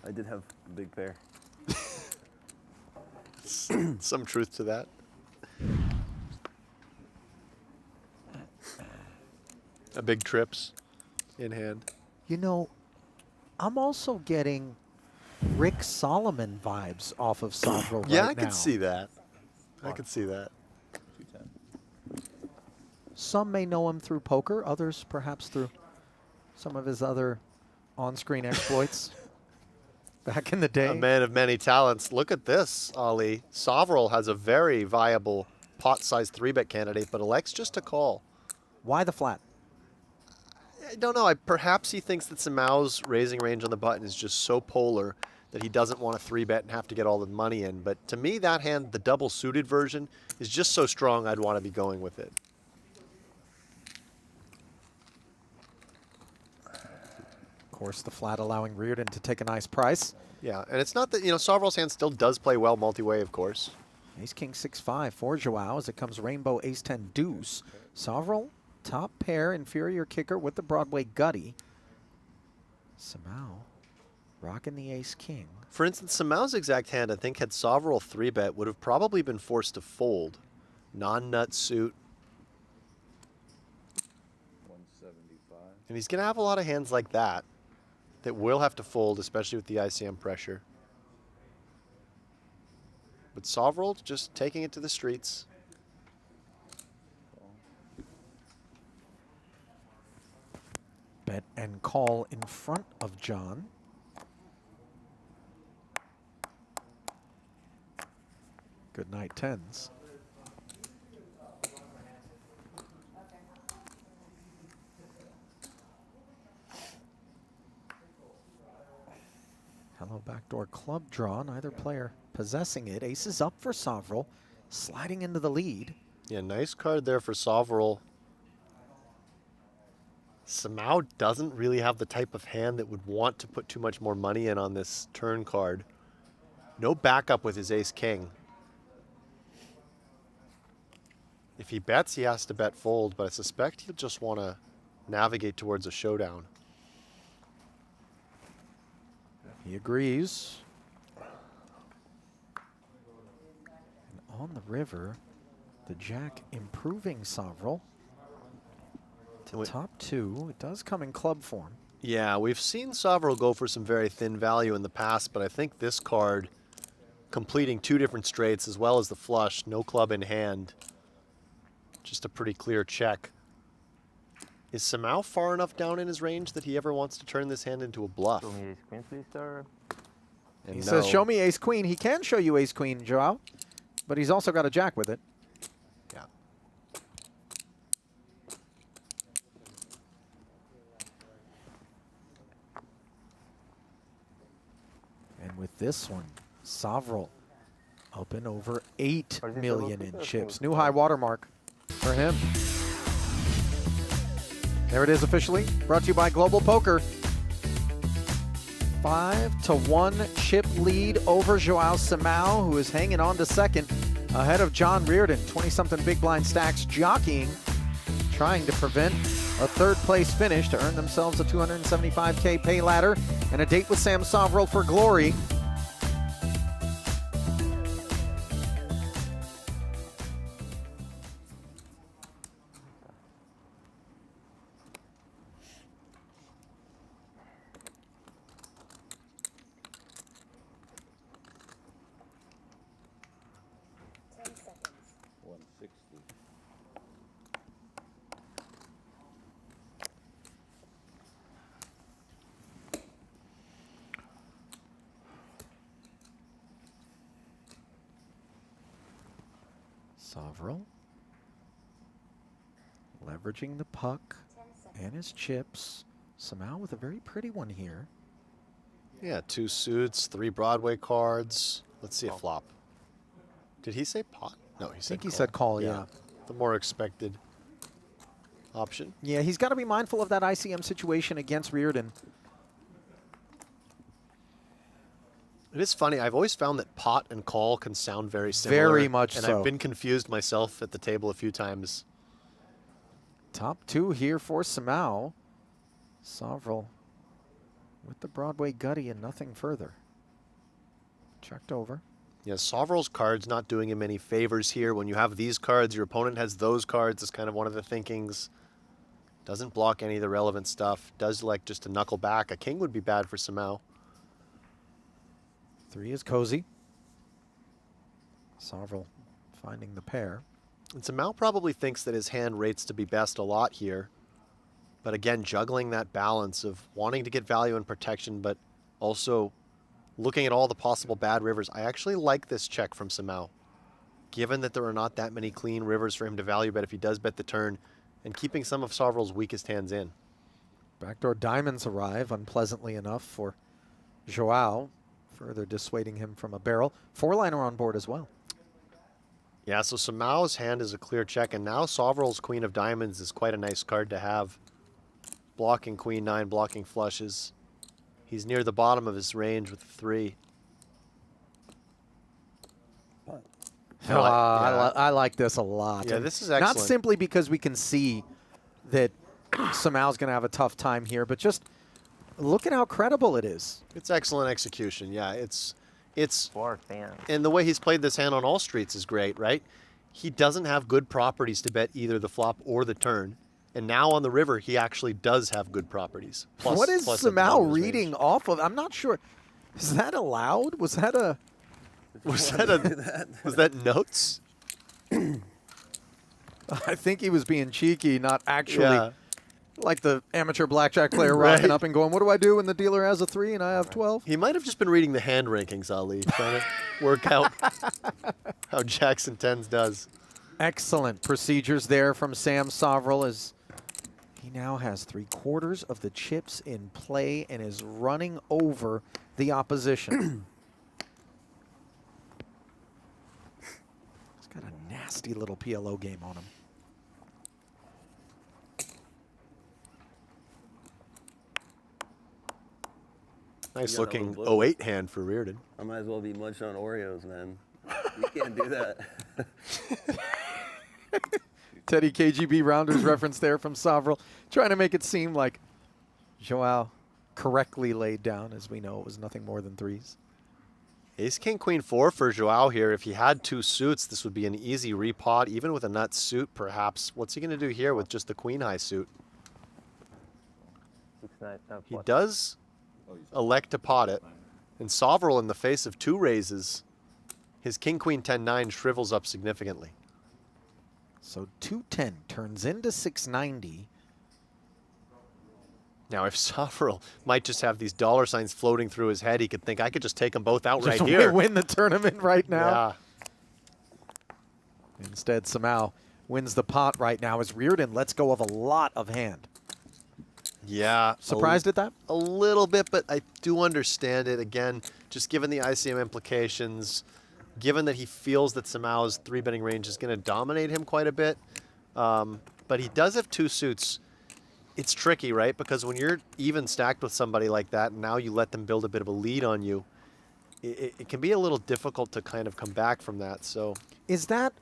I did have a big pair. Some truth to that. A big trips in hand. You know, I'm also getting Rick Solomon vibes off of Sovril Yeah, right I now. could see that. I could see that. Some may know him through poker, others perhaps through some of his other on-screen exploits back in the day. A man of many talents. Look at this, Ali. Sovril has a very viable pot-sized 3-bet candidate, but elects just to call. Why the flat? I don't know. Perhaps he thinks that Samau's raising range on the button is just so polar that he doesn't want to 3-bet and have to get all the money in. But to me, that hand, the double-suited version, is just so strong I'd want to be going with it. Of course, the flat allowing Reardon to take a nice price. Yeah, and it's not that, you know, Sovril's hand still does play well multi-way, of course. Ace-King 6-5 for Joao as it comes rainbow Ace-10 deuce. Sovril, top pair, inferior kicker with the Broadway gutty. Samau rocking the Ace-King. For instance, Samau's exact hand, I think, had Sovril 3-bet, would have probably been forced to fold. Non-nut suit. 175. And he's going to have a lot of hands like that that will have to fold, especially with the ICM pressure. But Sovril just taking it to the streets. Bet and call in front of John. Good night, tens. Hello, backdoor club draw. Neither player possessing it. Ace is up for Sovrel, sliding into the lead. Yeah, nice card there for Sovrel. Samau doesn't really have the type of hand that would want to put too much more money in on this turn card. No backup with his ace-king. If he bets, he has to bet fold, but I suspect he'll just want to navigate towards a showdown. He agrees. And on the river, the jack improving Sovrel to top two. It does come in club form. Yeah, we've seen Sovrel go for some very thin value in the past, but I think this card, completing two different straights as well as the flush, no club in hand, just a pretty clear check. Is Samau far enough down in his range that he ever wants to turn this hand into a bluff? Show me ace queen, please, sir. And He says, show me ace queen. He can show you ace queen, Joao, but he's also got a jack with it. Yeah. And with this one, Sovrel up and over 8 million in chips. New high watermark for him. There it is officially, brought to you by Global Poker. 5-1 chip lead over Joao Samau, who is hanging on to second, ahead of John Reardon. 20-something big blind stacks jockeying, trying to prevent a third place finish to earn themselves a $275K pay ladder and a date with Sam Sovrel for glory. Sovrel leveraging the puck and his chips. Samau with a very pretty one here. Yeah, 2 suits, 3 Broadway cards. Let's see a flop. Did he say pot? No, he said I think he call. said call, yeah. The more expected option. Yeah, he's got to be mindful of that ICM situation against Reardon. It is funny. I've always found that pot and call can sound very similar. Very much and so. I've been confused myself at the table a few times. Top two here for Samau. Sovrel with the Broadway gutty and nothing further. Checked over. Yeah, Sovrel's card's not doing him any favors here. When you have these cards, your opponent has those cards. Is kind of one of the thinkings. Doesn't block any of the relevant stuff. Does like just a knuckle back. A king would be bad for Samau. 3 is cozy. Sovrel finding the pair. And Samau probably thinks that his hand rates to be best a lot here. But again, juggling that balance of wanting to get value and protection, but also looking at all the possible bad rivers. I actually like this check from Samau, given that there are not that many clean rivers for him to value bet if he does bet the turn, and keeping some of Sovrel's weakest hands in. Backdoor diamonds arrive, unpleasantly enough, for Joao, further dissuading him from a barrel. 4-liner on board as well. Yeah, so Samau's hand is a clear check, and now Sovrel's Queen of Diamonds is quite a nice card to have. Blocking Queen 9, blocking flushes. He's near the bottom of his range with 3. I like this a lot. Yeah, And this is excellent. not simply because we can see that Samau's going to have a tough time here, but just look at how credible it is. It's excellent execution. Yeah, it's For fans. and the way he's played this hand on all streets is great, right? He doesn't have good properties to bet either the flop or the turn. And now on the river, he actually does have good properties. Plus, What is plus at the bottom Samau of his reading range. off of? I'm not sure. Is that allowed? Was that a... Was that notes? I think he was being cheeky, not actually Yeah. Like the amateur blackjack player Right. rocking up and going, what do I do when the dealer has a 3 and I have 12? He might have just been reading the hand rankings, Ali, trying to work out how Jackson 10s does. Excellent procedures there from Sam Soverel as he now has 3/4 of the chips in play and is running over the opposition. He's got a nasty little PLO game on him. Nice You got looking a little 08 hand for Reardon. I might as well be munching on Oreos, man. You can't do that. Teddy KGB Rounders reference there from Soverel, trying to make it seem like Joao correctly laid down, as we know it was nothing more than 3s. Ace, King, Queen, 4 for Joao here. If he had 2 suits, this would be an easy repot, even with a nut suit, perhaps. What's he going to do here with just the Queen High suit? 6-9. He does elect to pot it. And Soverel, in the face of 2 raises, his King, Queen, 10, 9 shrivels up significantly. So 210 turns into 690. Now, if Soverel might just have these dollar signs floating through his head, he could think, I could just take them both out right Just here. win the tournament right now. Yeah. Instead, Samau wins the pot right now as Reardon lets go of a lot of hand. Yeah. Surprised at that? A little bit, but I do understand it. Again, just given the ICM implications, given that he feels that Samau's 3-betting range is going to dominate him quite a bit. But he does have 2 suits. It's tricky, right? Because when you're even stacked with somebody like that, and now you let them build a bit of a lead on you, it can be a little difficult to kind of come back from that. So, Is that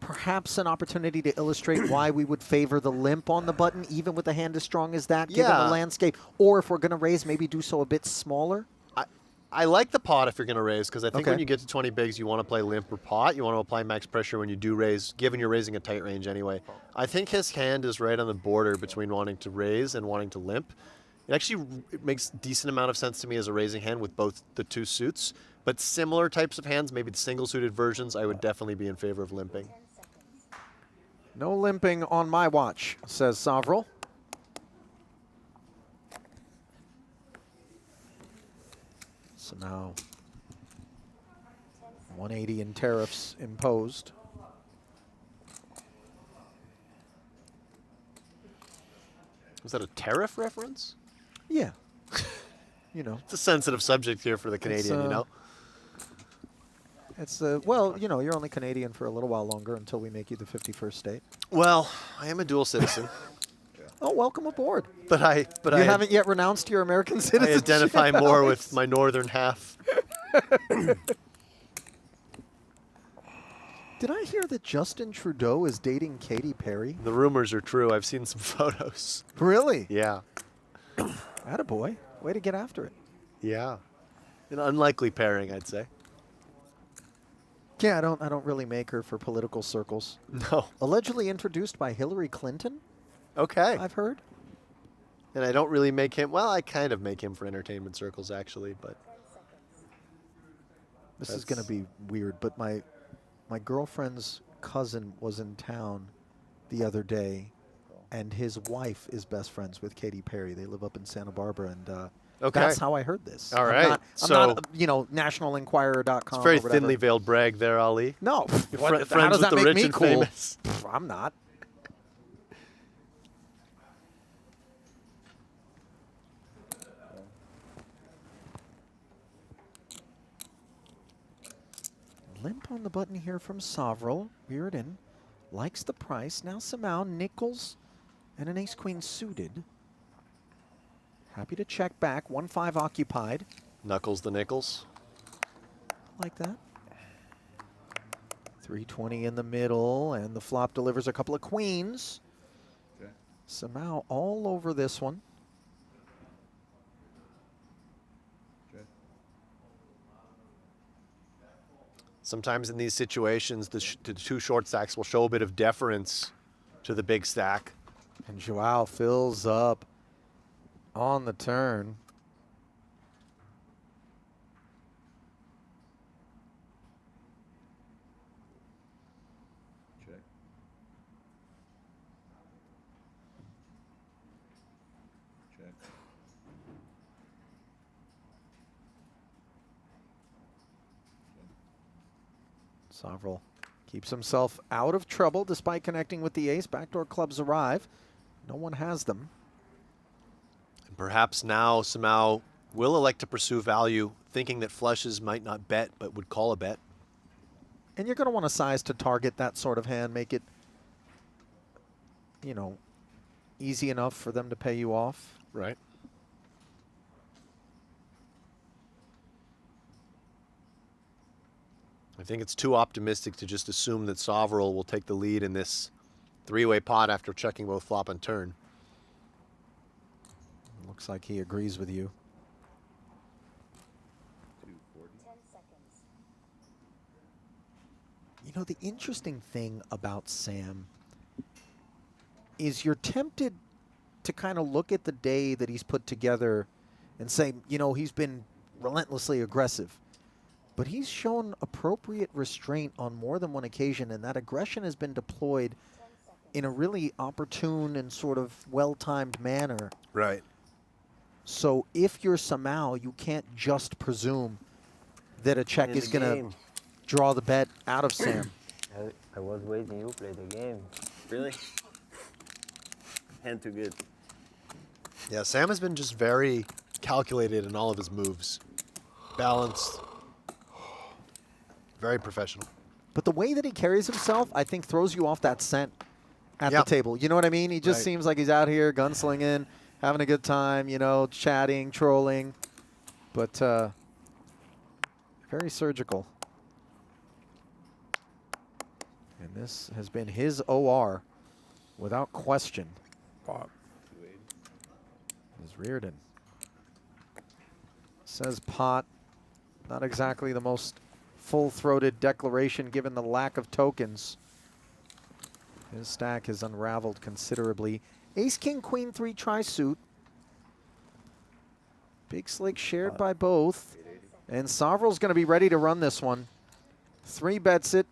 perhaps an opportunity to illustrate why we would favor the limp on the button, even with a hand as strong as that, given Yeah. the landscape? Or if we're going to raise, maybe do so a bit smaller? I like the pot if you're going to raise, because I think Okay. when you get to 20 bigs, you want to play limp or pot. You want to apply max pressure when you do raise, given you're raising a tight range anyway. I think his hand is right on the border between wanting to raise and wanting to limp. It makes a decent amount of sense to me as a raising hand with both the 2 suits. But similar types of hands, maybe the single-suited versions, I would definitely be in favor of limping. No limping on my watch, says Soverel. So now 180 in tariffs imposed. Was that a tariff reference? Yeah. You know, It's a sensitive subject here for the Canadian, you know? it's well, you know, you're only Canadian for a little while longer until we make you the 51st state. Well, I am a dual citizen, Oh, welcome aboard. but I haven't yet renounced your American I citizenship. identify more Alex. with my northern half. Did I hear that Justin Trudeau is dating Katy Perry? The rumors are true. I've seen some photos. Really? Yeah. Attaboy. Way to get after it. Yeah. An unlikely pairing, I'd say. Yeah, I don't really make her for political circles. No. Allegedly introduced by Hillary Clinton, Okay. I've heard. And I don't really make him, well, I kind of make him for entertainment circles, actually, but This is going to be weird, but my girlfriend's cousin was in town the other day, and his wife is best friends with Katy Perry. They live up in Santa Barbara, and Okay. that's how I heard this. All I'm right. not, So- I'm not, you know, nationalenquirer.com. it's a very or whatever. thinly veiled brag there, Ali. No. You're What, friends how does with that the make rich me and cool? famous. I'm not. Limp on the button here from Soverel. Reardon likes the price. Now Samau, nickels, and an ace-queen suited. Happy to check back. 1-5 occupied. Knuckles the nickels. Like that. 320 in the middle, and the flop delivers a couple of queens. Okay. Samau all over this one. Okay. Sometimes in these situations, the 2 short stacks will show a bit of deference to the big stack. And Joao fills up on the turn. Check. Right. Sovrel keeps himself out of trouble despite connecting with the ace. Backdoor clubs arrive. No one has them. And perhaps now Samau will elect to pursue value, thinking that flushes might not bet, but would call a bet. And you're going to want to size to target that sort of hand, make it, you know, easy enough for them to pay you off. Right. I think it's too optimistic to just assume that Sovrel will take the lead in this three-way pot after checking both flop and turn. Looks like he agrees with you. 240. 10 seconds. You know, the interesting thing about Sam is you're tempted to kind of look at the day that he's put together and say, you know, he's been relentlessly aggressive. But he's shown appropriate restraint on more than one occasion, and that aggression has been deployed in a really opportune and sort of well-timed manner. Right. So if you're Samau, you can't just presume that a check In is the going to game. draw the bet out of Sam. I was waiting you play the game. Really? Hand too good. Yeah, Sam has been just very calculated in all of his moves. Balanced. Very professional. But the way that he carries himself, I think, throws you off that scent at Yep. the table. You know what I mean? He just Right. seems like he's out here gunslinging, having a good time, you know, chatting, trolling. But very surgical. And this has been his OR without question. Pot. Is Reardon. Says pot. Not exactly the most full-throated declaration given the lack of tokens. His stack has unraveled considerably. Ace, king, queen, 3 tri-suit. Big slick shared by both. And Sovrel's going to be ready to run this one. 3 bets it.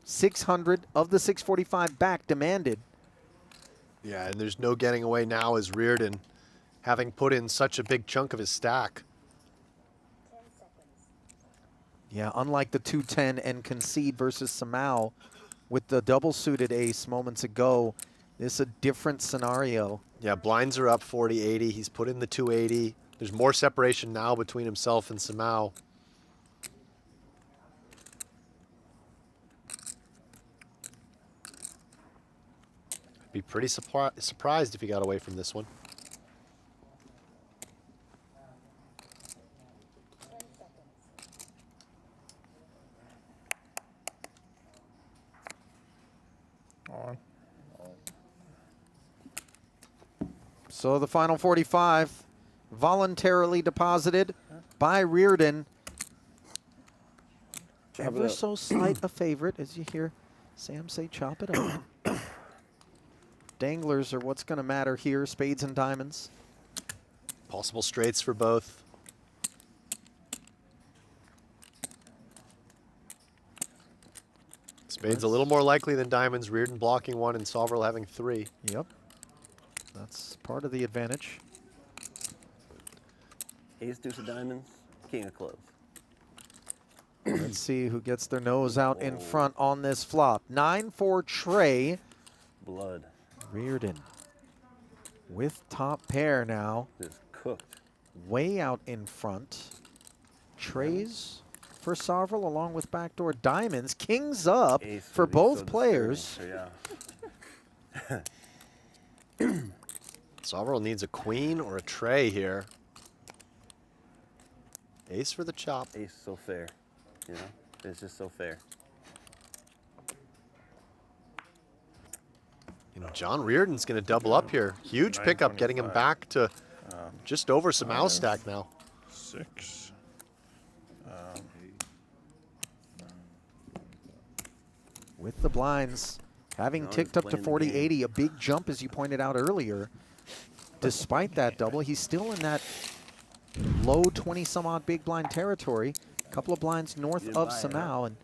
600 of the 645 back demanded. Yeah, and there's no getting away now as Reardon, having put in such a big chunk of his stack. 10 seconds. Yeah, unlike the 210 and concede versus Samau with the double-suited ace moments ago, this is a different scenario. Yeah, blinds are up 40-80. He's put in the 280. There's more separation now between himself and Samau. I'd be pretty surprised if he got away from this one. 10 seconds. On. So the final 45, voluntarily deposited by Reardon. Ever so slight a favorite, as you hear Sam say, chop it up. Danglers are what's going to matter here, spades and diamonds. Possible straights for both. Spades a little more likely than diamonds. Reardon blocking 1 and Sovrel having 3. Yep. That's part of the advantage. Ace, deuce of diamonds, king of clubs. Let's see who gets their nose out in front on this flop. 9-4 Trey. Blood. Reardon with top pair now. Just cooked. Way out in front. Trays for Sovrel along with backdoor diamonds. Kings up Ace for would be both so players. disturbing, so yeah. Sovrel needs a queen or a tray here. Ace for the chop. Ace so fair. You know? It's just so fair. You know, John Reardon's going to double up here. Huge pickup, getting him 925. back to just over some mouse stack now. 6. With the blinds having No, ticked he's up to playing the game. 40-80, a big jump as you pointed out earlier. Despite that double, he's still in that low 20-some-odd big blind territory. A couple of blinds north didn't of buy it, huh? Samau. And,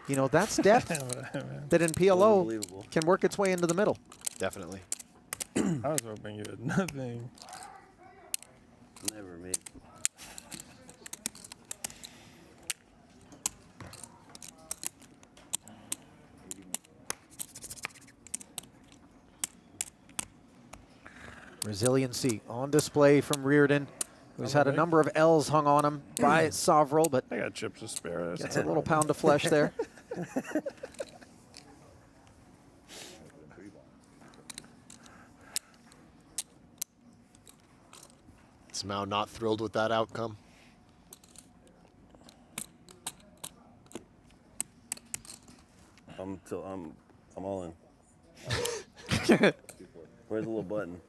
you know, that's depth that in PLO Unbelievable. can work its way into the middle. Definitely. I was hoping you had nothing. Never, mate. Resiliency on display from Reardon, who's had a number of L's hung on him by Sovrel, but I got chips to spare. That's gets not a little problem. pound of flesh there. Somehow not thrilled with that outcome. I'm all in. Where's the little button?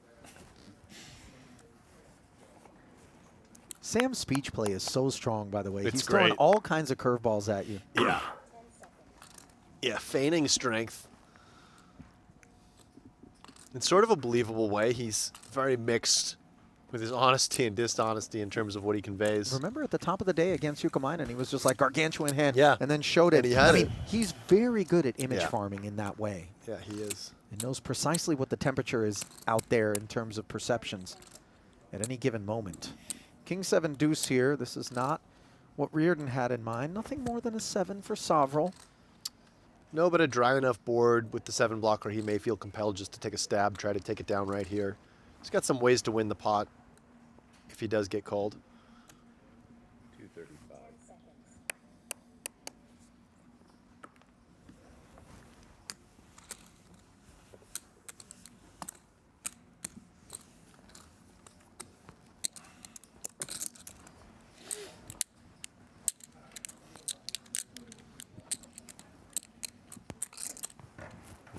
Sam's speech play is so strong, by the way. It's He's throwing great. all kinds of curveballs at you. Yeah. Yeah, feigning strength. In sort of a believable way, he's very mixed with his honesty and dishonesty in terms of what he conveys. Remember at the top of the day against Yukomainen, he was just like gargantuan hand, Yeah. and then showed it. And he had I it. mean, he's very good at image Yeah. farming in that way. Yeah, he is. And knows precisely what the temperature is out there in terms of perceptions at any given moment. King 7 deuce here. This is not what Reardon had in mind. Nothing more than a 7 for Sovrel. No, but a dry enough board with the 7 blocker, he may feel compelled just to take a stab, try to take it down right here. He's got some ways to win the pot if he does get called. 235.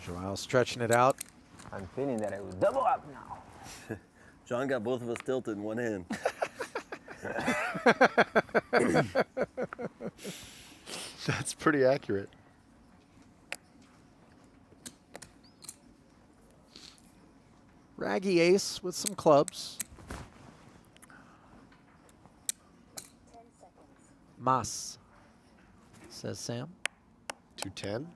Joao stretching it out. I'm feeling that I will double up now. John got both of us tilted in one hand. That's pretty accurate. Raggy ace with some clubs. 10 seconds. Mas, says Sam. 210.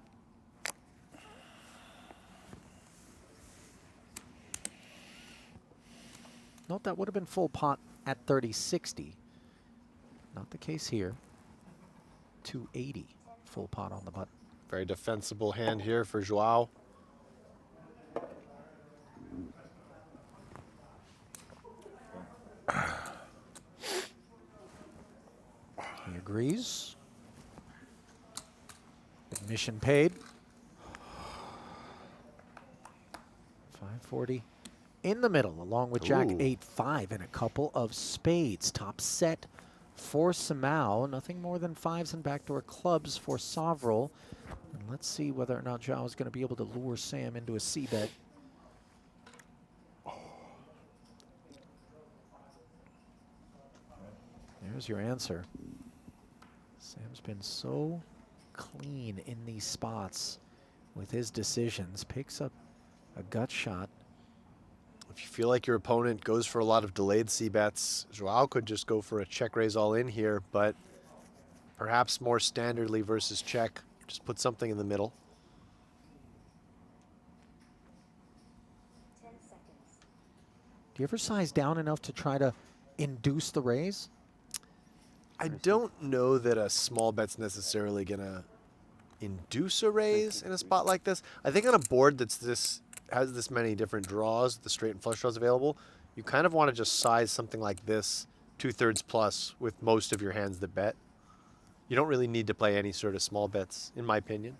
Note that would have been full pot at 30-60. Not the case here. 280 full pot on the button. Very defensible hand here for Joao. He agrees. Admission paid. 540 in the middle, along with Jack Ooh. 8-5 and a couple of spades. Top set for Samau. Nothing more than 5s and backdoor clubs for Sovrel. And let's see whether or not Zhao is going to be able to lure Sam into a C-bet. There's your answer. Sam's been so clean in these spots with his decisions. Picks up a gut shot. If you feel like your opponent goes for a lot of delayed C-bets, Joao could just go for a check raise all in here, but perhaps more standardly versus check. Just put something in the middle. 10 seconds. Do you ever size down enough to try to induce the raise? I don't know that a small bet's necessarily going to induce a raise in a spot like this. I think on a board that's has this many different draws, the straight and flush draws available, you kind of want to just size something like this 2/3 plus with most of your hands that bet. You don't really need to play any sort of small bets, in my opinion.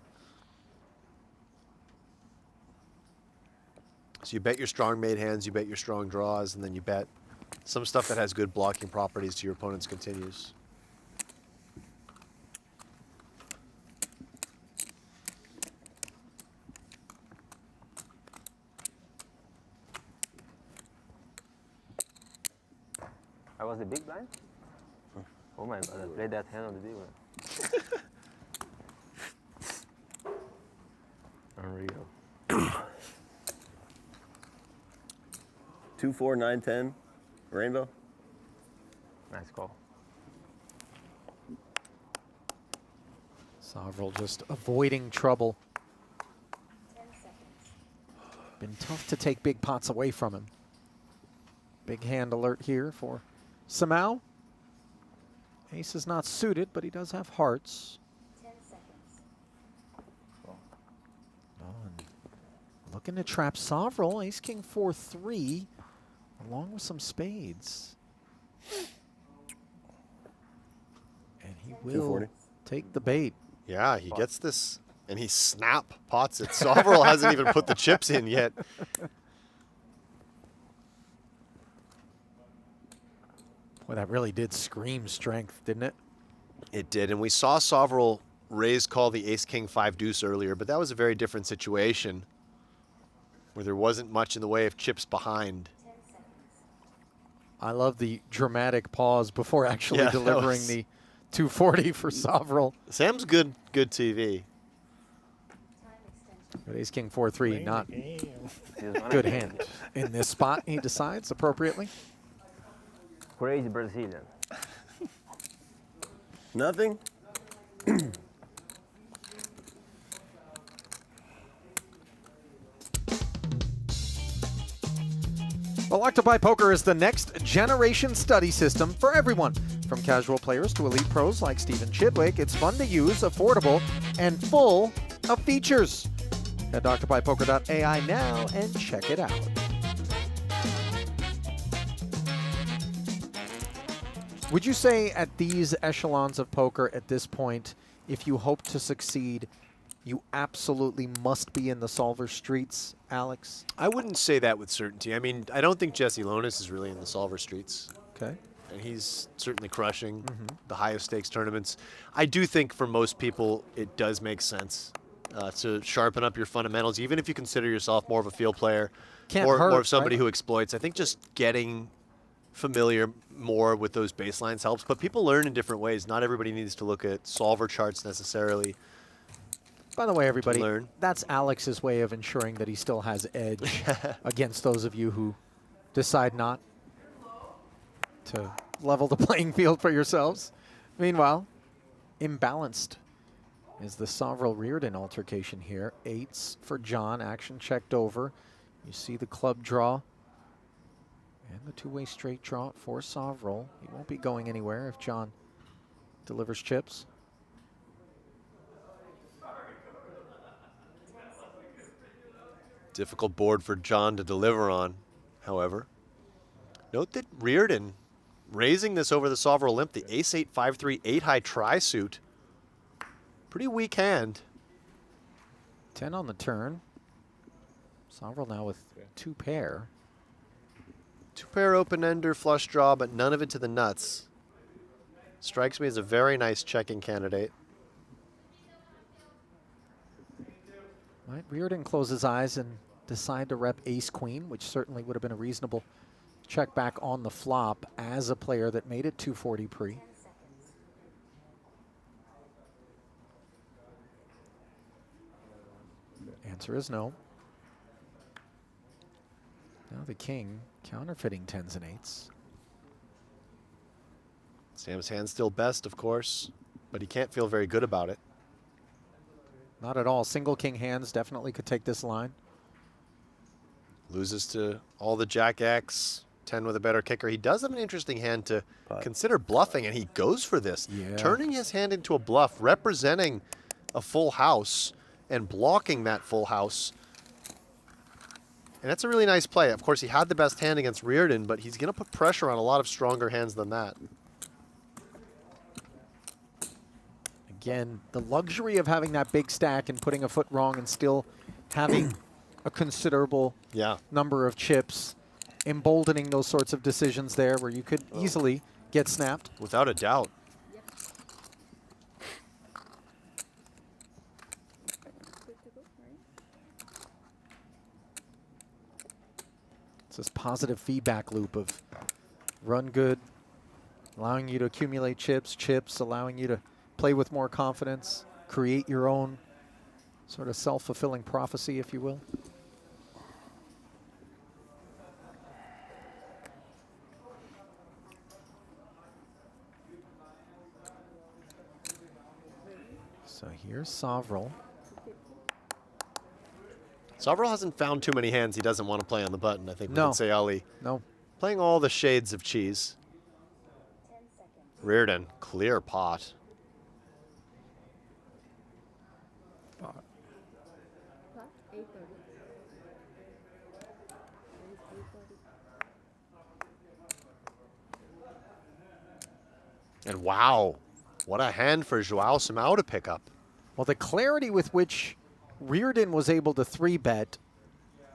So you bet your strong made hands, you bet your strong draws, and then you bet some stuff that has good blocking properties to your opponent's continues. I was the big blind? Oh my god, I played that hand on the big one. Unreal. 2, 4, 9, 10. Rainbow. Nice call. Sovrel just avoiding trouble. 10 seconds. Been tough to take big pots away from him. Big hand alert here for Samau. Ace is not suited, but he does have hearts. 10 seconds. Oh, and looking to trap Sovereign. Ace King 4-3, along with some spades. And he will 240. take the bait. Yeah, he gets this, and he snap pots it. Sovereign hasn't even put the chips in yet. Boy, that really did scream strength, didn't it? It did, and we saw Sovereign raise call the ace-king 5 deuce earlier, but that was a very different situation where there wasn't much in the way of chips behind. 10 seconds. I love the dramatic pause before actually Yeah, that delivering was- the 240 for Sovereign. Sam's good TV. Time extension. But Ace King 4-3, not He's gonna good take hand. it. In this spot, he decides appropriately. Crazy Brazilian. Nothing? Well, Octopi Poker is the next generation study system for everyone. From casual players to elite pros like Stephen Chidwick, it's fun to use, affordable, and full of features. Head to OctopiPoker.ai now and check it out. Would you say at these echelons of poker at this point, if you hope to succeed, you absolutely must be in the solver streets, Alex? I wouldn't say that with certainty. I mean, I don't think Jesse Lonis is really in the solver streets. Okay. And he's certainly crushing the highest stakes tournaments. I do think for most people it does make sense to sharpen up your fundamentals, even if you consider yourself more of a field player Can't or hurt, more of somebody right? who exploits. I think just getting familiar more with those baselines helps. But people learn in different ways. Not everybody needs to look at solver charts necessarily. By the way, everybody, learn. that's Alex's way of ensuring that he still has edge against those of you who decide not to level the playing field for yourselves. Meanwhile, imbalanced is the Sovereign Reardon altercation here. Eights for John, action checked over. You see the club draw and the two-way straight draw for Sovereign. He won't be going anywhere if John delivers chips. Difficult board for John to deliver on, however. Note that Reardon raising this over the Sovereign limp, the ace-8, 5-3, 8-high tri-suit. Pretty weak hand. 10 on the turn. Sovereign now with two pair. Two-pair open-ender flush draw, but none of it to the nuts. Strikes me as a very nice checking candidate. Might Reardon close his eyes and decide to rep ace-queen, which certainly would have been a reasonable check back on the flop as a player that made it 240 pre. 10 seconds. Answer is no. Now the king counterfeiting 10s and 8s. Sam's hand still best, of course, but he can't feel very good about it. Not at all. Single king hands definitely could take this line. Loses to all the Jack X, 10 with a better kicker. He does have an interesting hand to consider bluffing, and he goes for this. Yeah. Turning his hand into a bluff, representing a full house and blocking that full house. And that's a really nice play. Of course, he had the best hand against Reardon, but he's going to put pressure on a lot of stronger hands than that. Again, the luxury of having that big stack and putting a foot wrong and still having a considerable number of chips, emboldening those sorts of decisions there where you could easily get snapped. Without a doubt. It's this positive feedback loop of run good, allowing you to accumulate chips, allowing you to play with more confidence, create your own sort of self-fulfilling prophecy, if you will. So here's Sovereign. Sovereign hasn't found too many hands he doesn't want to play on the button. I think we No. can say Ali. No. Playing all the shades of cheese. Reardon, clear pot. Pot. Pot, 830. Raise 830. And wow, what a hand for Joao Simão to pick up. Well, the clarity with which Reardon was able to 3-bet,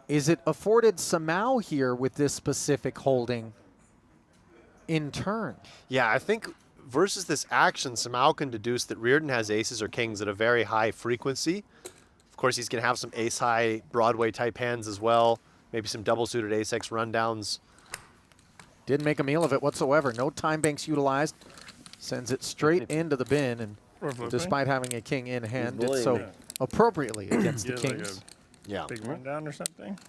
is it afforded Simão here with this specific holding in turn? Yeah, I think versus this action, Simão can deduce that Reardon has aces or kings at a very high frequency. Of course, he's going to have some ace-high Broadway type hands as well. Maybe some double-suited ace-x rundowns. Didn't make a meal of it whatsoever. No time banks utilized. Sends it straight into the bin, and Or flipping. despite having a king in hand, did bullying so me. appropriately against the Yeah, like kings. Yeah. Big rundown or something.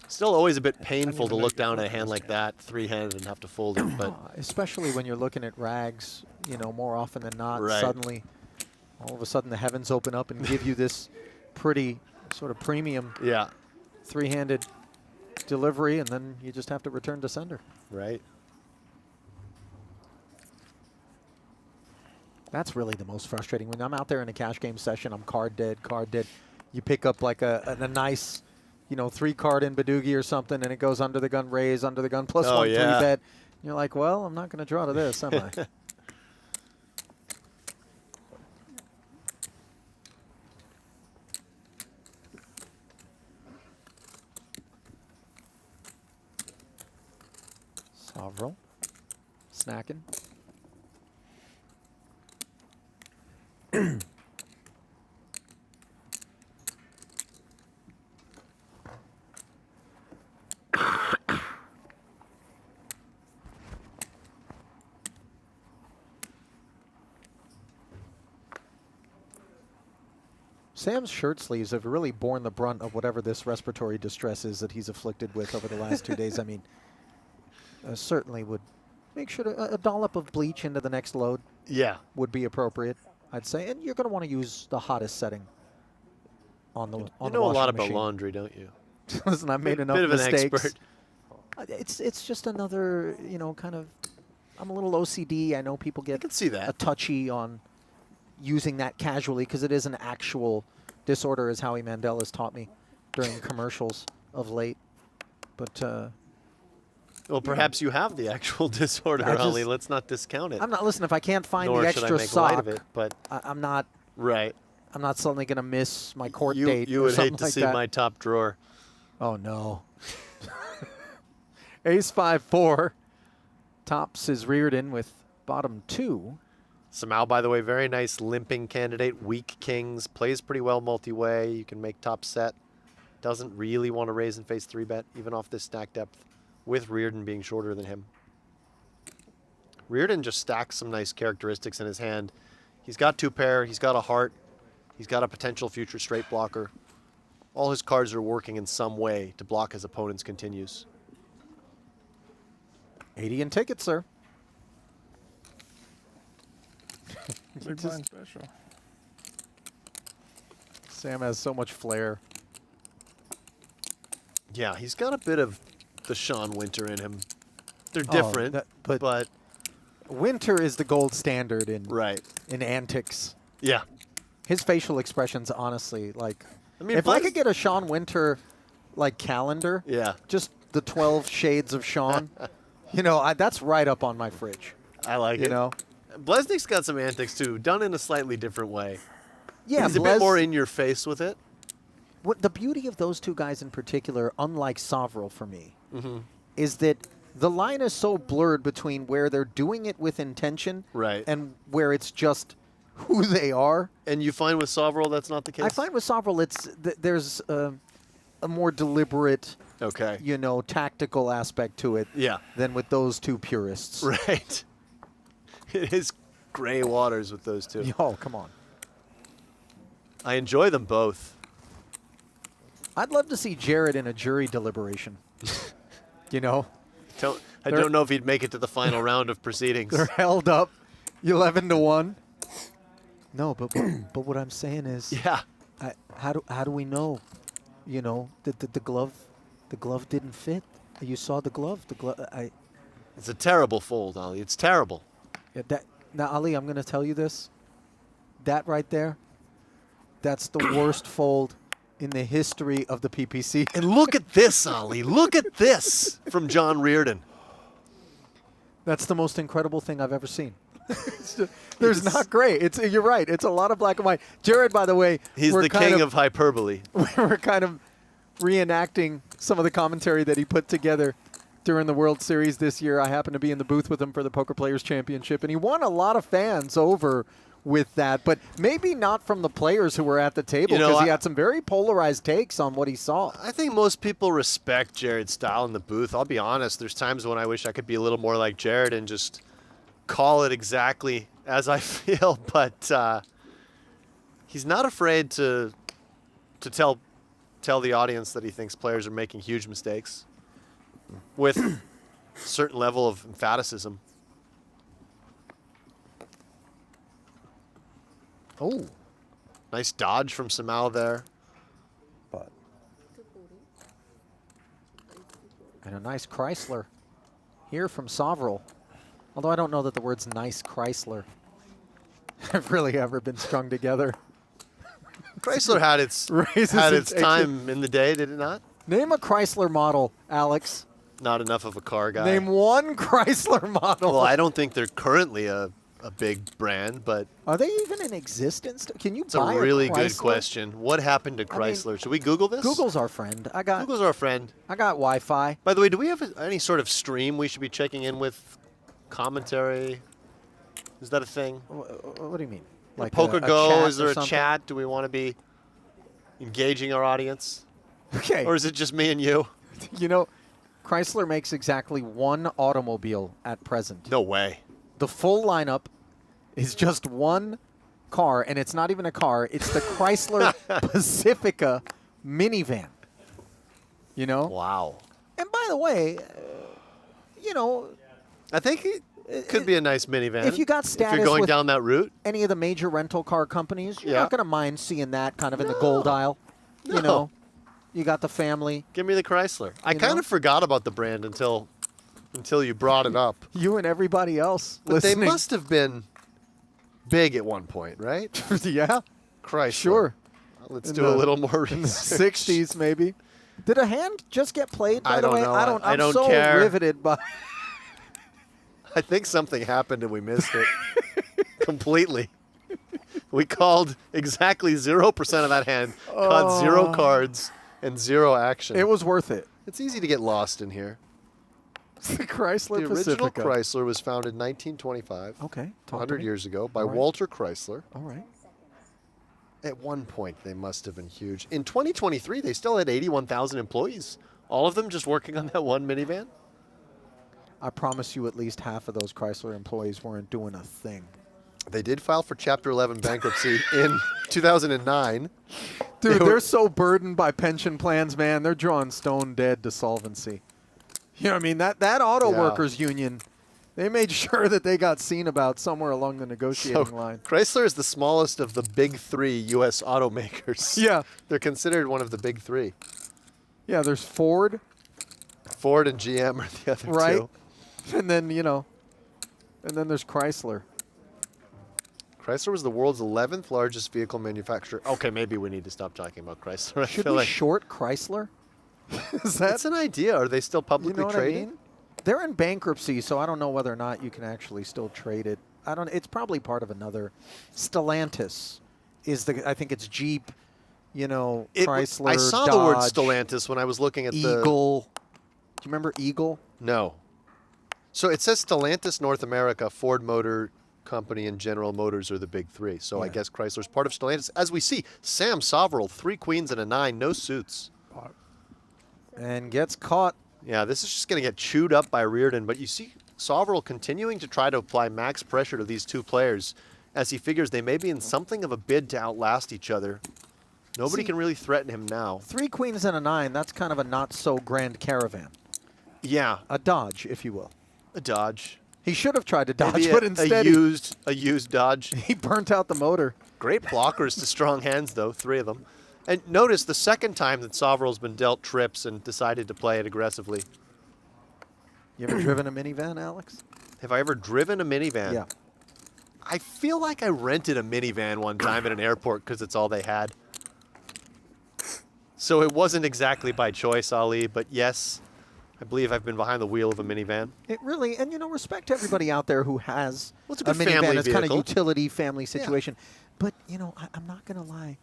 Still always a bit painful to even look make it down at a work hand this like that, three-handed, and have to fold it. But Especially when you're looking at rags, you know, more often than not, Right. suddenly, all of a sudden the heavens open up and give you this pretty sort of premium yeah, three-handed delivery, and then you just have to return to sender. right. That's really the most frustrating. When I'm out there in a cash game session, I'm card dead, card dead. You pick up like a nice, you know, 3-card in Badoogie or something, and it goes under the gun raise, under the gun plus Oh, 1 yeah. 3-bet. You're like, well, I'm not going to draw to this, am I? Sovereign. Snacking. Sam's shirt sleeves have really borne the brunt of whatever this respiratory distress is that he's afflicted with over the last 2 days. I mean, certainly would make sure a dollop of bleach into the next load Yeah. would be appropriate, I'd say. And you're going to want to use the hottest setting on the You on know a the lot washing about machine. laundry, don't you? Listen, I've made enough Bit of an mistakes. expert. It's just another, you know, kind of. I'm a little OCD. I know people I get can see a that. touchy on using that casually because it is an actual disorder, as Howie Mandel has taught me during commercials of late. But Well, perhaps you have the actual disorder, I just- Ollie. Let's not discount it. I'm not. Listen, if I can't find Nor the should I extra make light sock, of it, but I'm not. right. I'm not suddenly going to miss my court You date. you or would something hate to like see that. my top drawer. Oh no. Ace 5-4 tops his Reardon with bottom 2. Simão, by the way, very nice limping candidate. Weak kings. Plays pretty well multi-way. You can make top set. Doesn't really want to raise and face 3-bet, even off this stack depth, with Reardon being shorter than him. Reardon just stacks some nice characteristics in his hand. He's got 2-pair. He's got a heart. He's got a potential future straight blocker. All his cards are working in some way to block his opponent's continues. 80 in tickets, sir. Big blind special. Sam has so much flair. Yeah, he's got a bit of the Sean Winter in him. They're Oh, different, but Winter is the gold standard in right. in antics. Yeah. His facial expressions, honestly, like I mean, if I Buzz- could get a Sean Winter like calendar, Yeah. just the 12 shades of Sean, you know, that's right up on my fridge. I like You it. know, Blesnik's got some antics too, done in a slightly different way. yeah. He's a bit more in your face with it. What the beauty of those two guys in particular, unlike Sovril for me, Mm-hmm. is that the line is so blurred between where they're doing it with intention Right. and where it's just who they are. And you find with Sovril that's not the case? I find with Sovril there's a more deliberate, Okay. you know, tactical aspect to it Yeah. than with those two purists. Right. It is gray waters with those two. Oh, come on. I enjoy them both. I'd love to see Jared in a jury deliberation. You know, I They're- don't know if he'd make it to the final round of proceedings. they're held up 11-1. No, but what I'm saying is, Yeah. how do we know, you know, that the glove didn't fit? You saw the glove. It's a terrible fold, Ali. It's terrible. Yeah, now, Ali, I'm going to tell you this. That right there, that's the worst fold in the history of the PPC. And look at this, Ali. Look at this from John Reardon. That's the most incredible thing I've ever seen. There's not great. You're right. It's a lot of black and white. Jared, by the way, he's the king of hyperbole. We're kind of reenacting some of the commentary that he put together during the World Series this year. I happened to be in the booth with him for the Poker Players Championship, and he won a lot of fans over with that, but maybe not from the players who were at the table, because he had some very polarized takes on what he saw. I think most people respect Jared's style in the booth. I'll be honest. There's times when I wish I could be a little more like Jared and just call it exactly as I feel, but he's not afraid to tell the audience that he thinks players are making huge mistakes with a certain level of emphaticism. Oh, nice dodge from Samal there. But and a nice Chrysler here from Sovril. Although I don't know that the words nice Chrysler have really ever been strung together. Chrysler had its time in the day, did it not? Name a Chrysler model, Alex. Not enough of a car guy. Name one Chrysler model. Well, I don't think they're currently a big brand, but are they even in existence? Can you it's buy a really Chrysler? good question. What happened to Chrysler? Should we Google this? Google's our friend. Google's our friend. I got Wi-Fi. By the way, do we have any sort of stream we should be checking in with? Commentary? Is that a thing? What do you mean? Like PokerGO? Is there a something? chat? Do we want to be engaging our audience? Okay. Or is it just me and you? You know, Chrysler makes exactly one automobile at present. No way. The full lineup is just one car, and it's not even a car. It's the Chrysler Pacifica minivan. You know? Wow. And by the way, you know, I think it could be a nice minivan. if you got if status you're going with down that route. any of the major rental car companies, you're Yeah. not going to mind seeing that kind of in the gold aisle. No. You know, you got the family. Give me the Chrysler. I You kind know? of forgot about the brand until you brought it up. You and everybody else But listening. they must have been big at one point, right? Yeah, Chrysler. sure. Let's In do a the- little more In the research. 60s, maybe. Did a hand just get played, by I the don't way? know. I'm I don't so care. riveted by... I think something happened and we missed it completely. We called exactly 0% of that hand, caught 0 cards and 0 action. It was worth it. It's easy to get lost in here. The Chrysler The original Pacifica. Chrysler was founded in 1925, Okay. talk to 100 me. years ago, by All right. Walter Chrysler. All right. At one point, they must have been huge. In 2023, they still had 81,000 employees, all of them just working on that one minivan. I promise you at least half of those Chrysler employees weren't doing a thing. They did file for Chapter 11 bankruptcy in 2009. Dude, they're so burdened by pension plans, man. They're drawing stone dead to solvency. You know what I mean? That auto Yeah. workers union, they made sure that they got seen about somewhere along the negotiating line. Chrysler is the smallest of the big 3 U.S. automakers. Yeah. They're considered one of the big 3. Yeah, there's Ford, Ford and GM are the other right? two. And then, you know, and then there's Chrysler. Chrysler was the world's 11th largest vehicle manufacturer. Okay, maybe we need to stop talking about Chrysler. I Should feel we like short Chrysler? Is that's an idea. Are they still you publicly know what traded? I mean? They're in bankruptcy, so I don't know whether or not you can actually still trade it. It's probably part of another. Stellantis is I think it's Jeep, you know, Chrysler, I saw the word Dodge, Stellantis when I was looking at the Eagle. Do you remember Eagle? No. So it says Stellantis North America, Ford Motor Company, and General Motors are the big 3. So I Yeah. guess Chrysler's part of Stellantis. As we see, Sam Sovril, 3 queens and a 9, no suits. And gets caught. Yeah, this is just going to get chewed up by Reardon. But you see Sovril continuing to try to apply max pressure to these 2 players as he figures they may be in something of a bid to outlast each other. Nobody See- can really threaten him now. 3 queens and a 9, that's kind of a not so grand caravan. Yeah, A Dodge, if you will. a Dodge. He should have tried to dodge, Maybe but instead a used Dodge. he burnt out the motor. Great blockers to strong hands, though, 3 of them. And notice the second time that Sovril's been dealt trips and decided to play it aggressively. You ever driven a minivan, Alex? Have I ever driven a minivan? Yeah. I feel like I rented a minivan one time at an airport because it's all they had. So it wasn't exactly by choice, Ali, but yes, I believe I've been behind the wheel of a minivan. It really, and respect to everybody out there who has Well, it's a good minivan. family It's kind of vehicle. utility family situation. But, I'm not going to lie.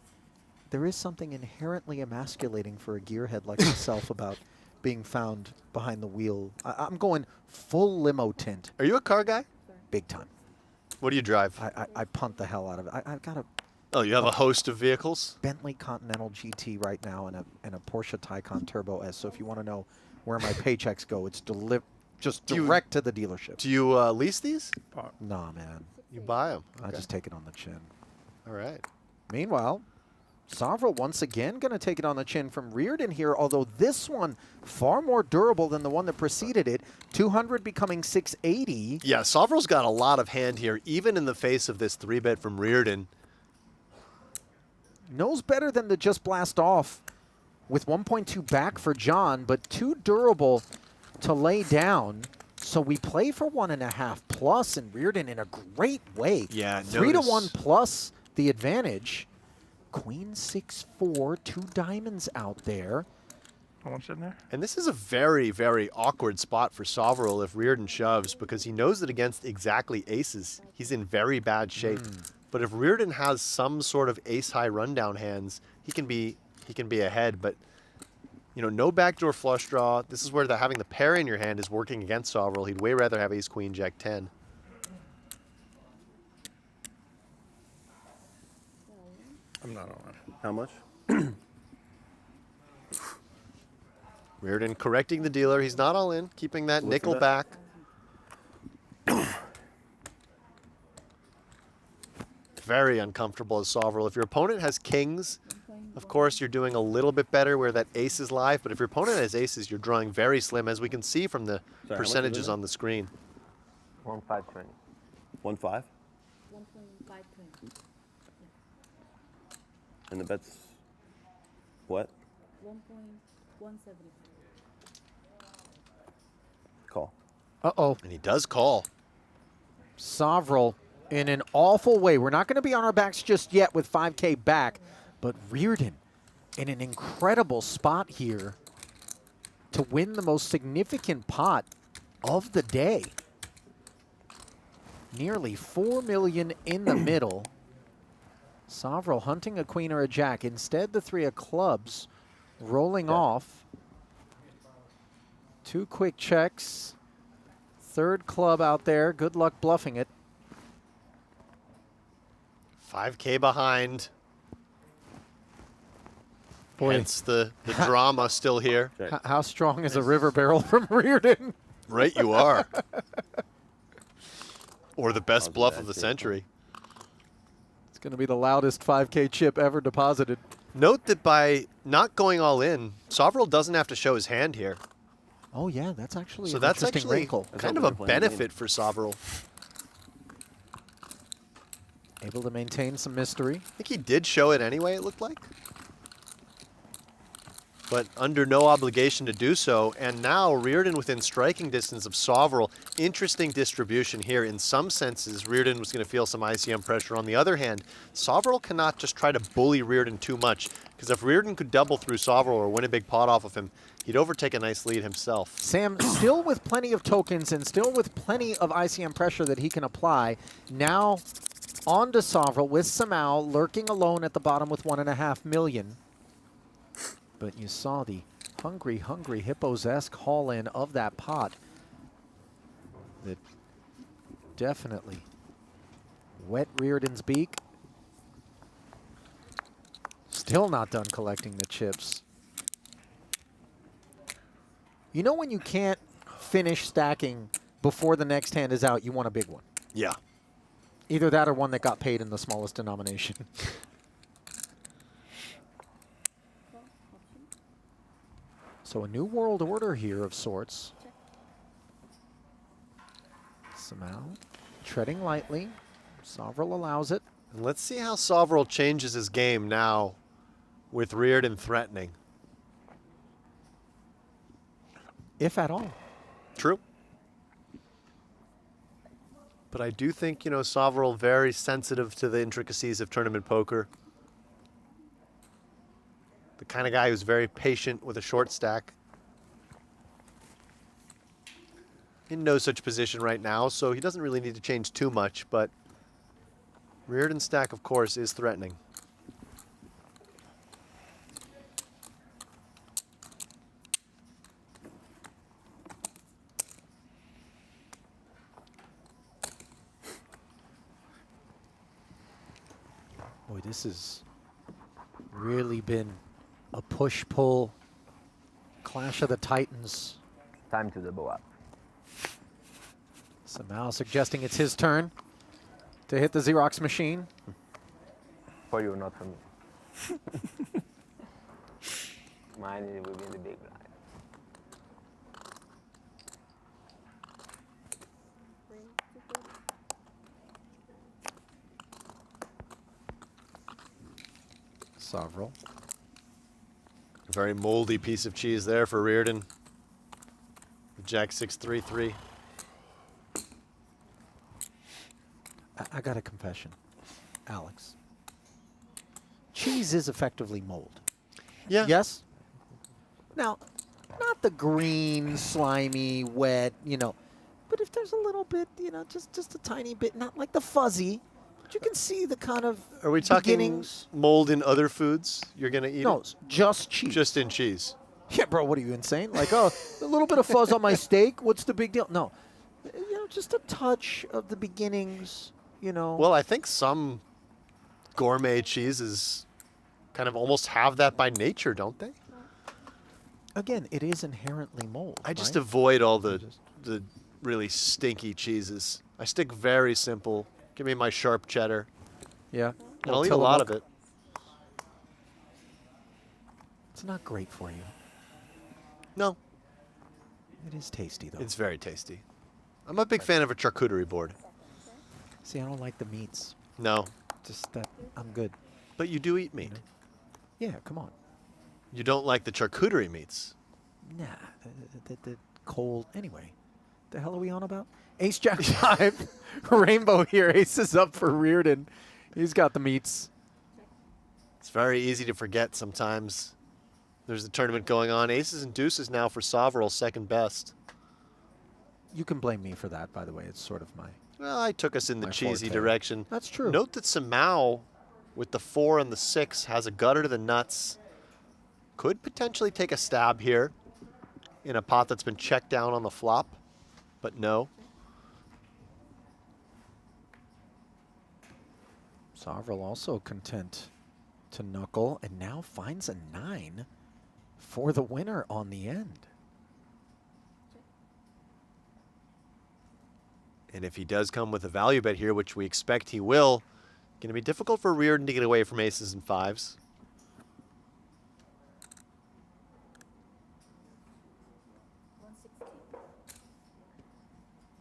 There is something inherently emasculating for a gearhead like myself about being found behind the wheel. I'm going full limo tint. Are you a car guy? Big time. What do you drive? I punt the hell out of it. I've got a Oh, you have a host of vehicles? Bentley Continental GT right now and a Porsche Taycan Turbo S. So if you want to know where my paychecks go, it's just direct to the dealership. Do you lease these? Nah, man. You buy them. I just take it on the chin. All right. Meanwhile, Sovrel once again going to take it on the chin from Reardon here, although this one far more durable than the one that preceded it. 200 becoming 680. Yeah, Sovrel's got a lot of hand here, even in the face of this 3-bet from Reardon. Knows better than to just blast off with 1.2 back for John, but too durable to lay down. So we play for 1.5 plus, and Reardon in a great way. Yeah, 3 to notice. 1 plus the advantage. Queen 6-4, 2 diamonds out there. How much in there? And this is a very, very awkward spot for Sovrel if Reardon shoves, because he knows that against exactly aces, he's in very bad shape. But if Reardon has some sort of ace-high rundown hands, he can be ahead. But no backdoor flush draw. This is where having the pair in your hand is working against Sovrel. He'd way rather have ace, queen, jack, 10. I'm not on. How much? Reardon correcting the dealer. He's not all in, keeping that What's nickel the back. Very uncomfortable as Sovrel. If your opponent has kings, of course, you're doing a little bit better where that ace is live. But if your opponent has aces, you're drawing very slim, as we can see from the much is percentages it? on the screen. 1,520. 1.5? 1.520. And the bet's what? 1.170. Call. Uh-oh. And he does call. Sovrel in an awful way. We're not going to be on our backs just yet with 5K back, but Reardon in an incredible spot here to win the most significant pot of the day. Nearly 4 million in the middle. Sovrel hunting a queen or a jack. Instead, the 3 of clubs rolling off. 2 quick checks. 3rd club out there. Good luck bluffing it. 5K behind. Boy. Hence the drama still here. How strong is a river barrel from Reardon? Right you are. Or the best That was a bluff bad of the chip. century. It's going to be the loudest 5K chip ever deposited. Note that by not going all in, Sovrel doesn't have to show his hand here. Oh, yeah, that's actually So an that's interesting actually wrinkle. kind of what a we were playing benefit for Sovrel. Able to maintain some mystery. I think he did show it anyway, it looked like. But under no obligation to do so. And now Reardon within striking distance of Sovrel. Interesting distribution here. In some senses, Reardon was going to feel some ICM pressure. On the other hand, Sovrel cannot just try to bully Reardon too much. Because if Reardon could double through Sovrel or win a big pot off of him, he'd overtake a nice lead himself. Sam still with plenty of tokens and still with plenty of ICM pressure that he can apply. Now on to Sovrel with Samau lurking alone at the bottom with 1.5 million. But you saw the hungry Hippos-esque haul-in of that pot that definitely wet Reardon's beak. Still not done collecting the chips. You know when you can't finish stacking before the next hand is out, you want a big one. Yeah. Either that or one that got paid in the smallest denomination. So a new world order here of sorts. Somehow treading lightly. Sovrel allows it. And let's see how Sovrel changes his game now with Reardon threatening. If at all. True. But I do think, you know, Sovereign very sensitive to the intricacies of tournament poker. The kind of guy who's very patient with a short stack. In no such position right now, so he doesn't really need to change too much, but Reardon's stack, of course, is threatening. Boy, this has really been a push-pull clash of the Titans. Time to double up. Somehow suggesting it's his turn to hit the Xerox machine. For you, not for me. Mine will be in the big blind. Sovereign. A very moldy piece of cheese there for Reardon. Jack 6-3-3. I got a confession, Alex. Cheese is effectively mold. Yeah. Yes? Now, not the green, slimy, wet, you know, but if there's a little bit, you know, just a tiny bit, not like the fuzzy, but you can see the kind of Are we talking beginnings. mold in other foods you're going to eat? No, it? just cheese. Just in cheese. Yeah, bro, what are you, insane? Like, oh, a little bit of fuzz on my steak, what's the big deal? No, you know, just a touch of the beginnings, you know. Well, I think some gourmet cheeses kind of almost have that by nature, don't they? Again, it is inherently mold. I just right? avoid all the really stinky cheeses. I stick very simple. Give me my sharp cheddar. Yeah. And I'll eat a lot of it. It's not great for you. No. It is tasty, though. It's very tasty. I'm a big fan of a charcuterie board. See, I don't like the meats. No. Just that, I'm good. But you do eat meat. Yeah, come on. You don't like the charcuterie meats. Nah, the cold. Anyway, the hell are we on about? Ace Jack 5. Rainbow here. Ace is up for Reardon. He's got the meats. It's very easy to forget sometimes. There's a tournament going on. Aces and deuces now for Sovereign, second best. You can blame me for that, by the way. It's sort of my... Well, I took us in the My cheesy forte. direction. That's true. Note that Samau, with the 4 and the 6, has a gutter to the nuts. Could potentially take a stab here in a pot that's been checked down on the flop, but no. Sovereign also content to knuckle and now finds a 9 for the winner on the end. And if he does come with a value bet here, which we expect he will, going to be difficult for Reardon to get away from aces and 5s.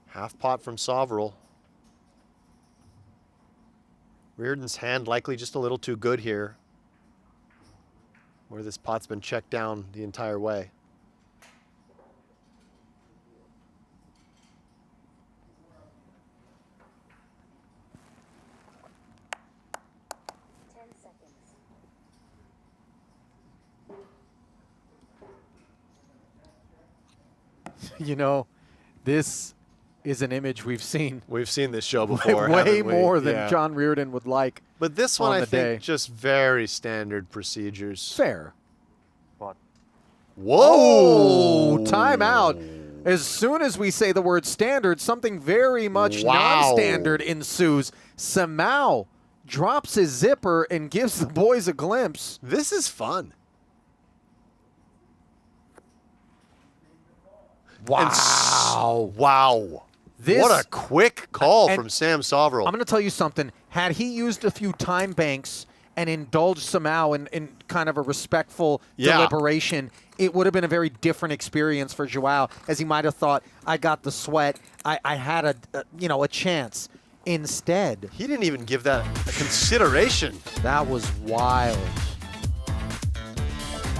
Half pot from Sovereign. Reardon's hand likely just a little too good here, where this pot's been checked down the entire way. You know, this is an image we've seen We've seen this show before. way haven't we? more than Yeah. John Reardon would like. But this one, on I the think, day. just very standard procedures. Fair. What? Whoa! Timeout. As soon as we say the word standard, something very much Wow. non-standard ensues. Samau drops his zipper and gives the boys a glimpse. This is fun. Wow. Wow. This- What a quick call And from Sam Sovereign. I'm going to tell you something. Had he used a few time banks and indulged Samau in kind of a respectful deliberation, it would have been a very different experience for Joao, as he might have thought, I got the sweat, I had a chance. Instead, He didn't even give that a consideration. that was wild.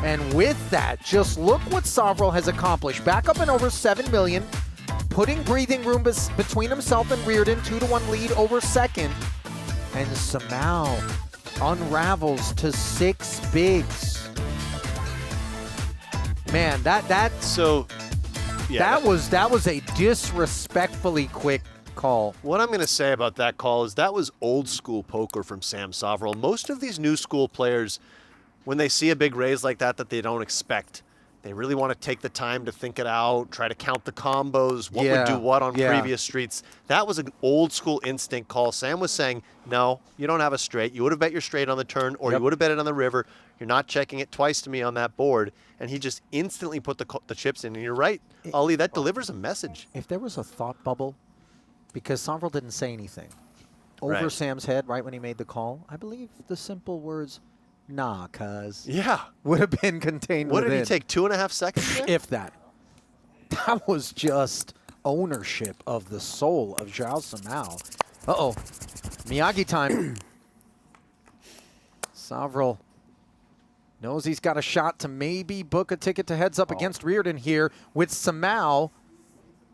And with that, just look what Sovereign has accomplished. Back up and over 7 million, putting breathing room between himself and Reardon. 2-1 lead over second. And Samau unravels to 6 bigs. Man, So, yeah. that was a disrespectfully quick call. What I'm going to say about that call is that was old school poker from Sam Soverel. Most of these new school players, when they see a big raise like that they don't expect, they really want to take the time to think it out, try to count the combos, what would do what on previous streets. That was an old school instinct call. Sam was saying, no, you don't have a straight. You would have bet your straight on the turn, or you would have bet it on the river. You're not checking it twice to me on that board. And he just instantly put the chips in. And you're right, Ali, that delivers a message. If there was a thought bubble, because Soverel didn't say anything, over Right. Sam's head right when he made the call, I believe the simple words, nah, cuz, Yeah. would have been contained What within. did he take, 2.5 seconds there? If that. That was just ownership of the soul of Joao Samau. Uh-oh. Miyagi time. Soverel knows he's got a shot to maybe book a ticket to heads up against Reardon here, with Samau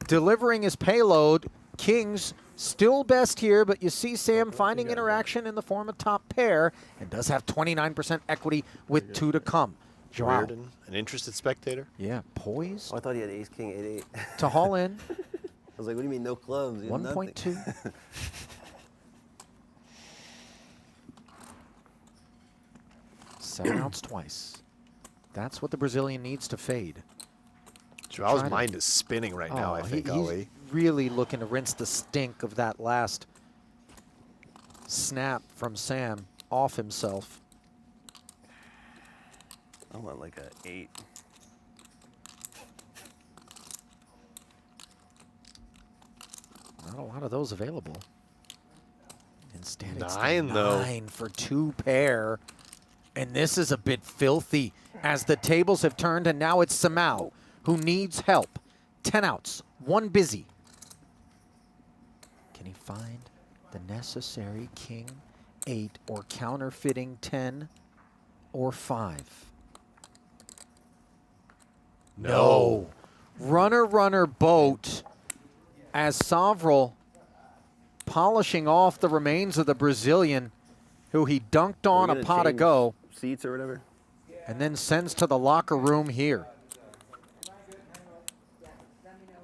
delivering his payload. Kings still best here, but you see Sam finding interaction in the form of top pair and does have 29% equity with 2 to come. Joao. Reardon, an interested spectator. Yeah, poised Oh, I thought he had ace, king, 8-8. to haul in. I was like, what do you mean no clubs? You have nothing. 1.2. Seven outs twice. That's what the Brazilian needs to fade. Joao's Try to- mind is spinning right now, I think, he's Ali. really looking to rinse the stink of that last snap from Sam off himself. I want like a 8. Not a lot of those available. Instead, it's 9, the though. 9 for 2 pair. And this is a bit filthy as the tables have turned, and now it's Samau who needs help. 10 outs, 1 busy. Can he find the necessary king, 8, or counterfeiting 10 or 5? No. Runner, runner, boat as Soverel polishing off the remains of the Brazilian who he dunked on a pot of go Seats or whatever. and then sends to the locker room here.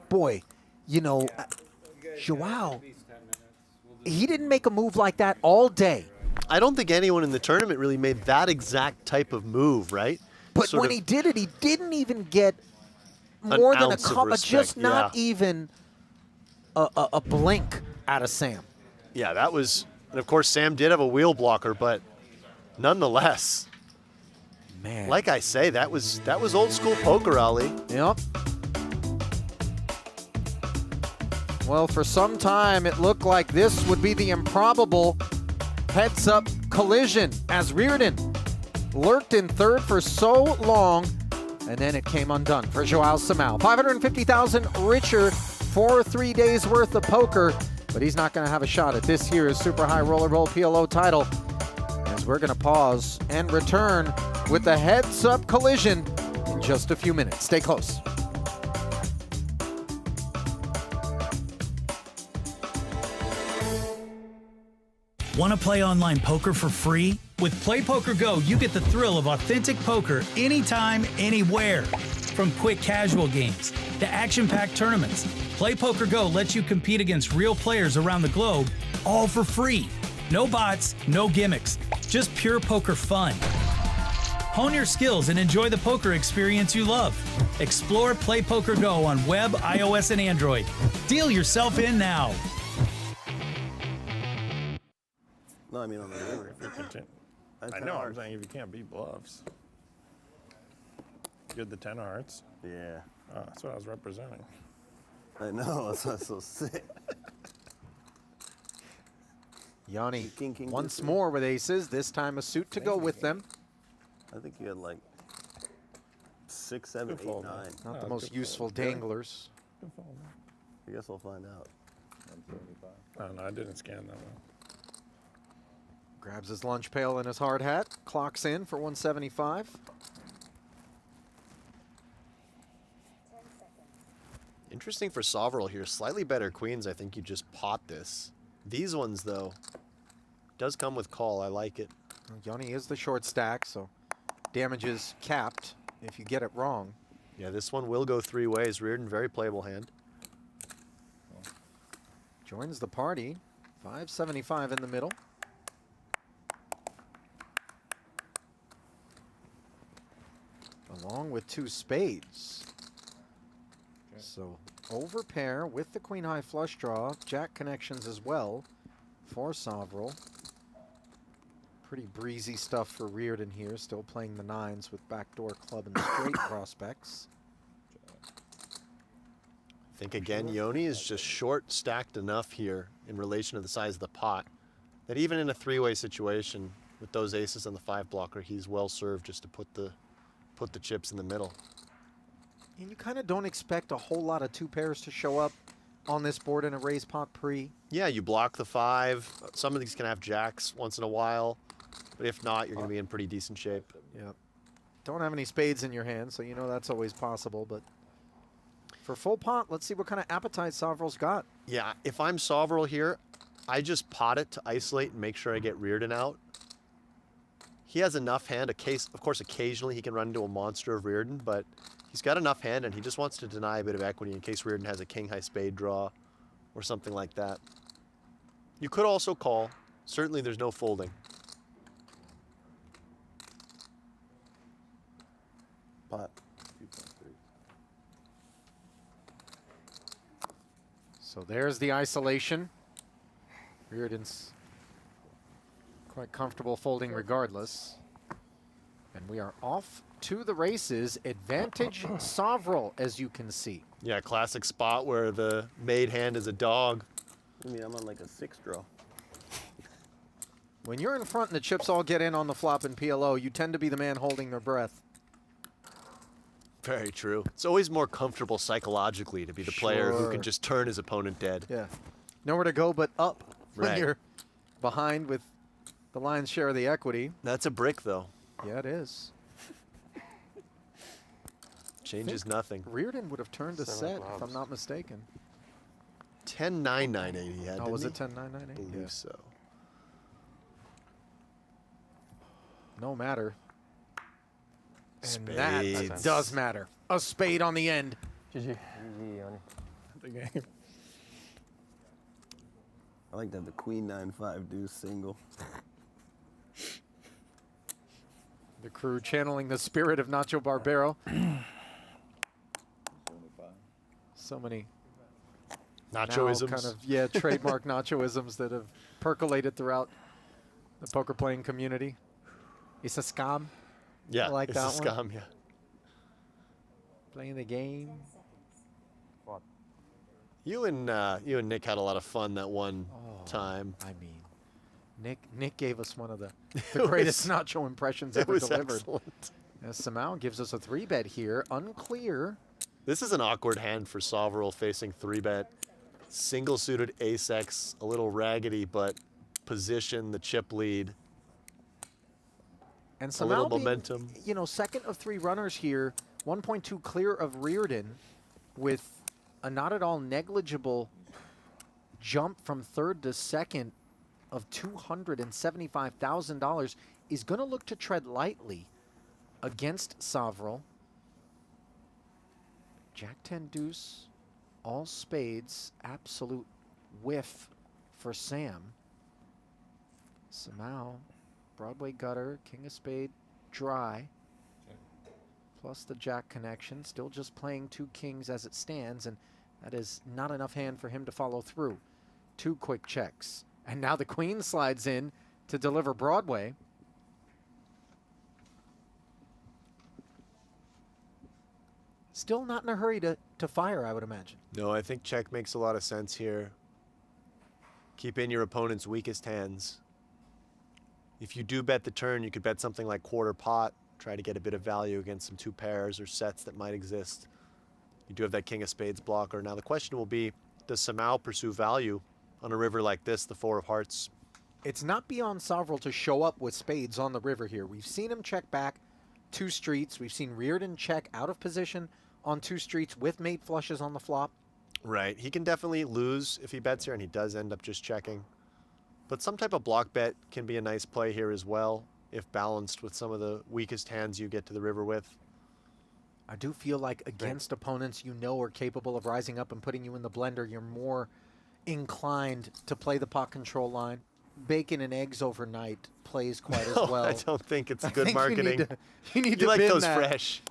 Boy, you know, Joao, he didn't make a move like that all day. I don't think anyone in the tournament really made that exact type of move, right? But Sort when of he did it, he didn't even get more than a ounce of couple, respect, just not yeah. even a blink out of Sam. Yeah, that was, and of course, Sam did have a wheel blocker, but nonetheless, Man. like I say, that was old school poker, Ali. Yep. Well, for some time, it looked like this would be the improbable heads-up collision as Reardon lurked in third for so long, and then it came undone for Joao Samau. 550,000 richer for 3 days worth of poker, but he's not going to have a shot at this year's Super High Rollerball PLO title, as we're going to pause and return with the heads-up collision in just a few minutes. Stay close. Want to play online poker for free? With PlayPokerGo, you get the thrill of authentic poker anytime, anywhere. From quick casual games to action-packed tournaments, PlayPokerGo lets you compete against real players around the globe, all for free. No bots, no gimmicks, just pure poker fun. Hone your skills and enjoy the poker experience you love. Explore PlayPokerGo on web, iOS, and Android. Deal yourself in now. No, I mean on the river. I know, I'm saying if you can't beat bluffs. Good the 10 of hearts. Yeah. Oh, that's what I was representing. I know, that's so sick. Yanni King, king, once deuce. more with aces, this time a suit to go with them. I think you had like 6, 7, 8, 9. fold, man. Not Oh, the most good useful danglers. Good fold, man. I guess we'll find out. 175. Oh, no, I didn't scan that one. Grabs his lunch pail and his hard hat, clocks in for 175. Interesting for Sovereign here. Slightly better queens. I think you just pot this. These ones, though, does come with call. I like it. Yanni is the short stack, so damage is capped if you get it wrong. Yeah, this one will go 3 ways. Reardon, very playable hand. Joins the party. 575 in the middle. Along with 2 spades. So over pair with the queen high flush draw. Jack connections as well for Sovereign. Pretty breezy stuff for Reardon here. Still playing the 9s with backdoor club and straight prospects. I think again, Yoni is just short stacked enough here in relation to the size of the pot that even in a 3-way situation with those aces on the 5 blocker, he's well served just to put the chips in the middle. And you kind of don't expect a whole lot of 2 pairs to show up on this board in a raise pot pre. Yeah, you block the 5. Some of these can have jacks once in a while, but if not, you're going to be in pretty decent shape. Yeah. Don't have any spades in your hand, so you know that's always possible, but for full pot, let's see what kind of appetite Sovereign's got. Yeah, if I'm Sovereign here, I just pot it to isolate and make sure I get Reardon out. He has enough hand. Of course, occasionally he can run into a monster of Reardon, but he's got enough hand and he just wants to deny a bit of equity in case Reardon has a king high spade draw or something like that. You could also call. Certainly there's no folding. Pot. 2.3. So there's the isolation. Reardon's quite comfortable folding regardless. And we are off to the races. Advantage Sovereign, as you can see. Yeah, classic spot where the made hand is a dog. I mean, I'm on like a 6 draw. When you're in front and the chips all get in on the flop in PLO, you tend to be the man holding their breath. Very true. It's always more comfortable psychologically to be the player who Sure. can just turn his opponent dead. Yeah. Nowhere to go but up when Right. you're behind with the lion's share of the equity. That's a brick, though. Yeah, it is. Changes nothing. Reardon would have turned a 7 set, if clubs. I'm not mistaken. 10-9-9-8 he had, Oh, was it didn't 10-9-9-8? he? I believe Yeah. so. No matter. And Spades. that does matter. A spade on the end. GG, Yanni. The game. I like that the queen 9-5 deuce single. The crew channeling the spirit of Nacho Barbero. 75. So many Nachoisms. now kind of, trademark Nachoisms that have percolated throughout the poker playing community. It's a scam. Yeah, I like it's that a one. scam, yeah. Playing the game. What? You and Nick had a lot of fun that one time. I mean, Nick gave us one of the greatest Nacho impressions It ever was delivered. excellent. As Samau gives us a 3-bet here. Unclear. This is an awkward hand for Sovereign facing 3-bet. Single suited ace-x, a little raggedy, but position, the chip lead. And A little Samau being, momentum. you know, second of 3 runners here. 1.2 clear of Reardon with a not at all negligible jump from third to second of $275,000 is going to look to tread lightly against Sovereign. Jack 10 deuce, all spades, absolute whiff for Sam. Samau, Broadway gutter, king of spade, dry. Plus the jack connection, still just playing 2 kings as it stands, and that is not enough hand for him to follow through. 2 quick checks. And now the queen slides in to deliver Broadway. Still not in a hurry to fire, I would imagine. No, I think check makes a lot of sense here. Keep in your opponent's weakest hands. If you do bet the turn, you could bet something like quarter pot, try to get a bit of value against some 2 pairs or sets that might exist. You do have that king of spades blocker. Now the question will be, does Samau pursue value on a river like this, the 4 of hearts? It's not beyond Sovereign to show up with spades on the river here. We've seen him check back 2 streets. We've seen Reardon check out of position on 2 streets with mate flushes on the flop. Right. He can definitely lose if he bets here, and he does end up just checking. But some type of block bet can be a nice play here as well, if balanced with some of the weakest hands you get to the river with. I do feel like against opponents you know are capable of rising up and putting you in the blender, you're more inclined to play the pot control line. Bacon and eggs overnight plays quite as well. I don't think it's I good think marketing. You need to like bin those that. fresh.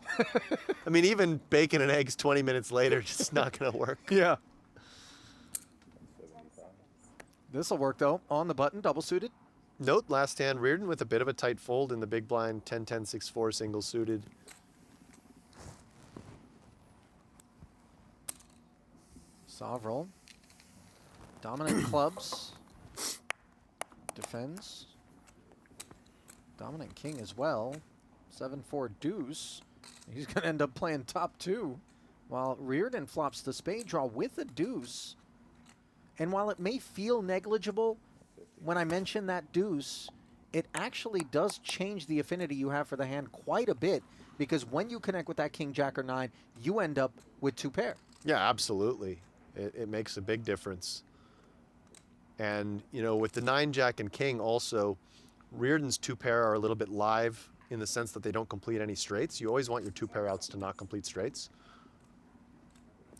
I mean, even bacon and eggs 20 minutes later, just not going to work. Yeah. This will work, though. On the button, double suited. Note last hand, Reardon with a bit of a tight fold in the big blind, 10-10, 6-4, single suited. Sovereign. Dominant clubs. Defends. Dominant king as well. 7-4 deuce. He's going to end up playing top two, while Reardon flops the spade draw with a deuce. And while it may feel negligible when I mention that deuce, it actually does change the affinity you have for the hand quite a bit, because when you connect with that king, jack, or nine, you end up with two pair. Yeah, absolutely. It makes a big difference. And, you know, with the 9, jack, and king also, Reardon's two pair are a little bit live in the sense that they don't complete any straights. You always want your two pair outs to not complete straights.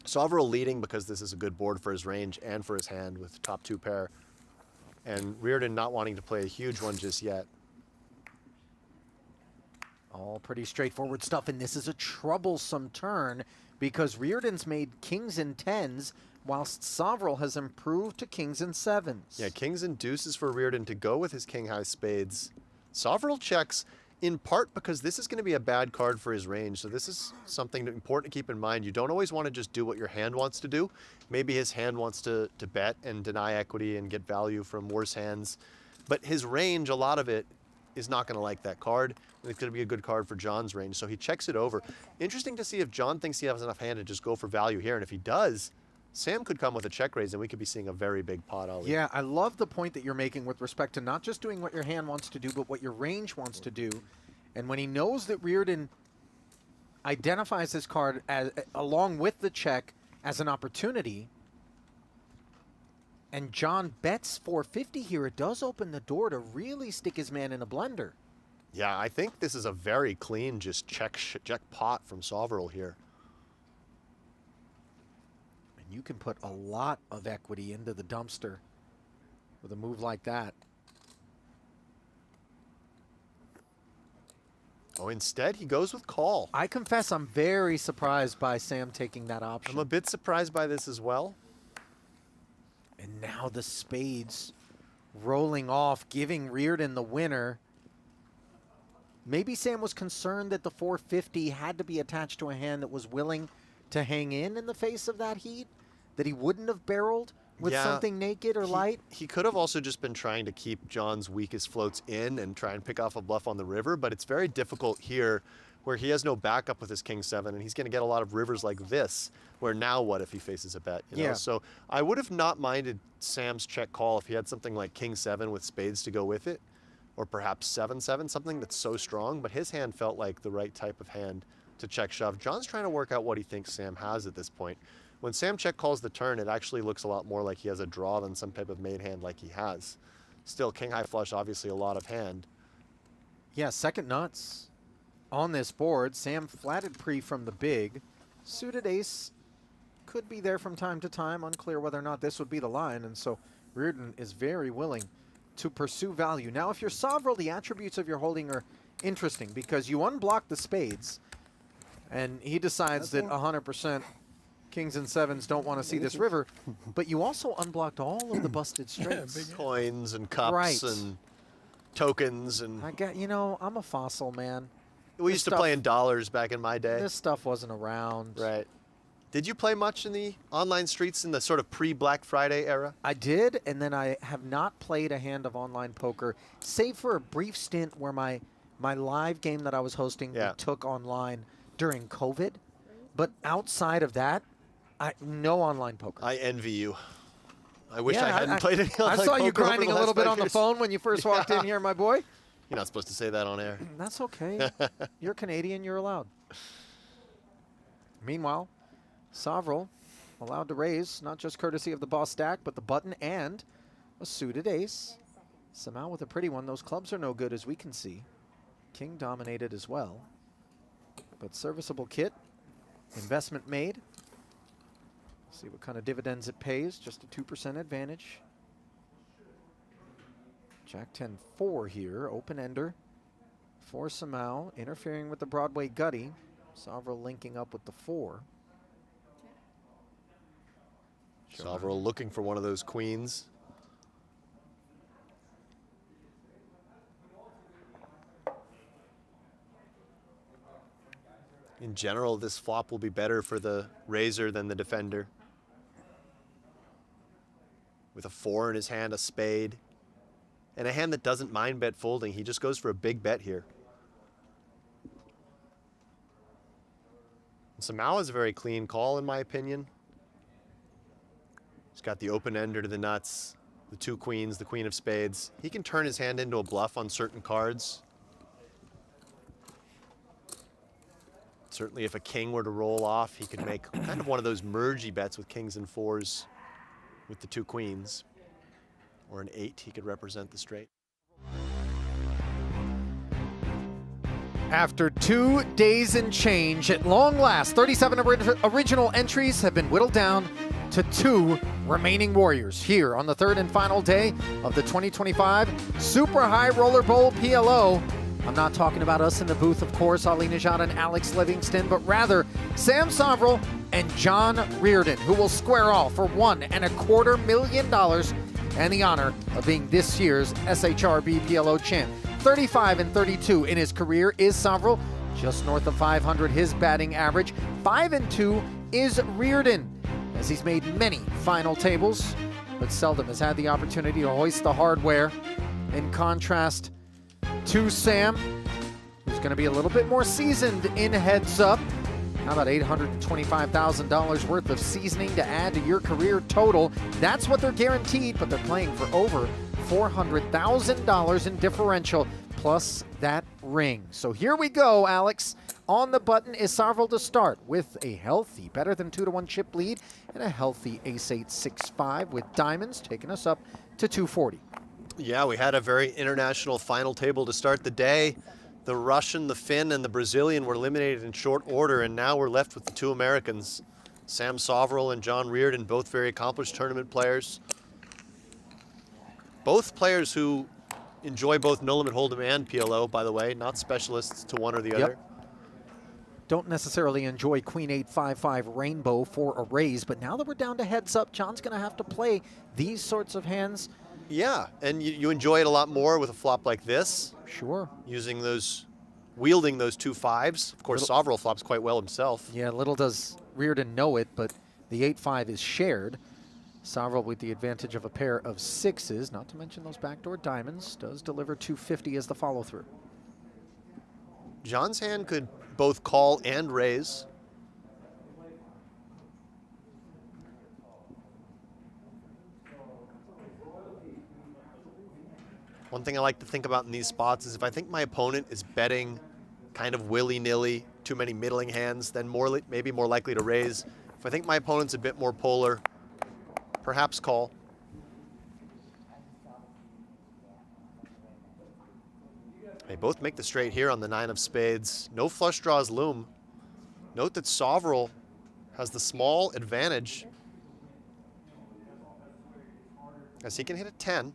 Sovereign leading because this is a good board for his range and for his hand with top two pair. And Reardon not wanting to play a huge one just yet. All pretty straightforward stuff, and this is a troublesome turn because Reardon's made kings and tens, whilst Sovereign has improved to kings and sevens. Yeah, kings and deuces for Reardon to go with his king-high spades. Sovereign checks in part because this is going to be a bad card for his range, so this is something important to keep in mind. You don't always want to just do what your hand wants to do. Maybe his hand wants to bet and deny equity and get value from worse hands, but his range, a lot of it, is not going to like that card. And it's going to be a good card for John's range, so he checks it over. Interesting to see if John thinks he has enough hand to just go for value here, and if he does, Sam could come with a check raise, and we could be seeing a very big pot, Ollie. Yeah, I love the point that you're making with respect to not just doing what your hand wants to do, but what your range wants to do. And when he knows that Reardon identifies this card as, along with the check as an opportunity, and John bets 450 here, it does open the door to really stick his man in a blender. Yeah, I think this is a very clean just check pot from Sovereign here. And you can put a lot of equity into the dumpster with a move like that. Oh, instead he goes with call. I confess I'm very surprised by Sam taking that option. I'm a bit surprised by this as well. And now the spades rolling off, giving Reardon the winner. Maybe Sam was concerned that the 450 had to be attached to a hand that was willing to hang in the face of that heat, that he wouldn't have barreled with something naked or light. He could have also just been trying to keep John's weakest floats in and try and pick off a bluff on the river, but it's very difficult here where he has no backup with his king 7, and he's going to get a lot of rivers like this, where now what if he faces a bet? You know? So I would have not minded Sam's check call if he had something like king 7 with spades to go with it, or perhaps 7-7, something that's so strong, but his hand felt like the right type of hand to check shove. John's trying to work out what he thinks Sam has at this point. When Sam check calls the turn, it actually looks a lot more like he has a draw than some type of made hand like he has. Still, king high flush, obviously a lot of hand. Yeah, second nuts on this board. Sam flatted pre from the big. Suited ace could be there from time to time. Unclear whether or not this would be the line. And so Reardon is very willing to pursue value. Now, if you're Sovereign, the attributes of your holding are interesting because you unblock the spades. And he decides that 100% kings and sevens don't want to see this river. But you also unblocked all of the busted straights. Coins and cups and tokens. And I get, you know, I'm a fossil, man. We used to play in dollars back in my day. This stuff wasn't around. Right. Did you play much in the online streets in the sort of pre-Black Friday era? I did, and then I have not played a hand of online poker, save for a brief stint where my live game that I was hosting we took online during COVID. But outside of that, no online poker. I envy you. I wish I hadn't played any online I saw poker you over grinding the a little last bit 5 on the years. phone when you first walked in here, my boy. You're not supposed to say that on air. That's okay. You're Canadian, you're allowed. Meanwhile, Sovereign allowed to raise, not just courtesy of the boss stack, but the button and a suited ace. Somehow with a pretty one. Those clubs are no good, as we can see. King dominated as well. But serviceable kit. Investment made. See what kind of dividends it pays. Just a 2% advantage. Jack 10-4 here. Open ender for Samau. Interfering with the Broadway gutty. Sovereign linking up with the 4. Sovereign looking for one of those queens. In general, this flop will be better for the raiser than the defender. With a 4 in his hand, a spade, and a hand that doesn't mind bet folding. He just goes for a big bet here. Samau is a very clean call, in my opinion. He's got the open ender to the nuts, the 2 queens, the queen of spades. He can turn his hand into a bluff on certain cards. Certainly if a king were to roll off, he could make kind of one of those mergey bets with kings and 4s with the 2 queens. Or an 8, he could represent the straight. After 2 days and change, at long last, 37 original entries have been whittled down to 2 remaining warriors here on the 3rd and final day of the 2025 Super High Roller Bowl PLO. I'm not talking about us in the booth, of course, Ali Najad and Alex Livingston, but rather Sam Sovrel and John Reardon, who will square off for $1.25 million and the honor of being this year's SHRB PLO champ. 35-32 in his career is Sovrel, just north of 500 his batting average. 5-2 is Reardon, as he's made many final tables, but seldom has had the opportunity to hoist the hardware. In contrast to Sam, who's going to be a little bit more seasoned in heads up. How about $825,000 worth of seasoning to add to your career total? That's what they're guaranteed, but they're playing for over $400,000 in differential, plus that ring. So here we go, Alex. On the button is Sovrel to start with a healthy, better than 2-1 chip lead, and a healthy ace-8, 6-5 with diamonds taking us up to 240. Yeah, we had a very international final table to start the day. The Russian, the Finn, and the Brazilian were eliminated in short order, and now we're left with the 2 Americans, Sam Sovrel and John Reardon, both very accomplished tournament players. Both players who enjoy both No Limit Hold'em and PLO, by the way, not specialists to one or the other. Don't necessarily enjoy Queen 8-5-5 Rainbow for a raise, but now that we're down to heads up, John's going to have to play these sorts of hands. Yeah, and you enjoy it a lot more with a flop like this. Sure. Wielding those 2 5s. Of course, Sovrel flops quite well himself. Yeah, little does Reardon know it, but the 8-5 is shared. Sovrel with the advantage of a pair of 6s, not to mention those backdoor diamonds, does deliver 250 as the follow-through. John's hand could both call and raise. One thing I like to think about in these spots is if I think my opponent is betting kind of willy-nilly, too many middling hands, then maybe more likely to raise. If I think my opponent's a bit more polar, perhaps call. They both make the straight here on the 9 of spades. No flush draws loom. Note that Sovrel has the small advantage as he can hit a 10.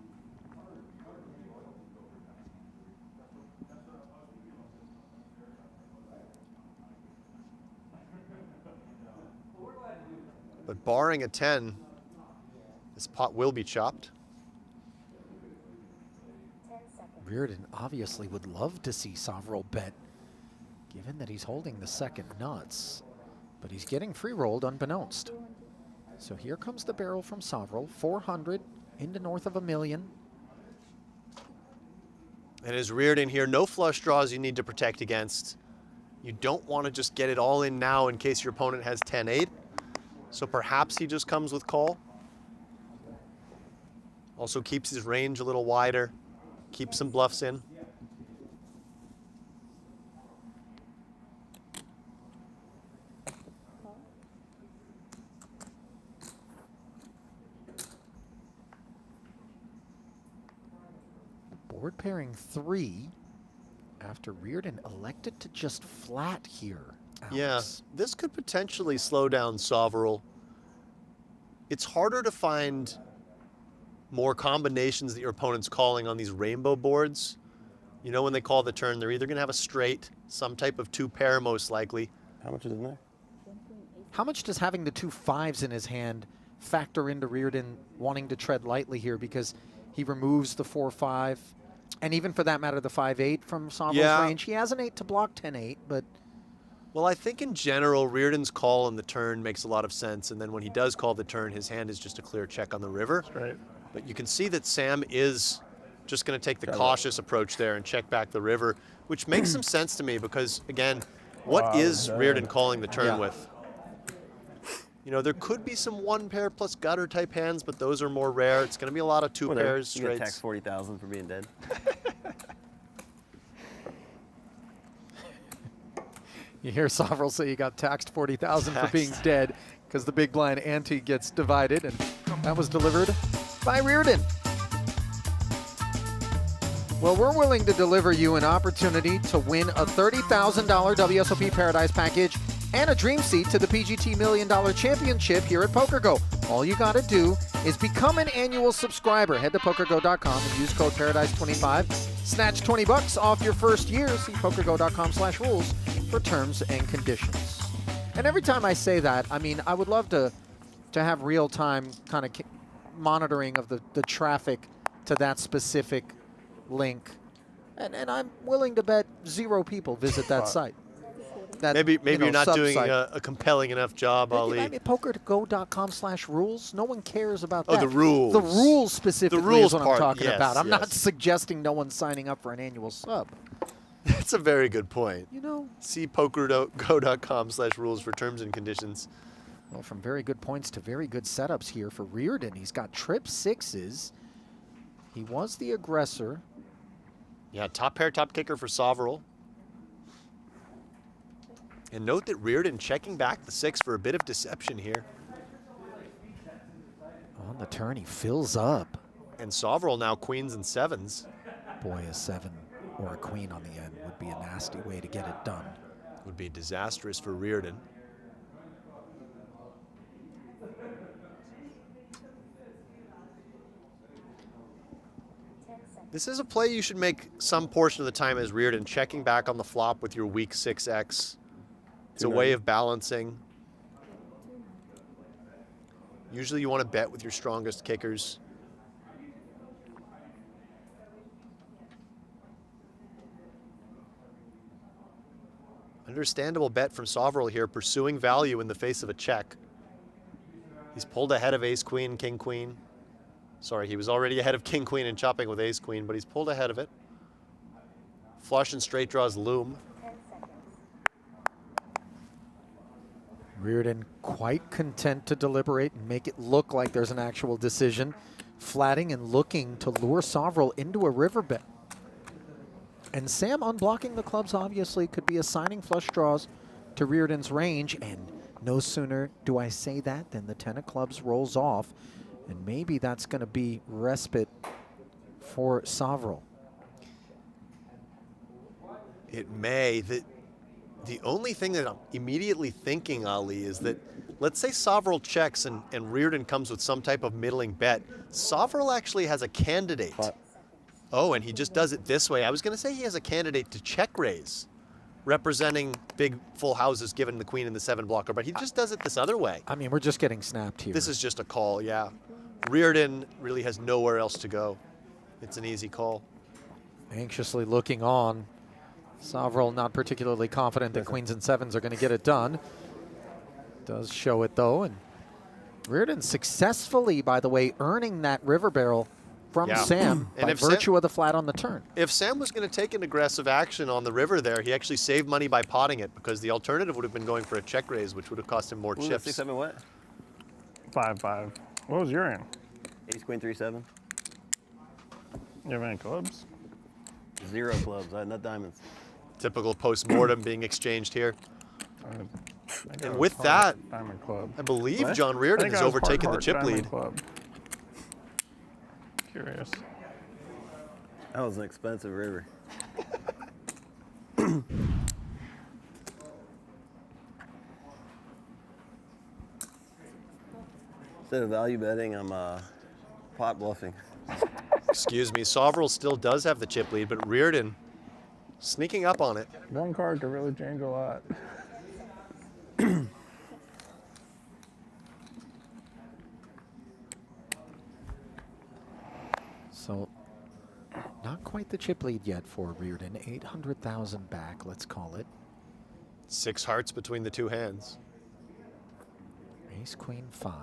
But barring a 10, this pot will be chopped. Reardon obviously would love to see Sovrel bet, given that he's holding the second nuts, but he's getting free rolled unbeknownst. So here comes the barrel from Sovrel, 400 into north of $1 million. And as Reardon here, no flush draws you need to protect against. You don't want to just get it all in now in case your opponent has 10-8. So perhaps he just comes with call. Also keeps his range a little wider, keeps some bluffs in. Board pairing 3 after Reardon elected to just flat here. Yeah, Alex. this could potentially slow down Sovereign. It's harder to find more combinations that your opponent's calling on these rainbow boards. You know, when they call the turn, they're either going to have a straight, some type of 2-pair most likely. How much is in there? How much does having the 2 5s in his hand factor into Reardon wanting to tread lightly here, because he removes the 4-5, and even for that matter, the 5-8 from Sovereign's range. He has an 8 to block 10-8, but... Well, I think in general, Reardon's call on the turn makes a lot of sense, and then when he does call the turn, his hand is just a clear check on the river. Right. But you can see that Sam is just going to take the cautious approach there and check back the river, which makes some sense to me because, again, what is Reardon calling the turn with? You know, there could be some 1-pair plus gutter type hands, but those are more rare. It's going to be a lot of 2 pairs, You get straights. taxed 40,000 for being dead. You hear Sovereign say you got taxed 40,000 for being dead because the big blind ante gets divided, and that was delivered by Reardon. Well, we're willing to deliver you an opportunity to win a $30,000 WSOP Paradise package and a dream seat to the PGT $1 Million Championship here at PokerGo. All you got to do is become an annual subscriber. Head to PokerGo.com and use code Paradise25. Snatch $20 off your first year. See PokerGo.com/rules for terms and conditions. And every time I say that, I mean, I would love to have real-time kind of monitoring of the traffic to that specific link. And I'm willing to bet 0 people visit that site. That, Maybe you're not doing sub-site. a compelling enough job, Ali. I mean, PokerGo.com/rules. No one cares about Oh, that. the rules. The rules specifically The rules is what part, I'm talking yes, about. I'm not yes. suggesting no one's signing up for an annual sub. That's a very good point. You know, See PokerGo.com/rules for terms and conditions. well, from very good points to very good setups here for Reardon. He's got trip 6s. He was the aggressor. Yeah, top pair, top kicker for Sovereign. And note that Reardon checking back the 6 for a bit of deception here. On the turn, he fills up. And Sovereign now queens and 7s. Boy, a 7 or a queen on the end would be a nasty way to get it done. Would be disastrous for Reardon. This is a play you should make some portion of the time as Reardon, checking back on the flop with your weak 6x. It's a way of balancing. Usually you want to bet with your strongest kickers. Understandable bet from Sovereign here, pursuing value in the face of a check. He's pulled ahead of ace-queen, king-queen. Sorry, he was already ahead of king-queen and chopping with ace-queen, but he's pulled ahead of it. Flush and straight draws loom. Reardon quite content to deliberate and make it look like there's an actual decision. Flatting and looking to lure Sovereign into a river bet. And Sam unblocking the clubs obviously could be assigning flush draws to Reardon's range. And no sooner do I say that than the 10 of clubs rolls off. And maybe that's going to be respite for Sovereign. It may. The only thing that I'm immediately thinking, Ali, is that let's say Sovereign checks and Reardon comes with some type of middling bet. Sovereign actually has a candidate. Oh, and he just does it this way. I was going to say he has a candidate to check raise, representing big full houses given the queen and the 7 blocker, but he just does it this other way. I mean, we're just getting snapped here. This is just a call, yeah. Reardon really has nowhere else to go. It's an easy call. Anxiously looking on. Sovereign not particularly confident that queens and 7s are going to get it done. Does show it though, and Reardon successfully, by the way, earning that river barrel from Sam And by if virtue of the flat on the turn. If Sam was going to take an aggressive action on the river there, he actually saved money by potting it, because the alternative would have been going for a check raise, which would have cost him more chips. 6, 7, what? 5-5. What was your in? Ace, queen, 3, 7. You have any clubs? 0 clubs, not diamonds. Typical post-mortem being exchanged here. I And was with part that, diamond club. I believe What? John I Reardon think has I was part overtaken the heart chip diamond lead. Club. Curious. That was an expensive river. Instead of value betting, I'm pot bluffing. Excuse me, Sovereign still does have the chip lead, but Reardon sneaking up on it. One card could really change a lot. So, not quite the chip lead yet for Reardon. 800,000 back, let's call it. 6 hearts between the two hands. Ace, queen, 5.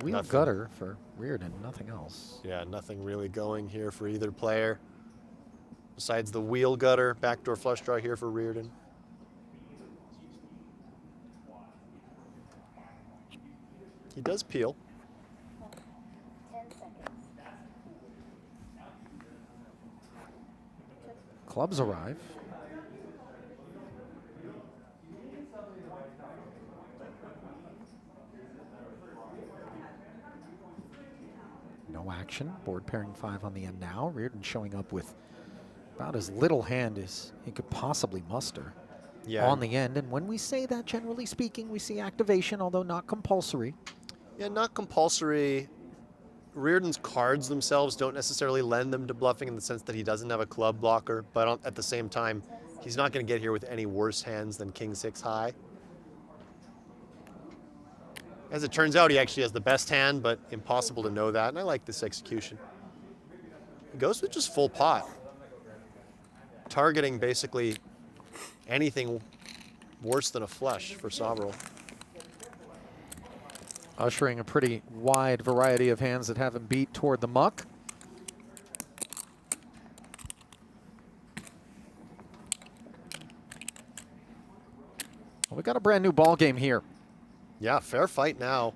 Wheel Nothing. gutter for Reardon, nothing else. Yeah, nothing really going here for either player. Besides the wheel gutter, backdoor flush draw here for Reardon. He does peel. 10 seconds. Clubs arrive. No action. Board pairing 5 on the end now. Reardon showing up with about as little hand as he could possibly muster on the end. And when we say that, generally speaking, we see activation, although not compulsory. Yeah, not compulsory. Reardon's cards themselves don't necessarily lend them to bluffing in the sense that he doesn't have a club blocker, but at the same time, he's not going to get here with any worse hands than King 6 high. As it turns out, he actually has the best hand, but impossible to know that, and I like this execution. He goes with just full pot, targeting basically anything worse than a flush for Sovereign. Ushering a pretty wide variety of hands that have him beat toward the muck. Well, we got a brand new ball game here. Yeah, fair fight now.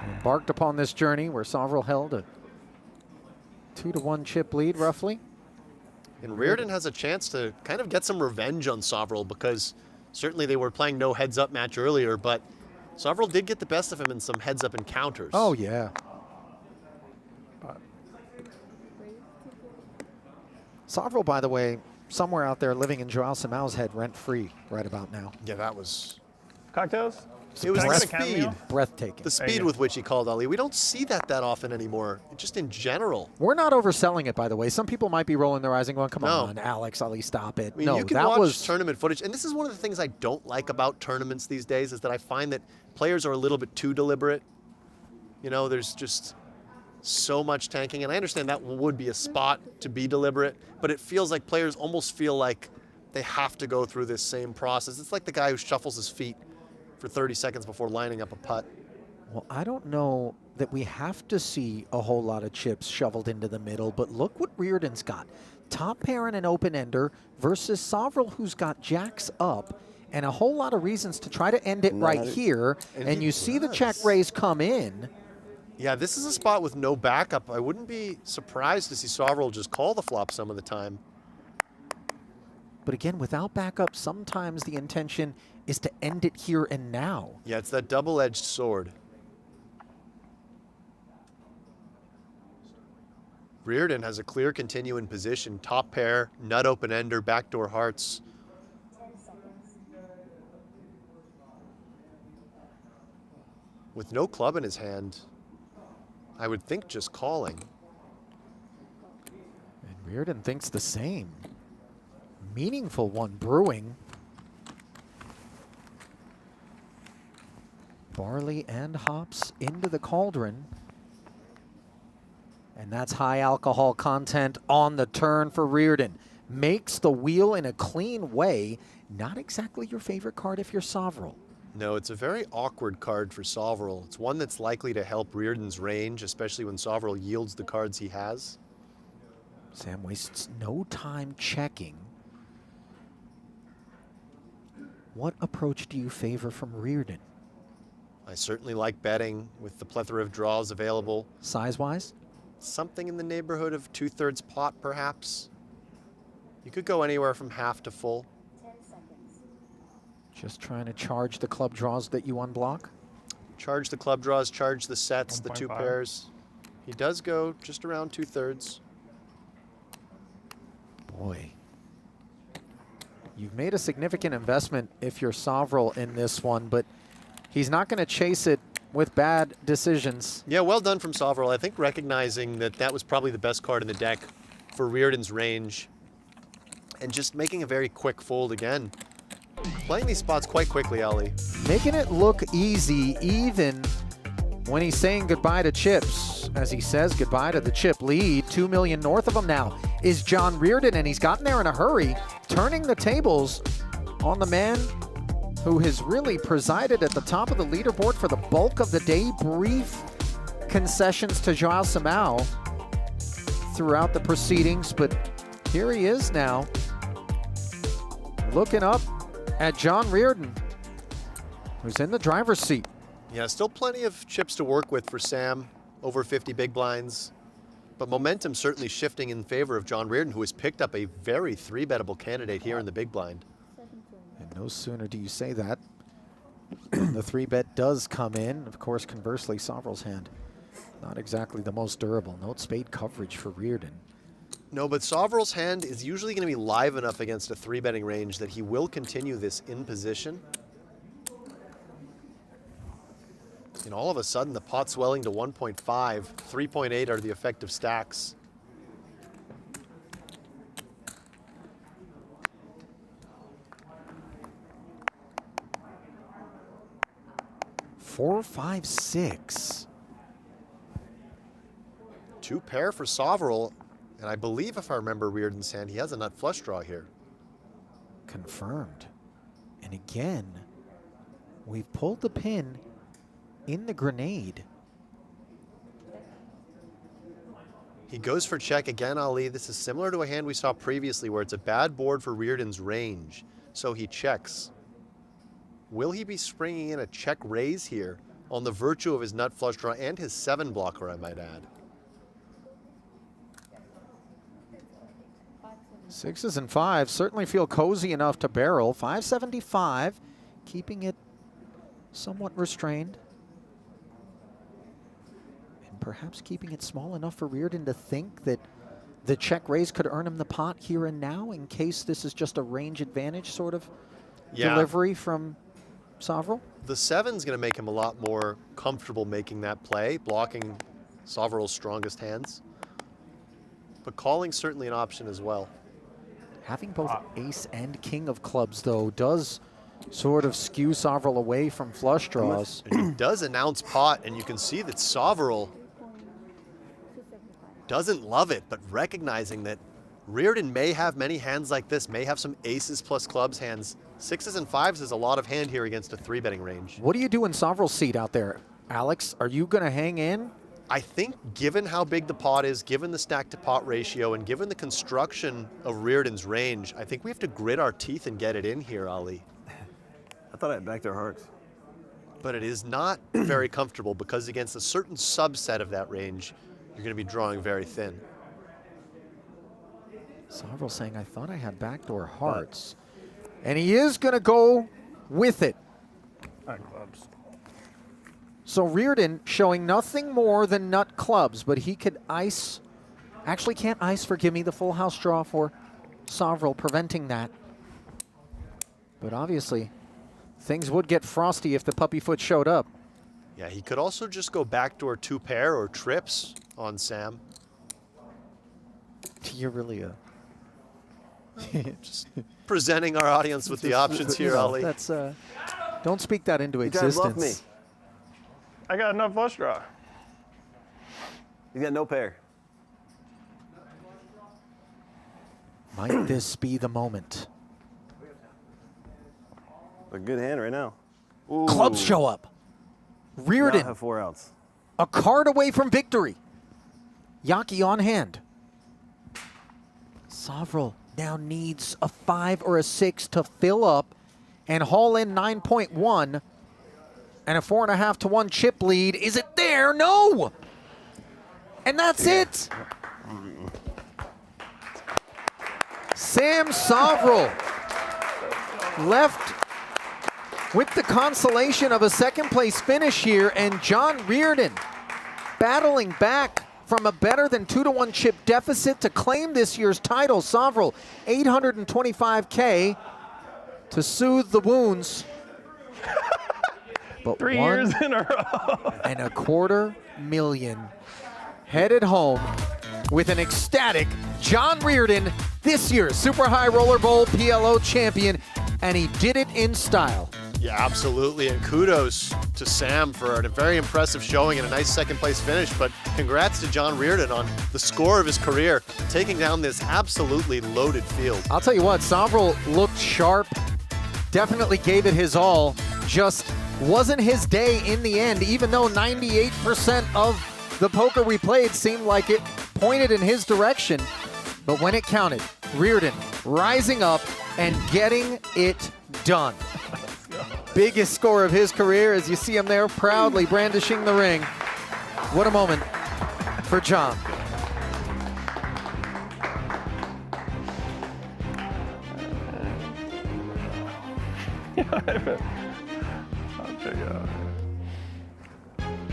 Embarked upon this journey where Sovereign held a 2-1 chip lead, roughly. And Reardon has a chance to kind of get some revenge on Sovereign because certainly they were playing no heads-up match earlier, but Sovereign did get the best of him in some heads-up encounters. Oh, yeah. Sovereign, by the way, somewhere out there living in Joao Simão's head rent-free right about now. Yeah, that was... Cocktails? It was Can I the get a speed. cameo? Breathtaking. The speed with which he called Ali. We don't see that often anymore, just in general. We're not overselling it, by the way. Some people might be rolling their eyes and going, come No. on, Alex, Ali, stop it. I mean, no, you can that watch was tournament footage, and this is one of the things I don't like about tournaments these days is that I find that players are a little bit too deliberate. You know, there's just so much tanking, and I understand that would be a spot to be deliberate, but it feels like players almost feel like they have to go through this same process. It's like the guy who shuffles his feet for 30 seconds before lining up a putt. Well, I don't know that we have to see a whole lot of chips shoveled into the middle, but look what Reardon's got. Top pair and an open ender versus Sovereign, who's got jacks up and a whole lot of reasons to try to end it right here. And you see the check raise come in. Yeah, this is a spot with no backup. I wouldn't be surprised to see Sovereign just call the flop some of the time. But again, without backup, sometimes the intention is to end it here and now. Yeah, it's that double-edged sword. Reardon has a clear continuing position. Top pair, nut open ender, backdoor hearts. 10 seconds. With no club in his hand, I would think just calling. And Reardon thinks the same. Meaningful one brewing. Barley and hops into the cauldron. And that's high alcohol content on the turn for Reardon. Makes the wheel in a clean way. Not exactly your favorite card if you're Sovereign. No, it's a very awkward card for Sovereign. It's one that's likely to help Reardon's range, especially when Sovereign yields the cards he has. Sam wastes no time checking. What approach do you favor from Reardon? I certainly like betting with the plethora of draws available. Size-wise? Something in the neighborhood of 2/3 pot, perhaps. You could go anywhere from half to full. 10 seconds. Just trying to charge the club draws that you unblock? Charge the club draws, charge the sets, the 2 1.5. pairs. He does go just around 2/3. Boy. You've made a significant investment if you're Sovril in this one, but he's not going to chase it with bad decisions. Yeah, well done from Sovril. I think recognizing that that was probably the best card in the deck for Reardon's range and just making a very quick fold again. Playing these spots quite quickly, Ali. Making it look easy even when he's saying goodbye to chips. As he says goodbye to the chip lead, 2 million north of him now is John Reardon, and he's gotten there in a hurry, turning the tables on the man who has really presided at the top of the leaderboard for the bulk of the day. Brief concessions to Joao Samao throughout the proceedings, but here he is now, looking up at John Reardon, who's in the driver's seat. Yeah, still plenty of chips to work with for Sam, over 50 big blinds. But momentum certainly shifting in favor of John Reardon, who has picked up a very 3-bettable candidate here in the big blind. And no sooner do you say that, the 3-bet does come in. Of course, conversely, Sovril's hand, not exactly the most durable. Note spade coverage for Reardon. No, but Sovril's hand is usually going to be live enough against a 3-betting range that he will continue this in position. And all of a sudden, the pot swelling to 1.5. 3.8 are the effective stacks. Four, 5, 6. 2 pair for Sovril. And I believe, if I remember Reardon's hand, he has a nut flush draw here. Confirmed. And again, we've pulled the pin in the grenade. He goes for check again, Ali. This is similar to a hand we saw previously where it's a bad board for Reardon's range. So he checks. Will he be springing in a check raise here on the virtue of his nut flush draw and his 7 blocker, I might add? 6s and 5s certainly feel cozy enough to barrel. 575, keeping it somewhat restrained. And perhaps keeping it small enough for Reardon to think that the check raise could earn him the pot here and now in case this is just a range advantage sort of delivery from Sovril. The 7's going to make him a lot more comfortable making that play, blocking Sovril's strongest hands. But calling certainly an option as well. Having both ace and king of clubs, though, does sort of skew Sovril away from flush draws. And he does announce pot, and you can see that Sovril doesn't love it, but recognizing that Reardon may have many hands like this, may have some aces plus clubs hands. 6s and 5s is a lot of hand here against a 3-betting range. What do you do in Sovril's seat out there, Alex? Are you going to hang in? I think given how big the pot is, given the stack to pot ratio, and given the construction of Reardon's range, I think we have to grit our teeth and get it in here, Ali. I thought I had backdoor hearts. But it is not very comfortable because against a certain subset of that range, you're going to be drawing very thin. Sovril saying, I thought I had backdoor hearts. And he is going to go with it. Nut clubs. So Reardon showing nothing more than nut clubs, but he could ice. Actually can't ice for gimme, the full house draw for Sovril, preventing that. But obviously, things would get frosty if the puppy foot showed up. Yeah, he could also just go backdoor 2 pair or trips on Sam. You're really a... Just presenting our audience with the options here, Ali. That's, don't speak that into You guys existence. love me. I got enough flush draw. He's got no pair. Might this be the moment? A good hand right now. Clubs show up. Reardon, Now have 4 outs. a card away from victory. Yaki on hand. Sovril now needs a 5 or a 6 to fill up and haul in 9.1 and a 4.5 to 1 chip lead. Is it there? No! And that's it. Sam Sovril left with the consolation of a second-place finish here, and John Reardon battling back from a better than 2-to-1 chip deficit to claim this year's title. Sovrel, $825K to soothe the wounds. But 3 years in a row. and $250,000 headed home with an ecstatic John Reardon, this year's Super High Roller Bowl PLO champion, and he did it in style. Yeah, absolutely. And kudos to Sam for a very impressive showing and a nice second place finish. But congrats to John Reardon on the score of his career, taking down this absolutely loaded field. I'll tell you what, Sovrel looked sharp, definitely gave it his all, just wasn't his day in the end, even though 98% of the poker we played seemed like it pointed in his direction. But when it counted, Reardon rising up and getting it done. Biggest score of his career as you see him there proudly brandishing the ring. What a moment for John.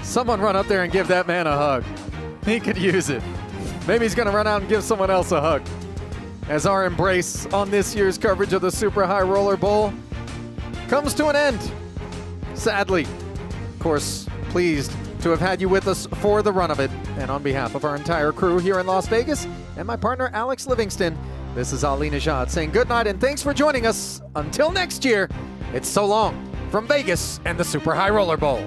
Someone run up there and give that man a hug. He could use it. Maybe he's going to run out and give someone else a hug. As our embrace on this year's coverage of the Super High Roller Bowl comes to an end, sadly. Of course, pleased to have had you with us for the run of it. And on behalf of our entire crew here in Las Vegas and my partner Alex Livingston, this is Ali Najad saying good night and thanks for joining us. Until next year, it's so long from Vegas and the Super High Roller Bowl.